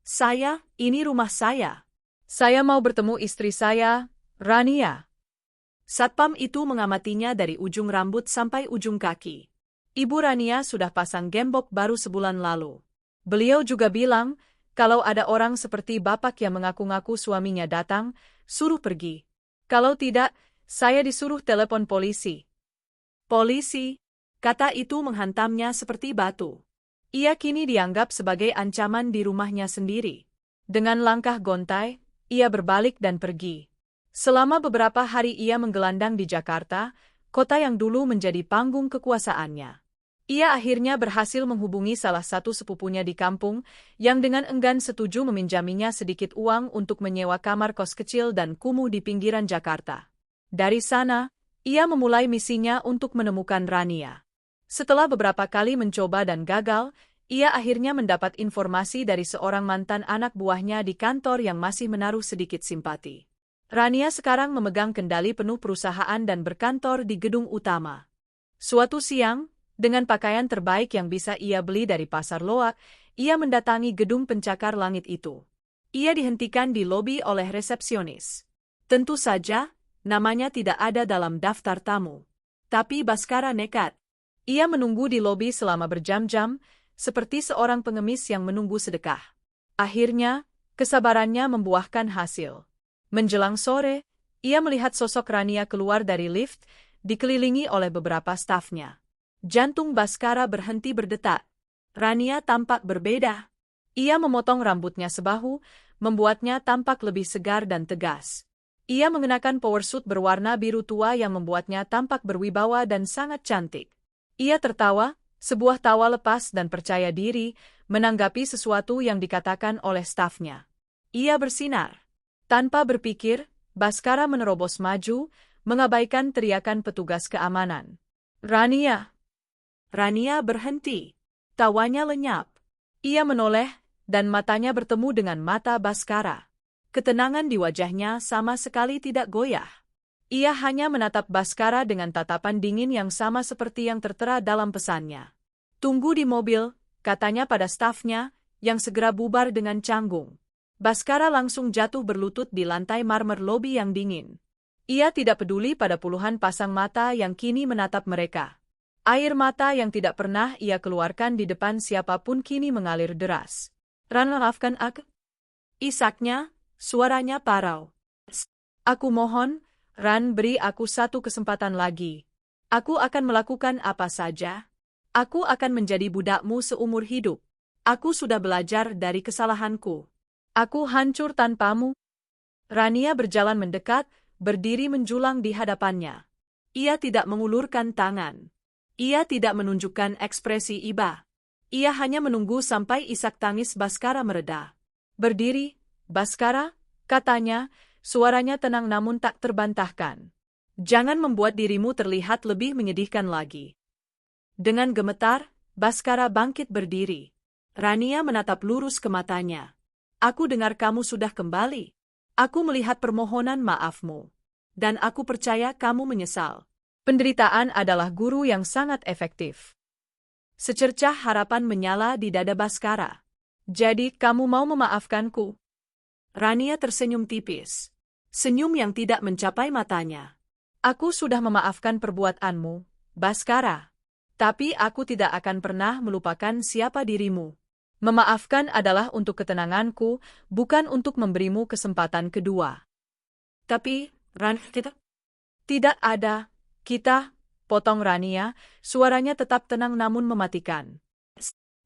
"Saya, ini rumah saya. Saya mau bertemu istri saya, Rania." Satpam itu mengamatinya dari ujung rambut sampai ujung kaki. Ibu Rania sudah pasang gembok baru sebulan lalu. Beliau juga bilang, kalau ada orang seperti Bapak yang mengaku-ngaku suaminya datang, suruh pergi. Kalau tidak, saya disuruh telepon polisi. Polisi? Kata itu menghantamnya seperti batu. Ia kini dianggap sebagai ancaman di rumahnya sendiri. Dengan langkah gontai, ia berbalik dan pergi. Selama beberapa hari ia menggelandang di Jakarta, kota yang dulu menjadi panggung kekuasaannya. Ia akhirnya berhasil menghubungi salah satu sepupunya di kampung, yang dengan enggan setuju meminjaminya sedikit uang untuk menyewa kamar kos kecil dan kumuh di pinggiran Jakarta. Dari sana, ia memulai misinya untuk menemukan Rania. Setelah beberapa kali mencoba dan gagal, ia akhirnya mendapat informasi dari seorang mantan anak buahnya di kantor yang masih menaruh sedikit simpati. Rania sekarang memegang kendali penuh perusahaan dan berkantor di gedung utama. Suatu siang, dengan pakaian terbaik yang bisa ia beli dari pasar loak, ia mendatangi gedung pencakar langit itu. Ia dihentikan di lobi oleh resepsionis. Tentu saja, namanya tidak ada dalam daftar tamu. Tapi Baskara nekat. Ia menunggu di lobi selama berjam-jam, seperti seorang pengemis yang menunggu sedekah. Akhirnya, kesabarannya membuahkan hasil. Menjelang sore, ia melihat sosok Rania keluar dari lift, dikelilingi oleh beberapa stafnya. Jantung Baskara berhenti berdetak. Rania tampak berbeda. Ia memotong rambutnya sebahu, membuatnya tampak lebih segar dan tegas. Ia mengenakan powersuit berwarna biru tua yang membuatnya tampak berwibawa dan sangat cantik. Ia tertawa, sebuah tawa lepas dan percaya diri, menanggapi sesuatu yang dikatakan oleh stafnya. Ia bersinar. Tanpa berpikir, Baskara menerobos maju, mengabaikan teriakan petugas keamanan. "Rania!" Rania berhenti. Tawanya lenyap. Ia menoleh, dan matanya bertemu dengan mata Baskara. Ketenangan di wajahnya sama sekali tidak goyah. Ia hanya menatap Baskara dengan tatapan dingin yang sama seperti yang tertera dalam pesannya. "Tunggu di mobil," katanya pada stafnya, yang segera bubar dengan canggung.
Baskara langsung jatuh berlutut di lantai marmer lobi yang dingin. Ia tidak peduli pada puluhan pasang mata yang kini menatap mereka. Air mata yang tidak pernah ia keluarkan di depan siapapun kini mengalir deras. Ran, maafkan aku. Isaknya, suaranya parau. Aku mohon, Ran, beri aku satu kesempatan lagi. Aku akan melakukan apa saja. Aku akan menjadi budakmu seumur hidup. Aku sudah belajar dari kesalahanku. Aku hancur tanpamu. Rania berjalan mendekat, berdiri menjulang di hadapannya. Ia tidak mengulurkan tangan. Ia tidak menunjukkan ekspresi iba. Ia hanya menunggu sampai isak tangis Baskara mereda. Berdiri, Baskara, katanya, suaranya tenang namun tak terbantahkan. Jangan membuat dirimu terlihat lebih menyedihkan lagi. Dengan gemetar, Baskara bangkit berdiri. Rania menatap lurus ke matanya. Aku dengar kamu sudah kembali. Aku melihat permohonan maafmu. Dan aku percaya kamu menyesal. Penderitaan adalah guru yang sangat efektif. Secercah harapan menyala di dada Baskara. Jadi kamu mau memaafkanku? Rania tersenyum tipis. Senyum yang tidak mencapai matanya. Aku sudah memaafkan perbuatanmu, Baskara. Tapi aku tidak akan pernah melupakan siapa dirimu. Memaafkan adalah untuk ketenanganku, bukan untuk memberimu kesempatan kedua. Tapi, Ran, tidak ada, kita, potong Rania, suaranya tetap tenang namun mematikan.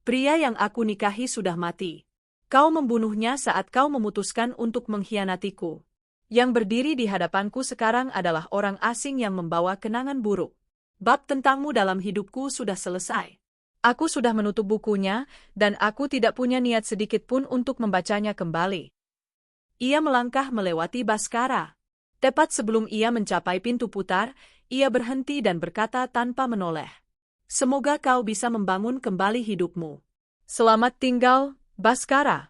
Pria yang aku nikahi sudah mati. Kau membunuhnya saat kau memutuskan untuk mengkhianatiku. Yang berdiri di hadapanku sekarang adalah orang asing yang membawa kenangan buruk. Bab tentangmu dalam hidupku sudah selesai. Aku sudah menutup bukunya, dan aku tidak punya niat sedikit pun untuk membacanya kembali. Ia melangkah melewati Baskara. Tepat sebelum ia mencapai pintu putar, ia berhenti dan berkata tanpa menoleh. Semoga kau bisa membangun kembali hidupmu. Selamat tinggal, Baskara.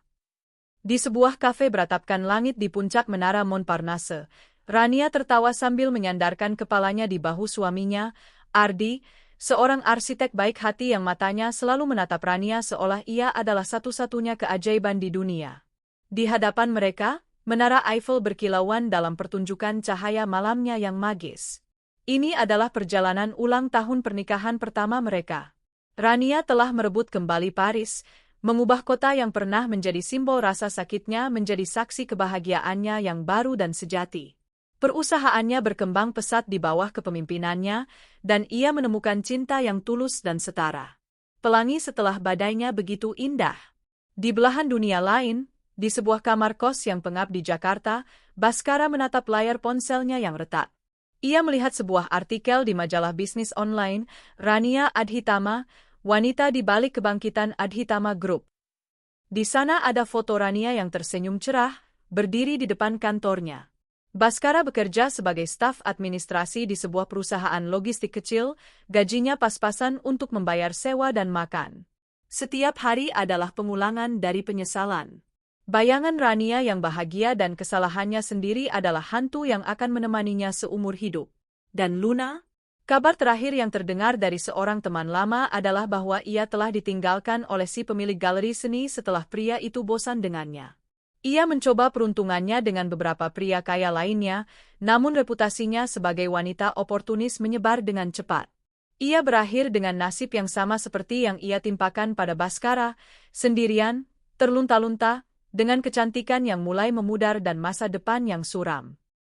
Di sebuah kafe beratapkan langit di puncak menara Montparnasse, Rania tertawa sambil menyandarkan kepalanya di bahu suaminya, Ardi, seorang arsitek baik hati yang matanya selalu menatap Rania seolah ia adalah satu-satunya keajaiban di dunia. Di hadapan mereka, menara Eiffel berkilauan dalam pertunjukan cahaya malamnya yang magis. Ini adalah perjalanan ulang tahun pernikahan pertama mereka. Rania telah merebut kembali Paris, mengubah kota yang pernah menjadi simbol rasa sakitnya menjadi saksi kebahagiaannya yang baru dan sejati. Perusahaannya berkembang pesat di bawah kepemimpinannya, dan ia menemukan cinta yang tulus dan setara. Pelangi setelah badainya begitu indah. Di belahan dunia lain, di sebuah kamar kos yang pengap di Jakarta, Baskara menatap layar ponselnya yang retak. Ia melihat sebuah artikel di majalah bisnis online, Rania Adhitama, wanita di balik kebangkitan Adhitama Group. Di sana ada foto Rania yang tersenyum cerah, berdiri di depan kantornya. Baskara bekerja sebagai staf administrasi di sebuah perusahaan logistik kecil, gajinya pas-pasan untuk membayar sewa dan makan. Setiap hari adalah pengulangan dari penyesalan. Bayangan Rania yang bahagia dan kesalahannya sendiri adalah hantu yang akan menemaninya seumur hidup. Dan Luna? Kabar terakhir yang terdengar dari seorang teman lama adalah bahwa ia telah ditinggalkan oleh si pemilik galeri seni setelah pria itu bosan dengannya. Ia mencoba peruntungannya dengan beberapa pria kaya lainnya, namun reputasinya sebagai wanita oportunis menyebar dengan cepat. Ia berakhir dengan nasib yang sama seperti yang ia timpakan pada Baskara, sendirian, terlunta-lunta, dengan kecantikan yang mulai memudar dan masa depan yang suram.